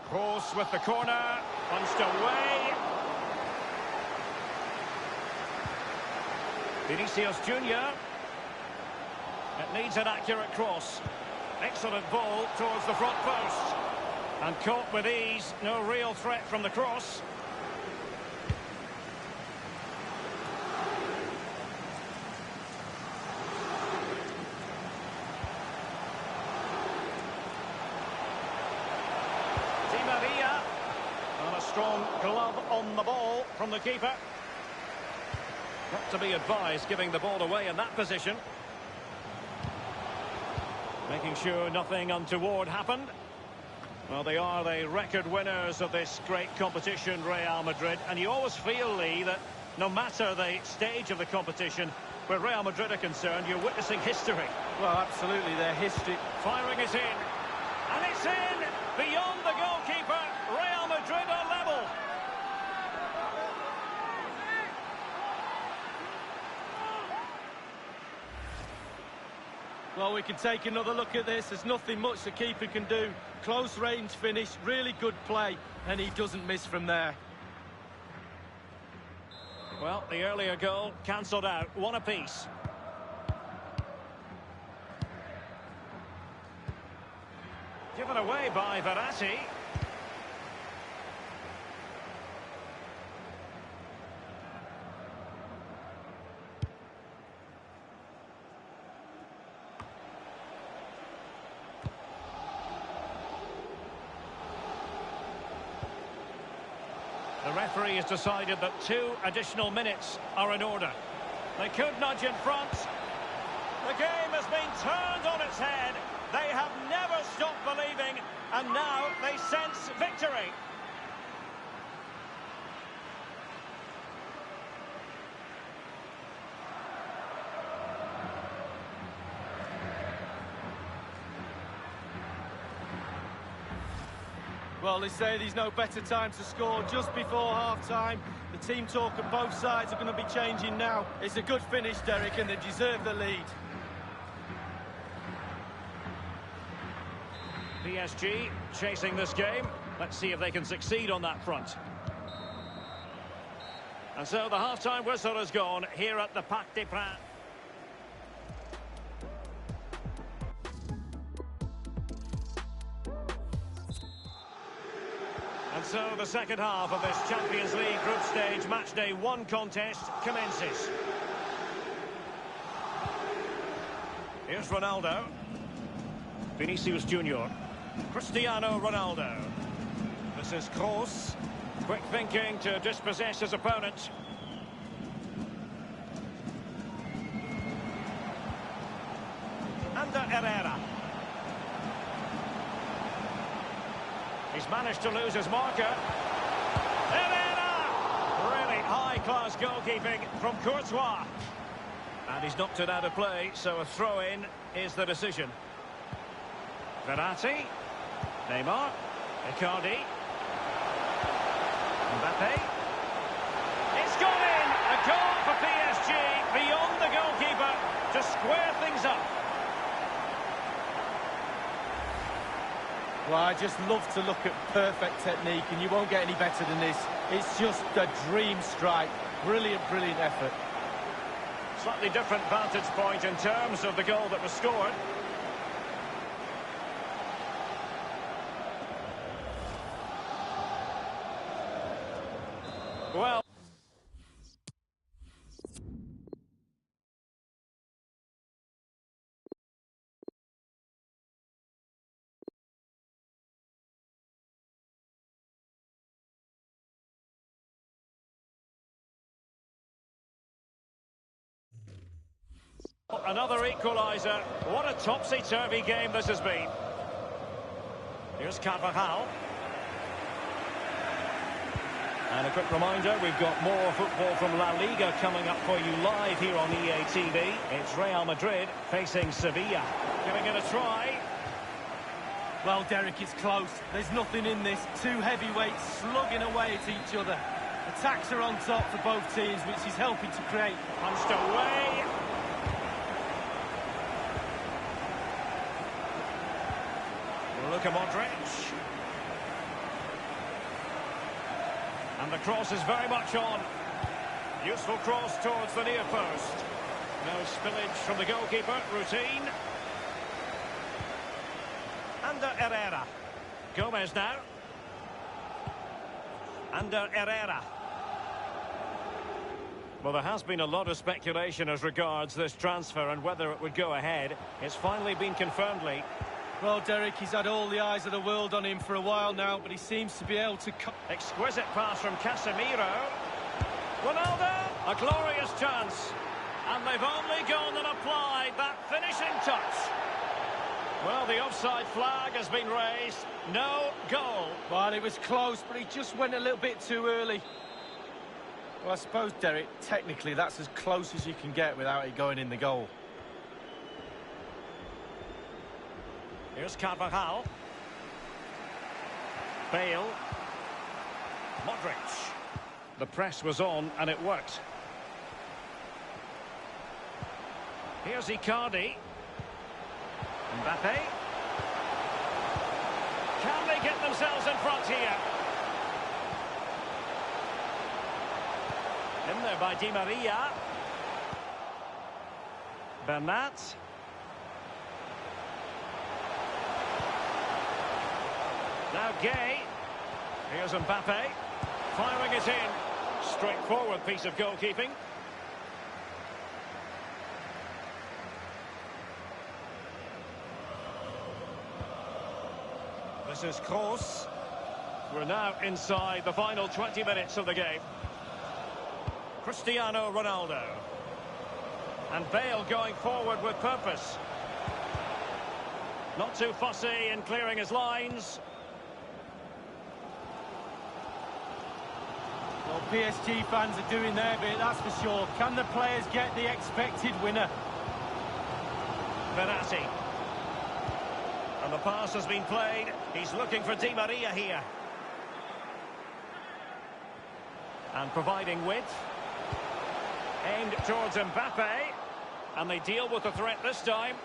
Kroos with the corner. Punched away. Vinicius Junior. It needs an accurate cross. Excellent ball towards the front post. And caught with ease. No real threat from the cross. Di Maria. And a strong glove on the ball from the keeper. Not to be advised giving the ball away in that position. Making sure nothing untoward happened. Well, they are the record winners of this great competition, Real Madrid. And you always feel, Lee, that no matter the stage of the competition, where Real Madrid are concerned, you're witnessing history. Well, absolutely, their history. Firing it in. And it's in! Beyond the goalkeeper, Real Madrid are level. Well, we can take another look at this. There's nothing much the keeper can do. Close range finish, really good play, and he doesn't miss from there. Well, the earlier goal cancelled out. One apiece. Given away by Verratti. The referee has decided that 2 additional minutes are in order. They could nudge in front. The game has been turned on its head. They have never stopped believing, and now they sense victory. Well, they say there's no better time to score just before half-time. The team talk of both sides are going to be changing now. It's a good finish, Derek, and they deserve the lead. PSG chasing this game. Let's see if they can succeed on that front. And so the half-time whistle has gone here at the Parc des Princes. And so the second half of this Champions League group stage matchday 1 contest commences. Here's Ronaldo. Vinicius Junior. Cristiano Ronaldo. This is Kroos. Quick thinking to dispossess his opponent. Ander Herrera. He's managed to lose his marker. Herrera! Really high-class goalkeeping from Courtois. And he's knocked it out of play, so a throw-in is the decision. Verratti. Neymar. Icardi. Mbappe. It's gone in! A goal for PSG beyond the goalkeeper to square things up. Well, I just love to look at perfect technique, and you won't get any better than this. It's just a dream strike. Brilliant, brilliant effort. Slightly different vantage point in terms of the goal that was scored. Well... Another equaliser. What a topsy-turvy game this has been. Here's Carvajal. And a quick reminder, we've got more football from La Liga coming up for you live here on EA TV. It's Real Madrid facing Sevilla. Giving it a try. Well, Derek, it's close. There's nothing in this. 2 heavyweights slugging away at each other. Attacks are on top for both teams, which is helping to create. Punched away. Luka Modric. And the cross is very much on. Useful cross towards the near post. No spillage from the goalkeeper. Routine. Ander Herrera. Gomez now. Ander Herrera. Well, there has been a lot of speculation as regards this transfer and whether it would go ahead. It's finally been confirmed, Lee. Well, Derek, he's had all the eyes of the world on him for a while now, but he seems to be able to... Exquisite pass from Casemiro. Ronaldo, a glorious chance. And they've only gone and applied that finishing touch. Well, the offside flag has been raised. No goal. Well, it was close, but he just went a little bit too early. Well, I suppose, Derek, technically that's as close as you can get without it going in the goal. Here's Carvajal. Bale. Modric. The press was on and it worked. Here's Icardi. Mbappe. Can they get themselves in front here? In there by Di Maria. Bernat. Now Gay. Here's Mbappe. Firing it in. Straightforward piece of goalkeeping. This is Kroos. We're now inside the final 20 minutes of the game. Cristiano Ronaldo. And Bale going forward with purpose. Not too fussy in clearing his lines. Well, PSG fans are doing their bit, that's for sure. Can the players get the expected winner? Verratti. And the pass has been played. He's looking for Di Maria here. And providing width. Aimed towards Mbappe. And they deal with the threat this time.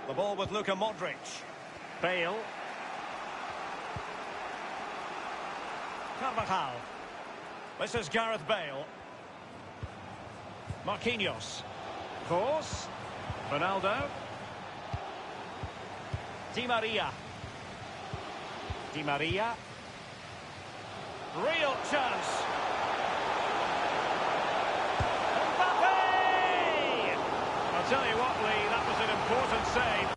The ball with Luka Modric. Bale. Carvajal. This is Gareth Bale. Marquinhos. Kroos. Ronaldo. Di Maria. Di Maria. Real chance. Mbappe! I'll tell you what, Lee, that was an important save.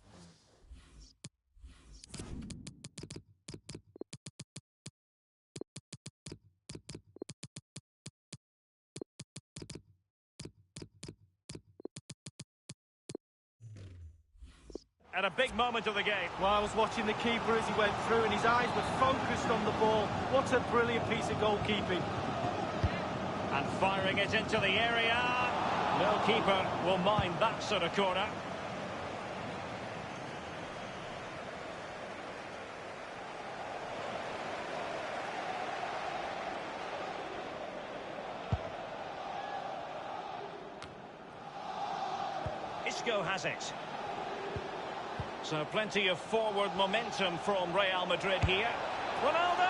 At a big moment of the game. Well, I was watching the keeper as he went through and his eyes were focused on the ball. What a brilliant piece of goalkeeping. And firing it into the area. No keeper will mind that sort of corner. Isco has it. So plenty of forward momentum from Real Madrid here. Ronaldo!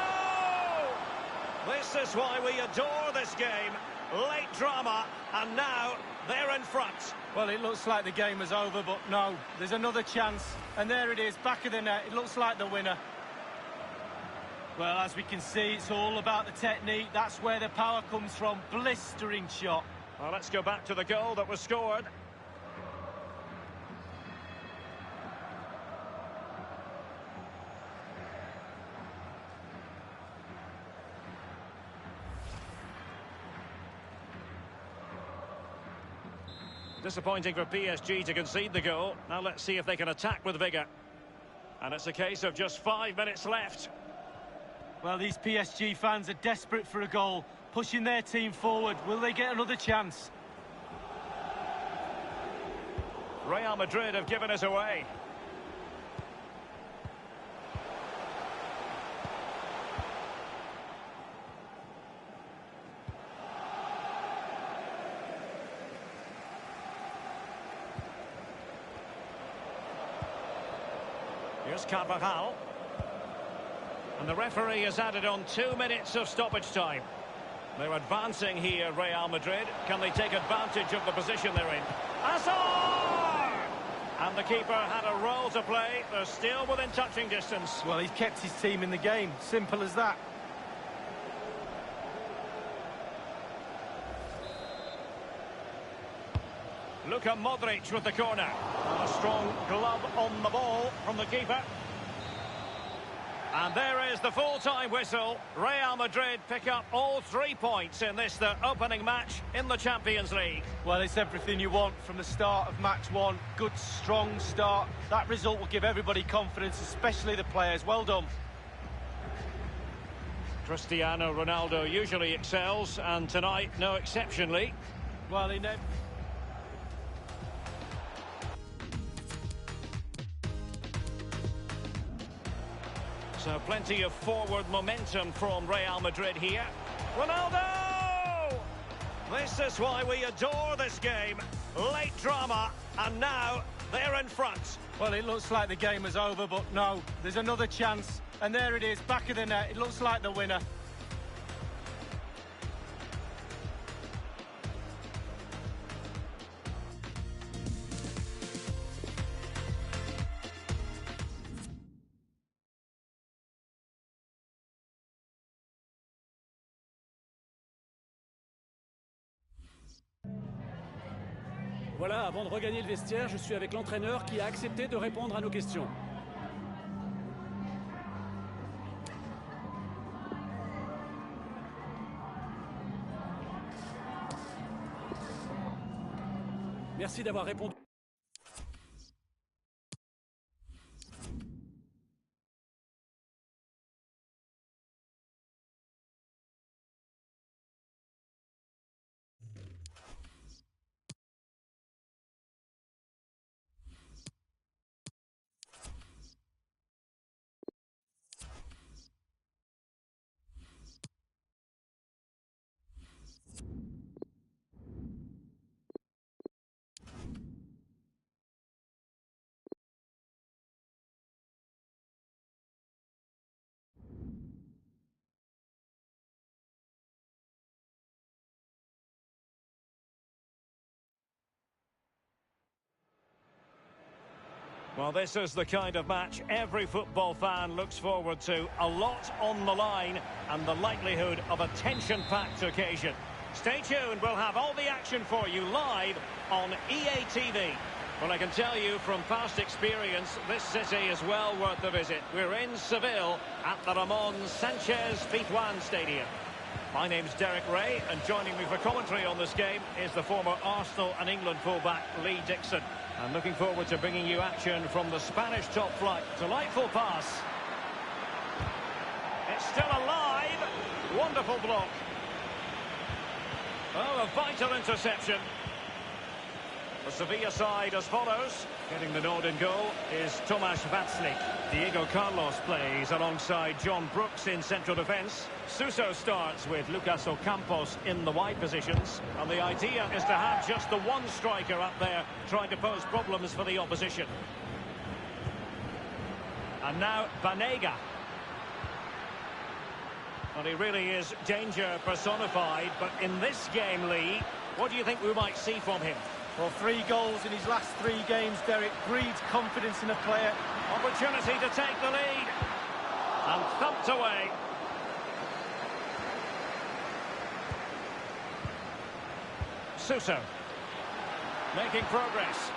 This is why we adore this game. Late drama, and now they're in front. Well, it looks like the game is over, but no, there's another chance. And there it is, back of the net. It looks like the winner. Well, as we can see, it's all about the technique. That's where the power comes from. Blistering shot. Well, let's go back to the goal that was scored. Disappointing for PSG to concede the goal. Now let's see if they can attack with vigour. And it's a case of just 5 minutes left. Well, these PSG fans are desperate for a goal, pushing their team forward. Will they get another chance? Real Madrid have given us away. Here's Carvajal. And the referee has added on 2 minutes of stoppage time. They're advancing here, Real Madrid. Can they take advantage of the position they're in? Hazard! And the keeper had a role to play. They're still within touching distance. Well, he's kept his team in the game. Simple as that. Luka Modric with the corner. And a strong glove on the ball from the keeper. And there is the full-time whistle. Real Madrid pick up all 3 points in this, their opening match in the Champions League. Well, it's everything you want from the start of match one. Good, strong start. That result will give everybody confidence, especially the players. Well done. Cristiano Ronaldo usually excels, and tonight, no exception, Lee. Well, he never... So plenty of forward momentum from Real Madrid here. Ronaldo! This is why we adore this game. Late drama, and now they're in front. Well, it looks like the game is over, but no, there's another chance. And there it is, back of the net. It looks like the winner. Voilà, avant de regagner le vestiaire, je suis avec l'entraîneur qui a accepté de répondre à nos questions. Merci d'avoir répondu. Well, this is the kind of match every football fan looks forward to. A lot on the line and the likelihood of a tension-packed occasion. Stay tuned, we'll have all the action for you live on EA TV. Well, I can tell you from past experience, this city is well worth the visit. We're in Seville at the Ramon Sanchez Pizjuan Stadium. My name's Derek Ray, and joining me for commentary on this game is the former Arsenal and England fullback Lee Dixon. And looking forward to bringing you action from the Spanish top flight. Delightful pass. It's still alive. Wonderful block. Oh, a vital interception. The Sevilla side as follows. Getting the nod in goal is Tomáš Václav. Diego Carlos plays alongside John Brooks in central defence. Suso starts with Lucas Ocampos in the wide positions. And the idea is to have just the one striker up there trying to pose problems for the opposition. And now Banega. Well, he really is danger personified, but in this game, Lee, what do you think we might see from him? Well, 3 goals in his last 3 games, Derek, breeds confidence in a player. Opportunity to take the lead. And thumped away. Suso. Making progress.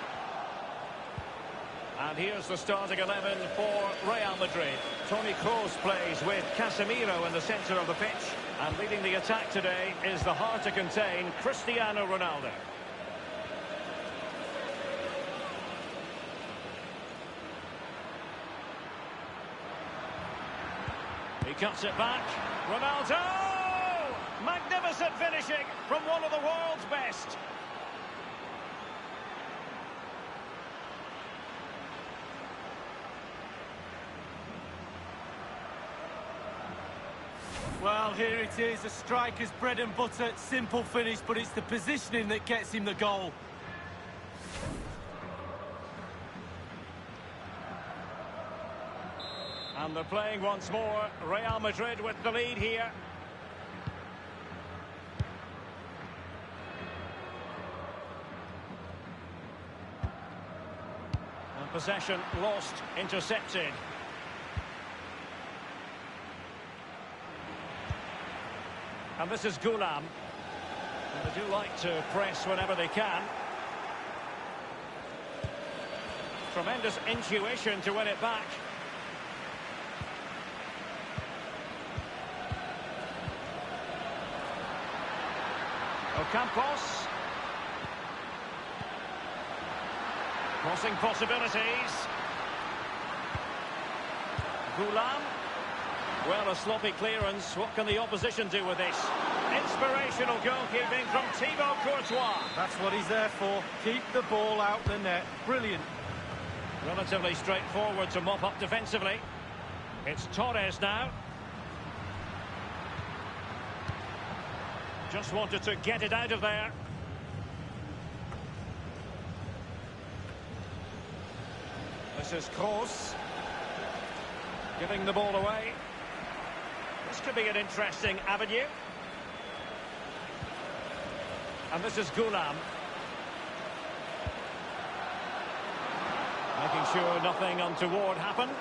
And here's the starting 11 for Real Madrid. Toni Kroos plays with Casemiro in the centre of the pitch. And leading the attack today is the hard to contain Cristiano Ronaldo. He cuts it back. Ronaldo! Magnificent finishing from one of the world's best. Well, here it is, a striker's bread and butter, simple finish, but it's the positioning that gets him the goal. And they're playing once more. Real Madrid with the lead here. And possession lost, intercepted. And this is Gulam. And they do like to press whenever they can. Tremendous intuition to win it back. Ocampos. Crossing possibilities. Gulam. Well, a sloppy clearance. What can the opposition do with this? Inspirational goalkeeping from Thibaut Courtois. That's what he's there for. Keep the ball out the net. Brilliant. Relatively straightforward to mop up defensively. It's Torres now. Just wanted to get it out of there. This is Kroos. Giving the ball away. This could be an interesting avenue. And this is Gulam. Making sure nothing untoward happened.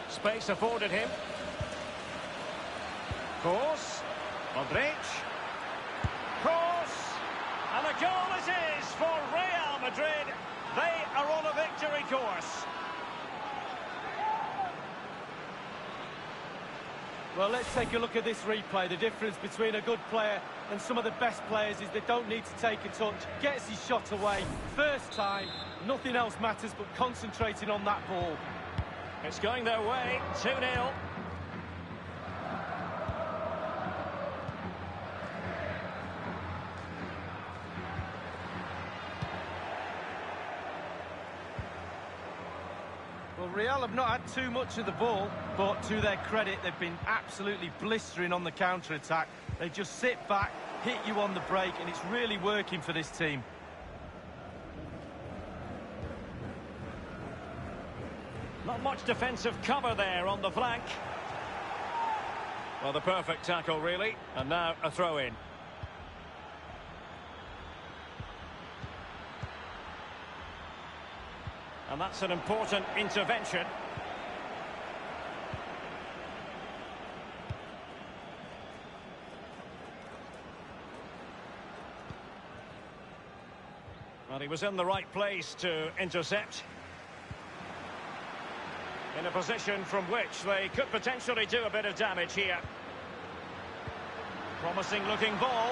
Space afforded him. Kroos. Modric. Madrid, they are on a victory course. Well, let's take a look at this replay. The difference between a good player and some of the best players is they don't need to take a touch. Gets his shot away. First time, nothing else matters but concentrating on that ball. It's going their way, 2-0. Well, Real have not had too much of the ball, but to their credit, they've been absolutely blistering on the counter-attack. They just sit back, hit you on the break, and it's really working for this team. Not much defensive cover there on the flank. Well, the perfect tackle, really. And now a throw-in. And that's an important intervention. Well, he was in the right place to intercept. In a position from which they could potentially do a bit of damage here. Promising looking ball.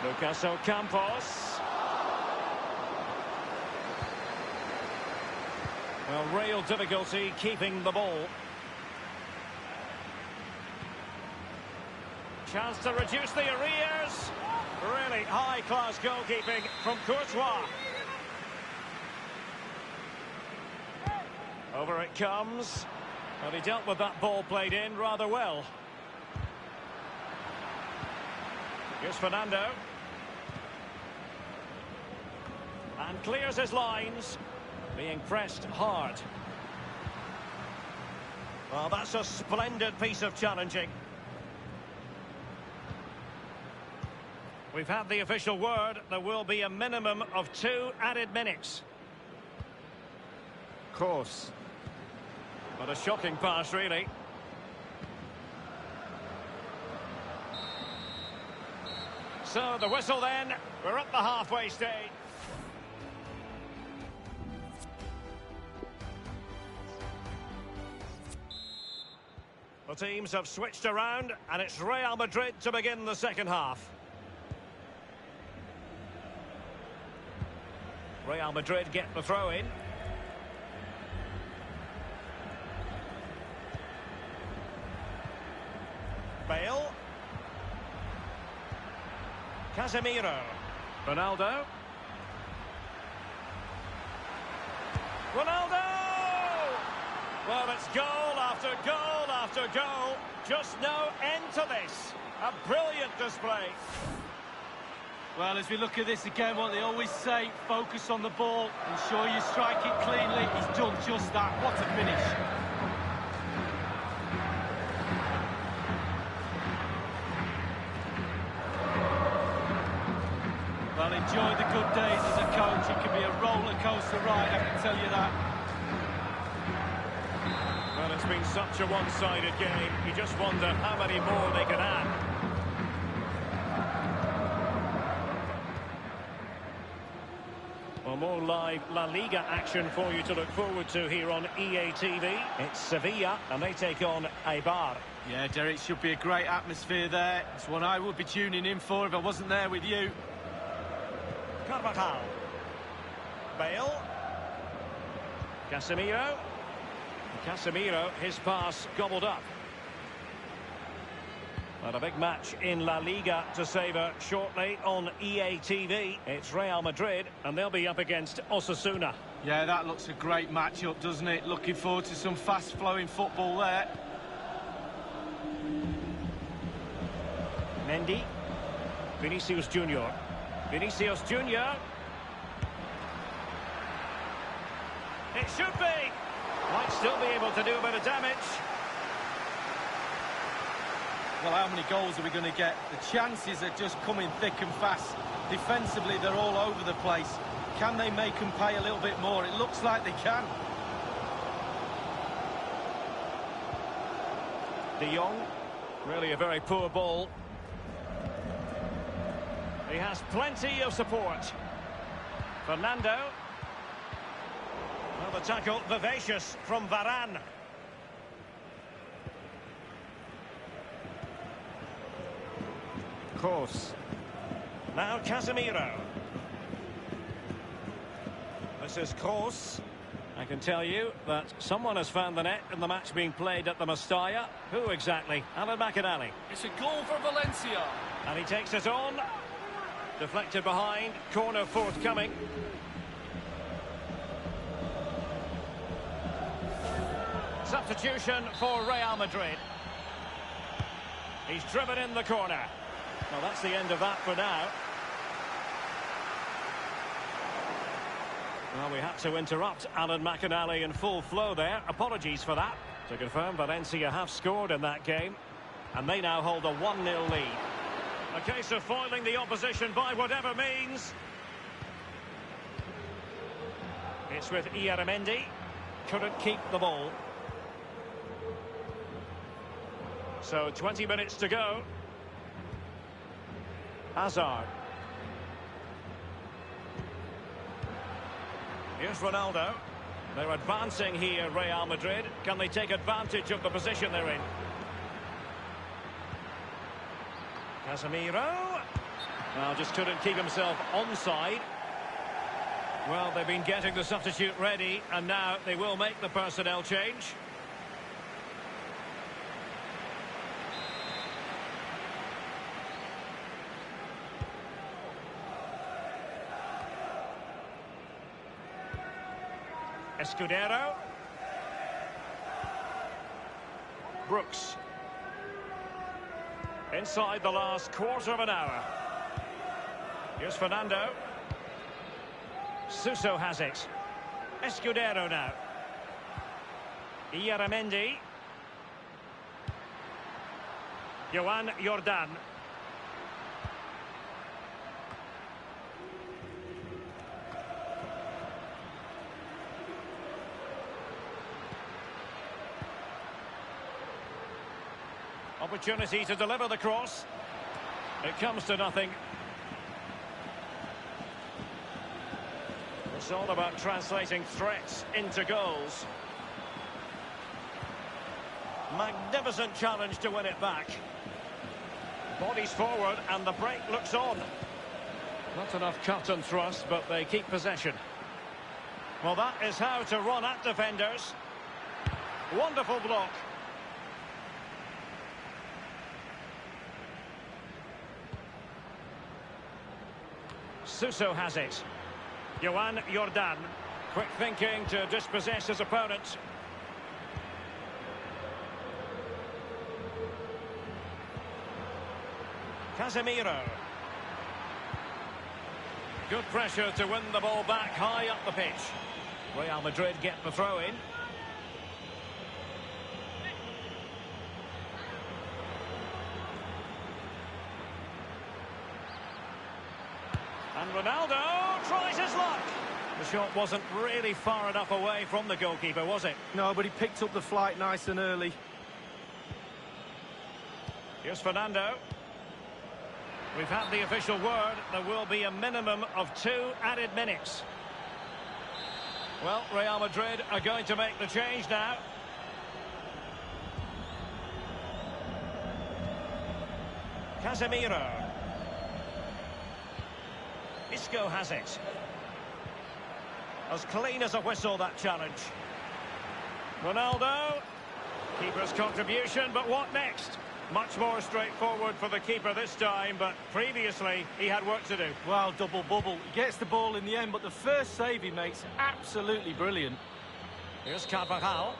Lucas Ocampos. Well, real difficulty keeping the ball. Chance to reduce the arrears. Really high-class goalkeeping from Courtois. Over it comes. Well, he dealt with that ball played in rather well. Here's Fernando. And clears his lines. Being pressed hard. Well, that's a splendid piece of challenging. We've had the official word. There will be a minimum of 2 added minutes. Of course. But a shocking pass, really. So, the whistle then. We're at the halfway stage. The teams have switched around, and it's Real Madrid to begin the second half. Real Madrid get the throw-in. Bale. Casemiro. Ronaldo. Ronaldo! Well, it's goal after goal after goal. Just no end to this. A brilliant display. Well, as we look at this again, what they always say, focus on the ball, ensure you strike it cleanly. He's done just that. What a finish. Well, enjoy the good days as a coach. It can be a roller coaster ride, I can tell you that. Well, it's been such a one-sided game. You just wonder how many more they can add. Well, more live La Liga action for you to look forward to here on EA TV. It's Sevilla, and they take on Eibar. Yeah, Derek, should be a great atmosphere there. It's one I would be tuning in for if I wasn't there with you. Carvajal. Bale. Casemiro. Casemiro, his pass gobbled up. And a big match in La Liga to savour shortly on EA TV. It's Real Madrid, and they'll be up against Osasuna. Yeah, that looks a great match-up, doesn't it? Looking forward to some fast-flowing football there. Mendy. Vinicius Junior. Vinicius Junior. It should be. Might still be able to do a bit of damage. Well, how many goals are we going to get? The chances are just coming thick and fast. Defensively, they're all over the place. Can they make them pay a little bit more? It looks like they can. De Jong. Really a very poor ball. He has plenty of support. Fernando. Well, the tackle vivacious from Varane. Kroos. Now Casemiro. This is Kroos. I can tell you that someone has found the net in the match being played at the Mestalla. Who exactly? Alan McInally. It's a goal for Valencia. And he takes it on. Deflected behind. Corner forthcoming. Substitution for Real Madrid. He's driven in the corner. Well, that's the end of that for now. Well, we had to interrupt Alan McInally in full flow there. Apologies for that. To confirm, Valencia have scored in that game. And they now hold a 1-0 lead. A case of foiling the opposition by whatever means. It's with Ieramendi. Couldn't keep the ball. So 20 minutes to go. Hazard. Here's Ronaldo. They're advancing here, Real Madrid. Can they take advantage of the position they're in? Casemiro. Well, just couldn't keep himself onside. Well, they've been getting the substitute ready, and now they will make the personnel change. Escudero. Brooks. Inside the last quarter of an hour. Here's Fernando. Suso has it. Escudero now. Ieramendi. Joan Jordan. Opportunity to deliver the cross. It comes to nothing. It's all about translating threats into goals. Magnificent challenge to win it back. Bodies forward and the break looks on. Not enough cut and thrust, but they keep possession. Well, that is how to run at defenders. Wonderful block. Suso has it. Joan Jordan. Quick thinking to dispossess his opponent. Casemiro. Good pressure to win the ball back high up the pitch. Real Madrid get the throw in. And Ronaldo tries his luck. The shot wasn't really far enough away from the goalkeeper, was it? No, but he picked up the flight nice and early. Here's Fernando. We've had the official word. There will be a minimum of 2 added minutes. Well, Real Madrid are going to make the change now. Casemiro. Isco has it. As clean as a whistle, that challenge. Ronaldo. Keeper's contribution, but what next? Much more straightforward for the keeper this time, but previously he had work to do. Well, double bubble. He gets the ball in the end, but the first save he makes, absolutely brilliant. Here's Carvajal.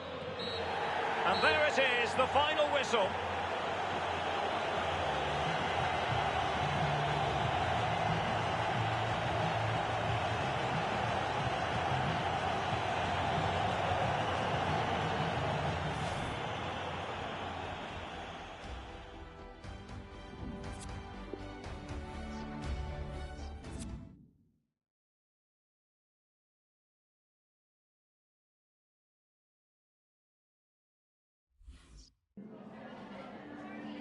And there it is, the final whistle.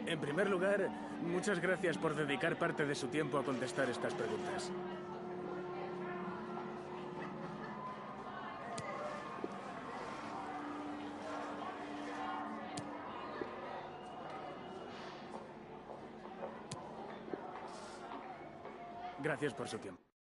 En primer lugar, muchas gracias por dedicar parte de su tiempo a contestar estas preguntas. Gracias por su tiempo.